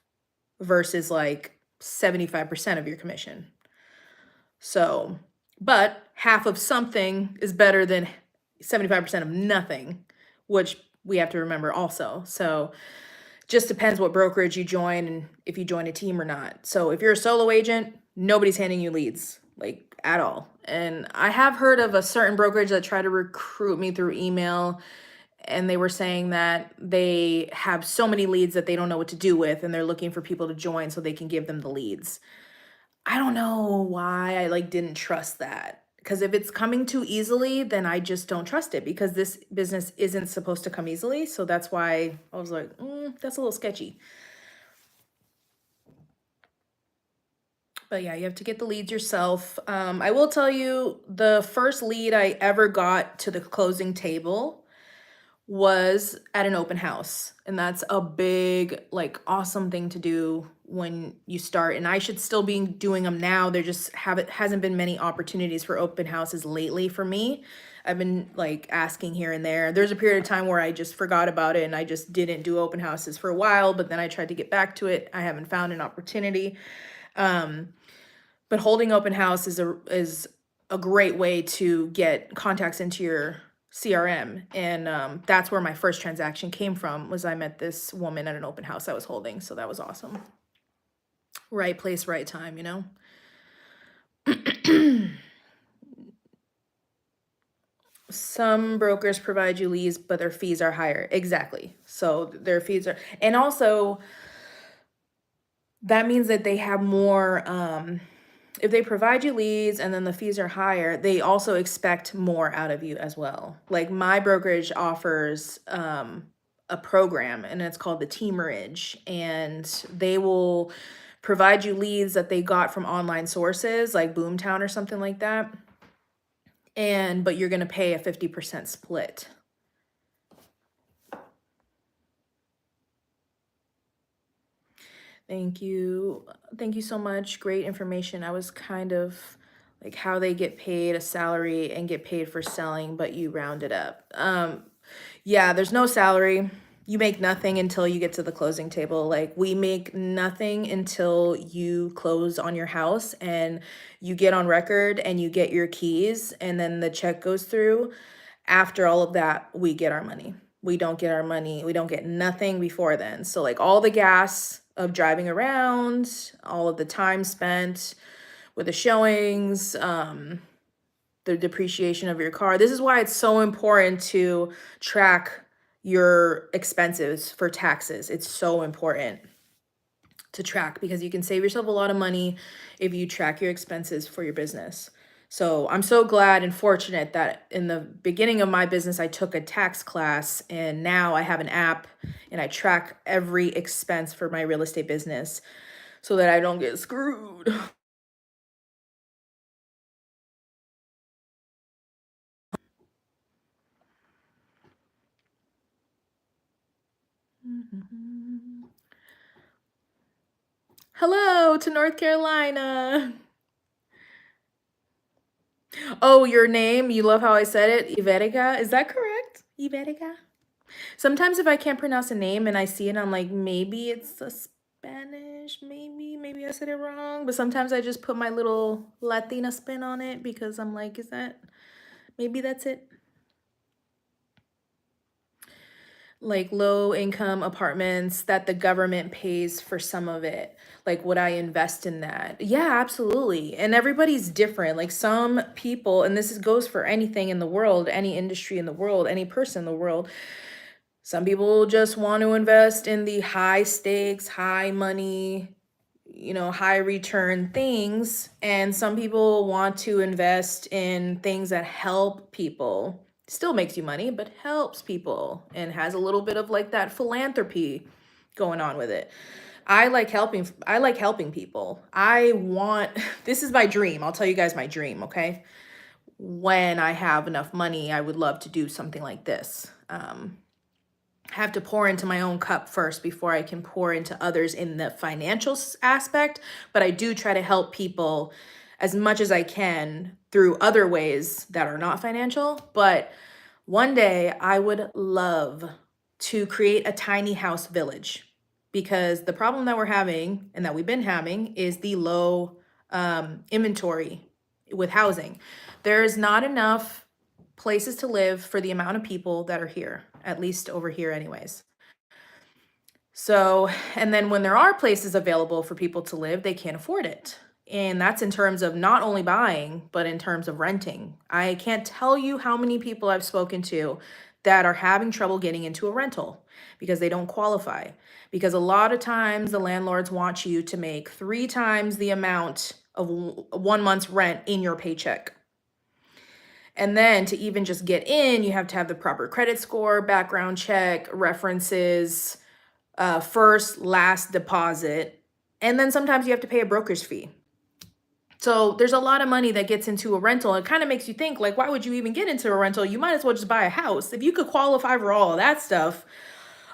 versus like 75% of your commission. So, but half of something is better than 75% of nothing, which we have to remember also. So just depends what brokerage you join and if you join a team or not. So if you're a solo agent, nobody's handing you leads. like at all. And I have heard of a certain brokerage that tried to recruit me through email, and they were saying that they have so many leads that they don't know what to do with, and they're looking for people to join so they can give them the leads. I don't know why I like didn't trust that. Because if it's coming too easily, then I just don't trust it, because this business isn't supposed to come easily. So that's why I was like, that's a little sketchy. But yeah, you have to get the leads yourself. I will tell you, the first lead I ever got to the closing table was at an open house. And that's a big, like, awesome thing to do when you start. And I should still be doing them now. There just hasn't been many opportunities for open houses lately for me. I've been like asking here and there. There's a period of time where I just forgot about it and I just didn't do open houses for a while, but then I tried to get back to it. I haven't found an opportunity. But holding open house is a great way to get contacts into your CRM. And that's where my first transaction came from, was I met this woman at an open house I was holding. So that was awesome. Right place, right time, you know? Some brokers provide you leads, but their fees are higher. Exactly. So their fees are, and also that means that they have more, if they provide you leads and then the fees are higher, they also expect more out of you as well. Like my brokerage offers a program, and it's called the Teamerage, and they will provide you leads that they got from online sources like Boomtown or something like that. But you're going to pay a 50% split. Thank you. Thank you so much. Great information. I was kind of like how they get paid a salary and get paid for selling, but you round it up. Yeah, there's no salary. You make nothing until you get to the closing table. Like we make nothing until you close on your house and you get on record and you get your keys and then the check goes through. After all of that, we get our money. We don't get our money. We don't get nothing before then. So like all the gas of driving around, all of the time spent with the showings, the depreciation of your car. This is why it's so important to track your expenses for taxes. It's so important to track because you can save yourself a lot of money if you track your expenses for your business. So I'm so glad and fortunate that in the beginning of my business, I took a tax class, and now I have an app and I track every expense for my real estate business so that I don't get screwed. Hello to North Carolina. Oh, your name, you love how I said it? Iverica, is that correct? Iverica? Sometimes if I can't pronounce a name and I see it, I'm like, maybe it's a Spanish, maybe I said it wrong. But sometimes I just put my little Latina spin on it because I'm like, maybe that's it. Like low income apartments that the government pays for some of it. Like, would I invest in that? Yeah, absolutely. And everybody's different. Like some people, and goes for anything in the world, any industry in the world, any person in the world. Some people just want to invest in the high stakes, high money, high return things. And some people want to invest in things that help people. Still makes you money, but helps people and has a little bit of like that philanthropy going on with it. I like helping people. This is my dream. I'll tell you guys my dream, okay? When I have enough money, I would love to do something like this. Have to pour into my own cup first before I can pour into others in the financial aspect. But I do try to help people as much as I can through other ways that are not financial. But one day I would love to create a tiny house village, because the problem that we're having and that we've been having is the low inventory with housing. There's not enough places to live for the amount of people that are here, at least over here anyways. So, and then when there are places available for people to live, they can't afford it. And that's in terms of not only buying, but in terms of renting. I can't tell you how many people I've spoken to that are having trouble getting into a rental because they don't qualify. Because a lot of times the landlords want you to make 3 times the amount of 1 month's rent in your paycheck. And then to even just get in, you have to have the proper credit score, background check, references, first, last deposit. And then sometimes you have to pay a broker's fee. So there's a lot of money that gets into a rental. It kind of makes you think, like, why would you even get into a rental? You might as well just buy a house. If you could qualify for all of that stuff,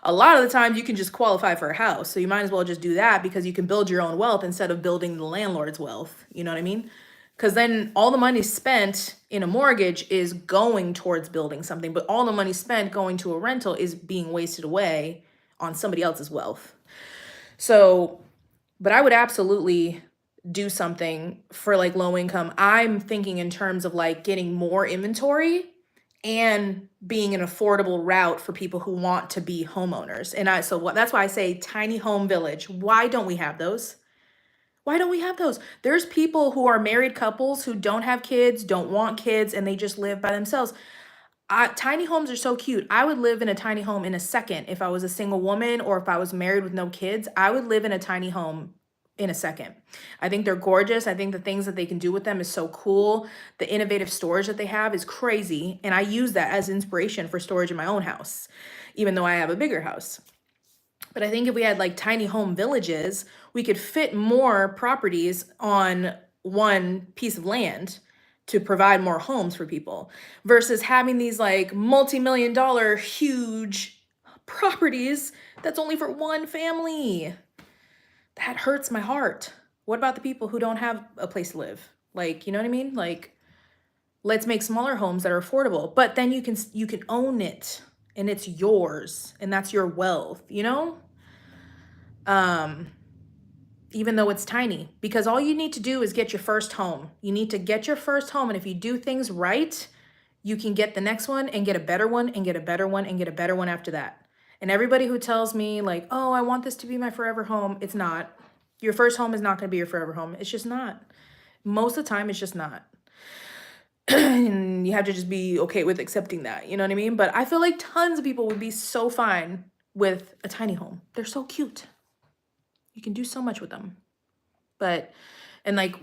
a lot of the times you can just qualify for a house. So you might as well just do that because you can build your own wealth instead of building the landlord's wealth. You know what I mean? Because then all the money spent in a mortgage is going towards building something, but all the money spent going to a rental is being wasted away on somebody else's wealth. So, but I would absolutely do something for like low income. I'm thinking in terms of like getting more inventory and being an affordable route for people who want to be homeowners. And that's why I say tiny home village. Why don't we have those? Why don't we have those? There's people who are married couples who don't have kids, don't want kids, and they just live by themselves. Tiny homes are so cute. I would live in a tiny home in a second if I was a single woman or if I was married with no kids. I would live in a tiny home in a second. I think they're gorgeous. I think the things that they can do with them is so cool. The innovative storage that they have is crazy. And I use that as inspiration for storage in my own house, even though I have a bigger house. But I think if we had like tiny home villages, we could fit more properties on one piece of land to provide more homes for people versus having these like multi-million dollar huge properties that's only for one family. That hurts my heart. What about the people who don't have a place to live? Like, you know what I mean? Like, let's make smaller homes that are affordable, but then you can own it and it's yours and that's your wealth, you know? Even though it's tiny, because all you need to do is get your first home. You need to get your first home. And if you do things right, you can get the next one and get a better one and get a better one and get a better one after that. And everybody who tells me like, oh, I want this to be my forever home, it's not. Your first home is not going to be your forever home. It's just not. Most of the time, it's just not. And you have to just be okay with accepting that. You know what I mean? But I feel like tons of people would be so fine with a tiny home. They're so cute. You can do so much with them. But, and like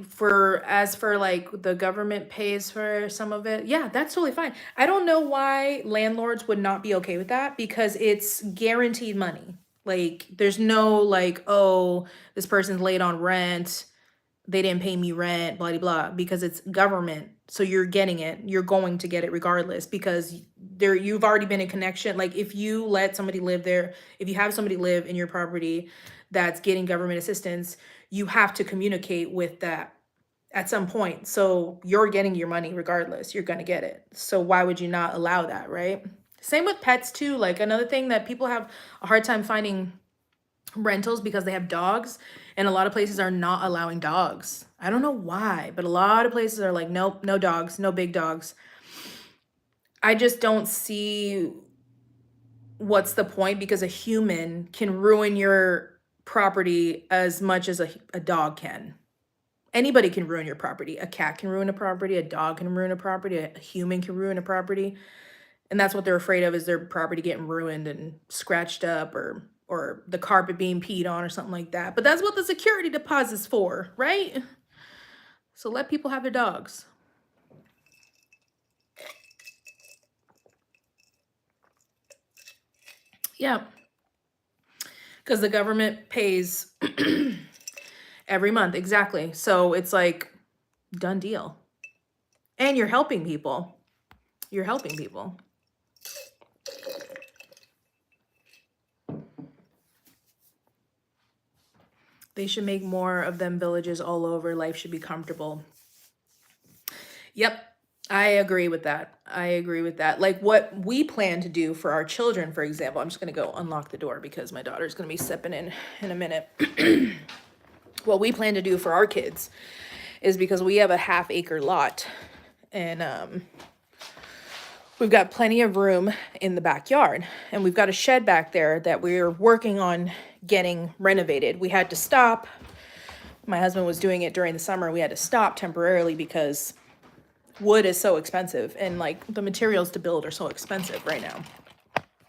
as for like the government pays for some of it, yeah, that's totally fine. I don't know why landlords would not be okay with that because it's guaranteed money. Like there's no like, oh, this person's late on rent, they didn't pay me rent, blah, blah, blah, because it's government. So you're getting it. You're going to get it regardless because you've already been in connection. Like if you let somebody live there, if you have somebody live in your property that's getting government assistance, you have to communicate with that at some point. So you're getting your money regardless. You're going to get it. So why would you not allow that, right? Same with pets too. Like another thing that people have a hard time finding rentals because they have dogs, and a lot of places are not allowing dogs. I don't know why, but a lot of places are like, nope, no dogs, no big dogs. I just don't see what's the point because a human can ruin your property as much as a dog can. Anybody can ruin your property. A cat can ruin a property, a dog can ruin a property, a human can ruin a property. And that's what they're afraid of, is their property getting ruined and scratched up or the carpet being peed on or something like that. But that's what the security deposit's for, right? So let people have their dogs. Yeah. Because the government pays every month. Exactly. So it's like done deal. And you're helping people. You're helping people. They should make more of them villages all over. Life should be comfortable. Yep, I agree with that. I agree with that. Like what we plan to do for our children, for example, I'm just going to go unlock the door because my daughter's going to be stepping in a minute. What we plan to do for our kids is because we have a 1/2 acre lot and we've got plenty of room in the backyard and we've got a shed back there that we're working on getting renovated. We had to stop My husband was doing it during the summer. We had to stop temporarily because wood is so expensive and like the materials to build are so expensive right now.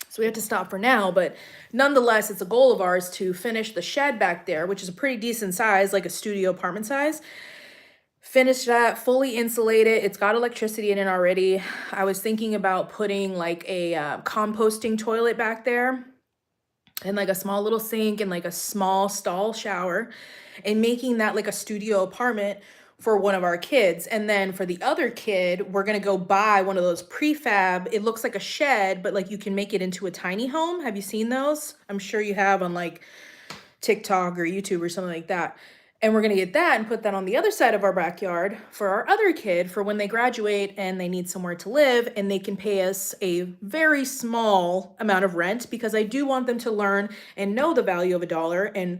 So we have to stop for now, but nonetheless, it's a goal of ours to finish the shed back there, which is a pretty decent size, like a studio apartment size. Finish that, fully insulate it. It's got electricity in it already. I was thinking about putting like a composting toilet back there and like a small little sink and like a small stall shower and making that like a studio apartment for one of our kids. And then for the other kid, we're gonna go buy one of those prefab. It looks like a shed, but like you can make it into a tiny home. Have you seen those? I'm sure you have on like TikTok or YouTube or something like that. And we're gonna get that and put that on the other side of our backyard for our other kid for when they graduate and they need somewhere to live and they can pay us a very small amount of rent because I do want them to learn and know the value of a dollar and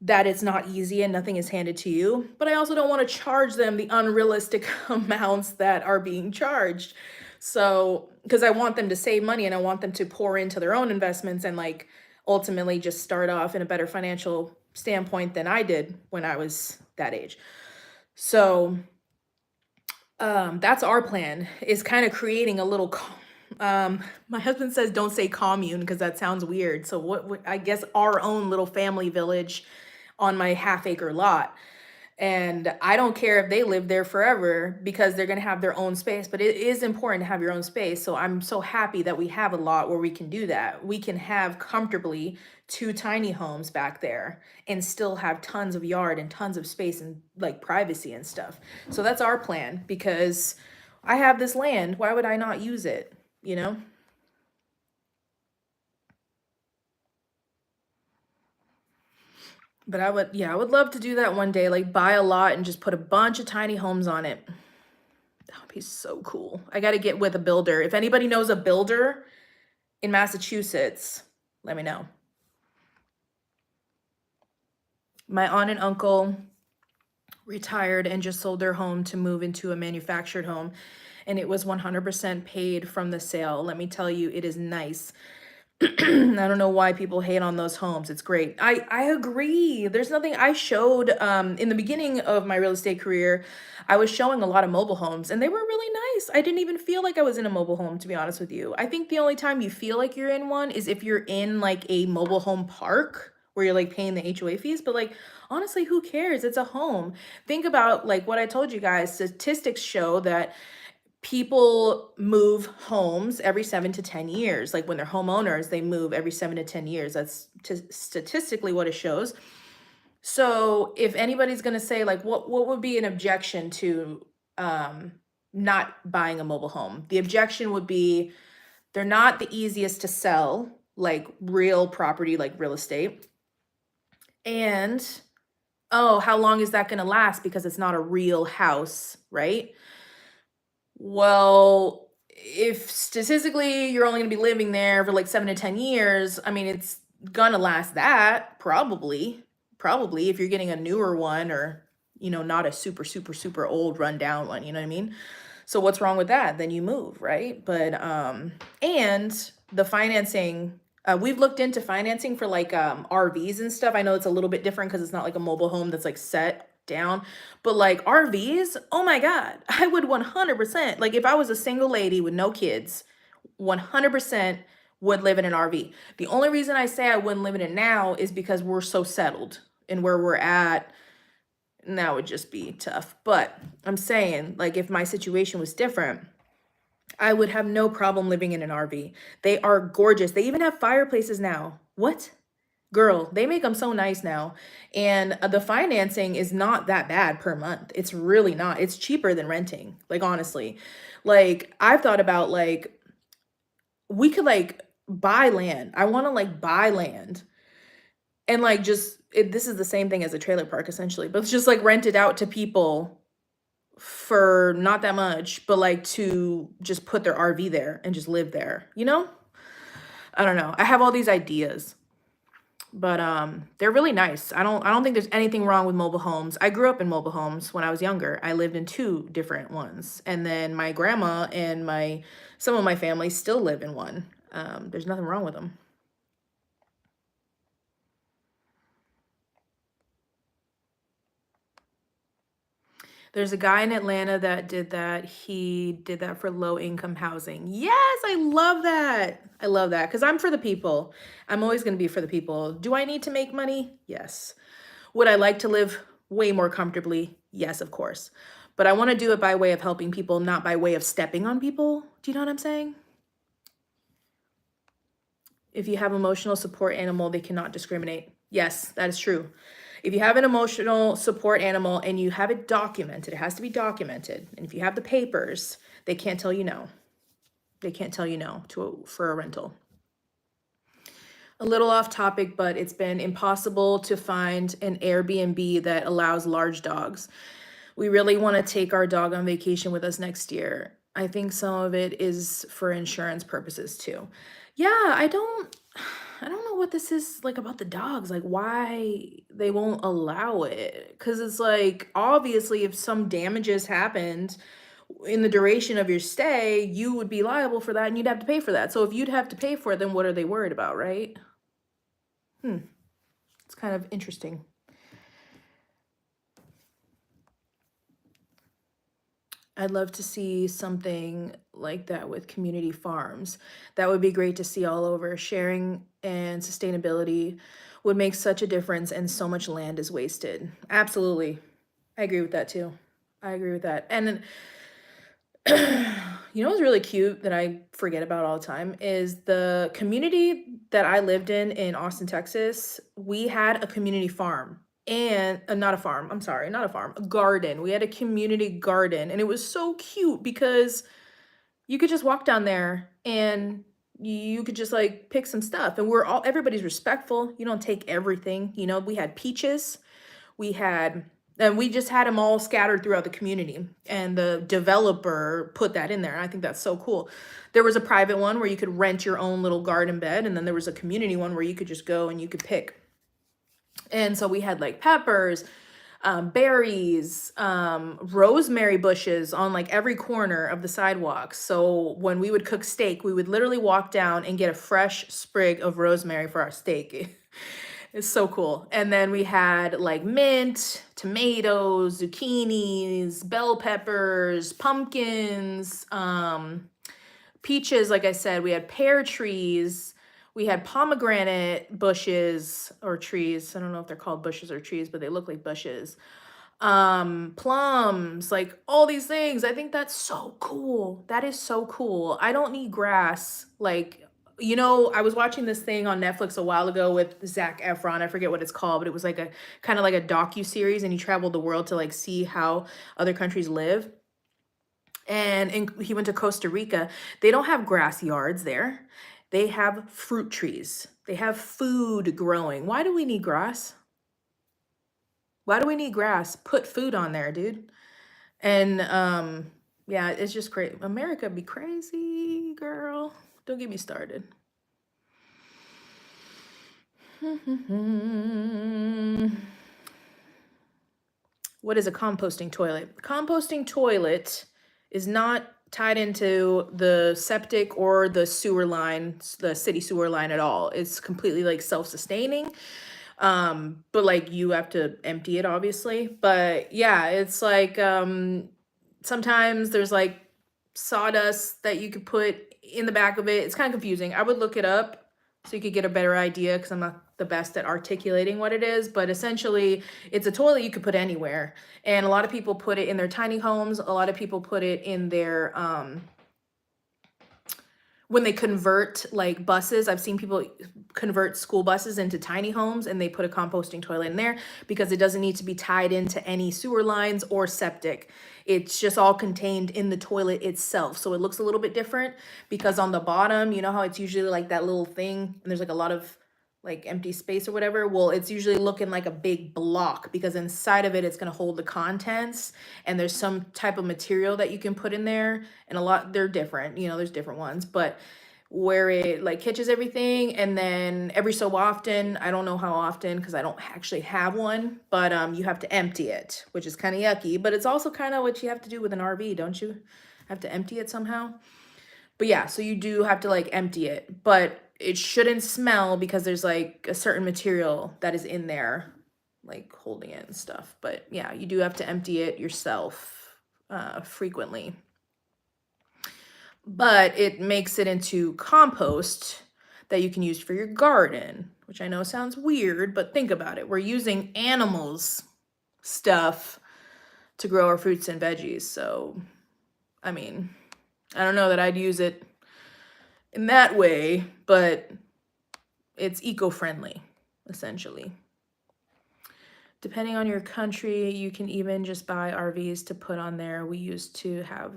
that it's not easy and nothing is handed to you. But I also don't want to charge them the unrealistic amounts that are being charged. So, because I want them to save money and I want them to pour into their own investments and like ultimately just start off in a better financial standpoint than I did when I was that age. So that's our plan, is kind of creating a little my husband says don't say commune because that sounds weird. So what I guess our own little family village on my half-acre lot. And I don't care if they live there forever because they're going to have their own space, but it is important to have your own space. So I'm so happy that we have a lot where we can do that. We can have comfortably 2 tiny homes back there and still have tons of yard and tons of space and like privacy and stuff. So that's our plan because I have this land. Why would I not use it? You know? But I would love to do that one day, like buy a lot and just put a bunch of tiny homes on it. That would be so cool. I got to get with a builder. If anybody knows a builder in Massachusetts, let me know. My aunt and uncle retired and just sold their home to move into a manufactured home, and it was 100% paid from the sale. Let me tell you, it is nice. I don't know why people hate on those homes. It's great. I agree. There's nothing I showed in the beginning of my real estate career. I was showing a lot of mobile homes and they were really nice. I didn't even feel like I was in a mobile home, to be honest with you. I think the only time you feel like you're in one is if you're in like a mobile home park where you're like paying the HOA fees, but like honestly, who cares? It's a home. Think about like what I told you guys. Statistics show that people move homes every 7 to 10 years. Like when they're homeowners, they move every 7 to 10 years. That's statistically what it shows. So if anybody's going to say like what would be an objection to not buying a mobile home? The objection would be they're not the easiest to sell, like real property, like real estate. And oh, how long is that going to last because it's not a real house, right? Well, if statistically you're only going to be living there for like 7 to 10 years, I mean, it's going to last that probably. Probably if you're getting a newer one or, you know, not a super, super, super old rundown one, you know what I mean? So what's wrong with that? Then you move, right? But, and the financing, we've looked into financing for like RVs and stuff. I know it's a little bit different because it's not like a mobile home that's like set down, but like RVs, oh my God, I would 100%, like if I was a single lady with no kids, 100% would live in an RV. The only reason I say I wouldn't live in it now is because we're so settled and where we're at. And that would just be tough. But I'm saying, like, if my situation was different, I would have no problem living in an RV. They are gorgeous. They even have fireplaces now. What? Girl, they make them so nice now. And the financing is not that bad per month. It's really not. It's cheaper than renting. Like, honestly. Like, I've thought about, like, we could, like, buy land. I want to, like, buy land. And, like, just, this is the same thing as a trailer park, essentially. But it's just, like, rent it out to people for not that much. But, like, to just put their RV there and just live there. You know? I don't know. I have all these ideas. But they're really nice. I don't think there's anything wrong with mobile homes. I grew up in mobile homes when I was younger. I lived in 2 different ones. And then my grandma and some of my family still live in one. There's nothing wrong with them. There's a guy in Atlanta that did that. He did that for low income housing. Yes, I love that. I love that because I'm for the people. I'm always going to be for the people. Do I need to make money? Yes. Would I like to live way more comfortably? Yes, of course. But I want to do it by way of helping people, not by way of stepping on people. Do you know what I'm saying? If you have emotional support animal, they cannot discriminate. Yes, that is true. If you have an emotional support animal and you have it documented, it has to be documented. And if you have the papers, they can't tell you no. They can't tell you no for a rental. A little off topic, but it's been impossible to find an Airbnb that allows large dogs. We really want to take our dog on vacation with us next year. I think some of it is for insurance purposes too. Yeah, I don't know what this is like about the dogs, like why they won't allow it. Cause it's like obviously if some damages happened in the duration of your stay, you would be liable for that and you'd have to pay for that. So if you'd have to pay for it, then what are they worried about, right? It's kind of interesting. I'd love to see something like that with community farms. That would be great to see all over. Sharing and sustainability would make such a difference, and so much land is wasted. Absolutely. I agree with that too. I agree with that. And you know what's really cute that I forget about all the time is the community that I lived in Austin, Texas. We had a community farm and not a farm. I'm sorry, not a farm, a garden. We had a community garden and it was so cute because you could just walk down there and you could just like pick some stuff and everybody's respectful. You don't take everything. You know, we had peaches, we had and we just had them all scattered throughout the community and the developer put that in there and I think that's so cool. There was a private one where you could rent your own little garden bed and then there was a community one where you could just go and you could pick. And so we had like peppers, berries, rosemary bushes on like every corner of the sidewalk. So when we would cook steak, we would literally walk down and get a fresh sprig of rosemary for our steak. It's so cool. And then we had like mint, tomatoes, zucchinis, bell peppers, pumpkins, peaches, like I said, we had pear trees, we had pomegranate bushes or trees. I don't know if they're called bushes or trees, but they look like bushes. Plums, like all these things. I think that's so cool. That is so cool. I don't need grass. Like, you know, I was watching this thing on Netflix a while ago with Zac Efron. I forget what it's called, but it was like a kind of like a docu-series and he traveled the world to like see how other countries live. And he went to Costa Rica. They don't have grass yards there. They have fruit trees. They have food growing. Why do we need grass? Why do we need grass? Put food on there, dude. And yeah, it's just crazy. America be crazy, girl. Don't get me started. What is a composting toilet? Composting toilet is not tied into the septic or the sewer line, the city sewer line at all. It's completely like self-sustaining. But like you have to empty it obviously. But yeah, it's like sometimes there's like sawdust that you could put in the back of it. It's kind of confusing. I would look it up so you could get a better idea because I'm not the best at articulating what it is, but essentially it's a toilet you could put anywhere. And a lot of people put it in their tiny homes. A lot of people put it in their when they convert like buses. I've seen people convert school buses into tiny homes and they put a composting toilet in there because it doesn't need to be tied into any sewer lines or septic. It's just all contained in the toilet itself. So it looks a little bit different because on the bottom, you know how it's usually like that little thing and there's like a lot of like empty space or whatever. Well, it's usually looking like a big block because inside of it, it's going to hold the contents and there's some type of material that you can put in there. And a lot, they're different, you know, there's different ones, but where it like catches everything. And then every so often, I don't know how often, because I don't actually have one, but you have to empty it, which is kind of yucky, but it's also kind of what you have to do with an RV. Don't you have to empty it somehow? But yeah, so you do have to like empty it, but it shouldn't smell because there's like a certain material that is in there, like holding it and stuff. But yeah, you do have to empty it yourself frequently. But it makes it into compost that you can use for your garden, which I know sounds weird, but think about it. We're using animals' stuff to grow our fruits and veggies. So, I mean, I don't know that I'd use it in that way, but it's eco-friendly, essentially. Depending on your country, you can even just buy RVs to put on there. We used to have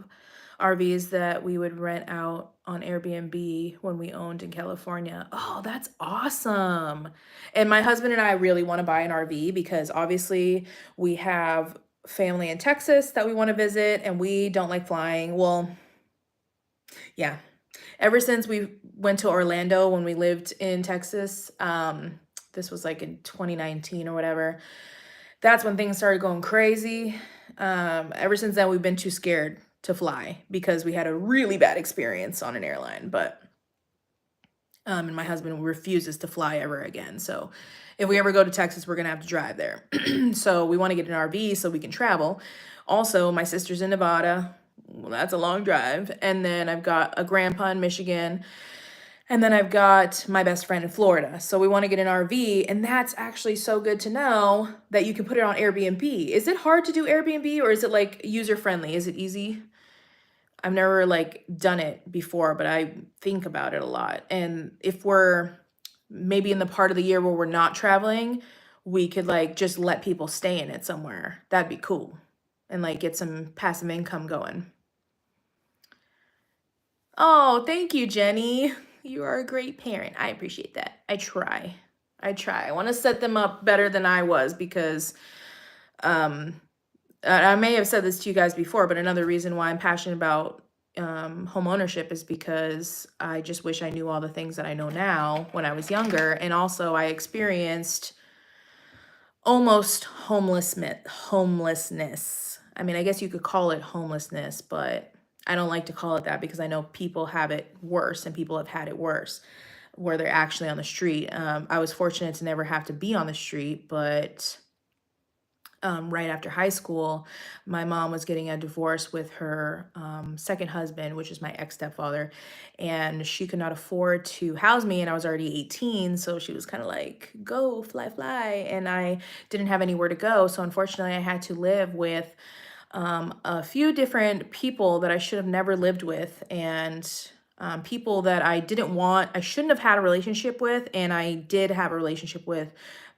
RVs that we would rent out on Airbnb when we owned in California. Oh, that's awesome. And my husband and I really want to buy an RV because obviously we have family in Texas that we want to visit and we don't like flying. Well, yeah. Ever since we went to Orlando when we lived in Texas, this was like in 2019 or whatever. That's when things started going crazy. Ever since then, we've been too scared to fly because we had a really bad experience on an airline. But and my husband refuses to fly ever again. So if we ever go to Texas, we're gonna have to drive there. So we want to get an RV so we can travel. Also, my sister's in Nevada. Well, that's a long drive. And then I've got a grandpa in Michigan. And then I've got my best friend in Florida. So we want to get an RV, and that's actually so good to know that you can put it on Airbnb. Is it hard to do Airbnb or is it like user friendly? Is it easy? I've never like done it before, but I think about it a lot. And if we're maybe in the part of the year where we're not traveling, we could like just let people stay in it somewhere. That'd be cool. And like get some passive income going. Oh, thank you, Jenny. You are a great parent. I appreciate that. I try. I want to set them up better than I was because um I may have said this to you guys before, but another reason why I'm passionate about home ownership is because I just wish I knew all the things that I know now when I was younger. And also I experienced almost homelessness. I mean, I guess you could call it homelessness, but I don't like to call it that because I know people have it worse and people have had it worse where they're actually on the street. I was fortunate to never have to be on the street, but right after high school, my mom was getting a divorce with her second husband, which is my ex-stepfather, and she could not afford to house me, and I was already 18, so she was kind of like, go, fly, fly, and I didn't have anywhere to go, so unfortunately I had to live with a few different people that I should have never lived with, and people that I didn't want, I shouldn't have had a relationship with, and I did have a relationship with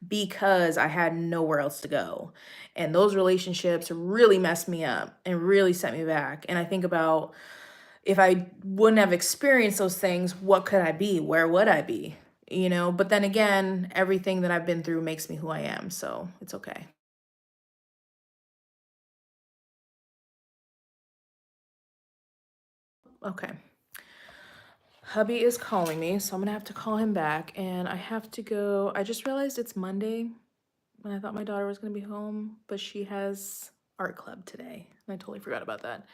because I had nowhere else to go. And those relationships really messed me up and really set me back. And I think about if I wouldn't have experienced those things, what could I be? Where would I be? You know, but then again, everything that I've been through makes me who I am. So it's okay. Okay. Hubby is calling me, so I'm gonna have to call him back and I have to go. I just realized it's Monday and I thought my daughter was gonna be home, but she has art club today. And I totally forgot about that.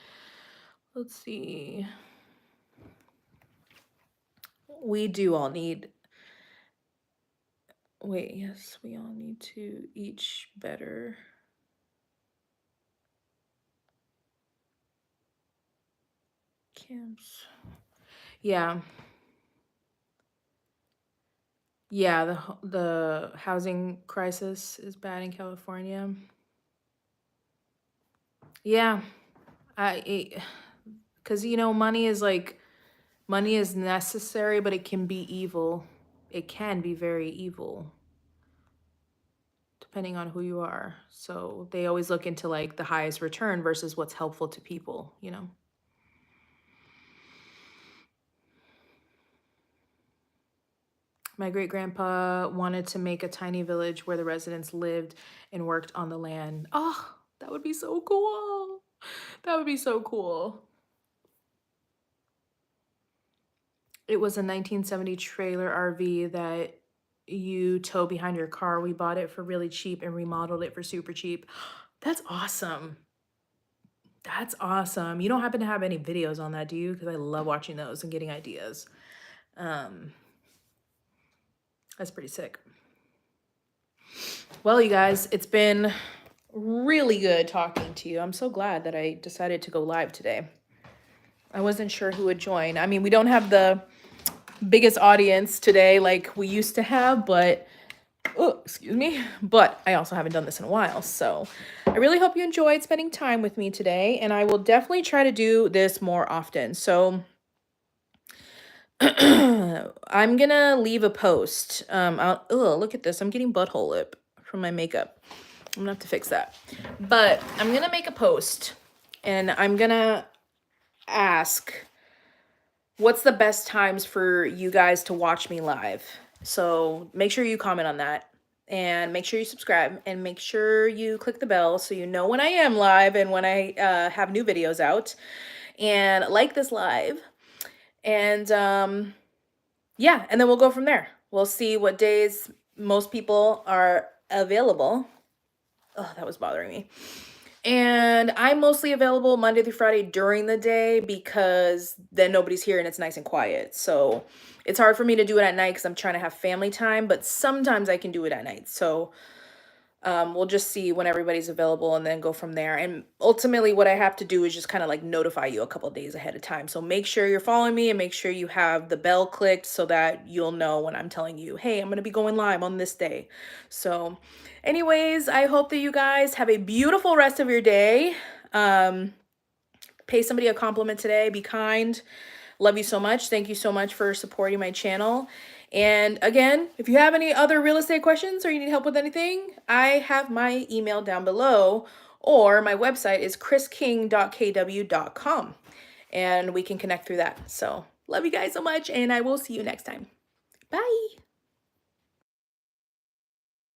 Let's see. We do all need, wait, yes, we all need to each better. Camps. Yeah. Yeah, the housing crisis is bad in California. Yeah. Because you know, money is necessary, but it can be evil. It can be very evil depending on who you are. So they always look into like the highest return versus what's helpful to people, you know? My great grandpa wanted to make a tiny village where the residents lived and worked on the land. Oh, that would be so cool. That would be so cool. It was a 1970 trailer RV that you tow behind your car. We bought it for really cheap and remodeled it for super cheap. That's awesome. That's awesome. You don't happen to have any videos on that, do you? Because I love watching those and getting ideas. Um, that's pretty sick. Well, you guys, it's been really good talking to you. I'm so glad that I decided to go live today. I wasn't sure who would join. I mean, we don't have the biggest audience today like we used to have, but oh, excuse me, but I also haven't done this in a while. So I really hope you enjoyed spending time with me today, and I will definitely try to do this more often. So I'm gonna leave a post. Look at this. I'm getting butthole lip from my makeup. I'm gonna have to fix that. But I'm gonna make a post and I'm gonna ask what's the best times for you guys to watch me live. So make sure you comment on that and make sure you subscribe and make sure you click the bell so you know when I am live and when I have new videos out, and like this live. And yeah, and then we'll go from there. We'll see what days most people are available. Oh, that was bothering me. And I'm mostly available Monday through Friday during the day because then nobody's here and it's nice and quiet. So it's hard for me to do it at night because I'm trying to have family time, but sometimes I can do it at night. So we'll just see when everybody's available and then go from there. And ultimately, what I have to do is just kind of like notify you a couple of days ahead of time. So make sure you're following me and make sure you have the bell clicked so that you'll know when I'm telling you, hey, I'm going to be going live on this day. So, anyways, I hope that you guys have a beautiful rest of your day. Pay somebody a compliment today. Be kind. Love you so much. Thank you so much for supporting my channel. And again, if you have any other real estate questions or you need help with anything, I have my email down below, or my website is krisking.kw.com, and we can connect through that. So love you guys so much, and I will see you next time. Bye.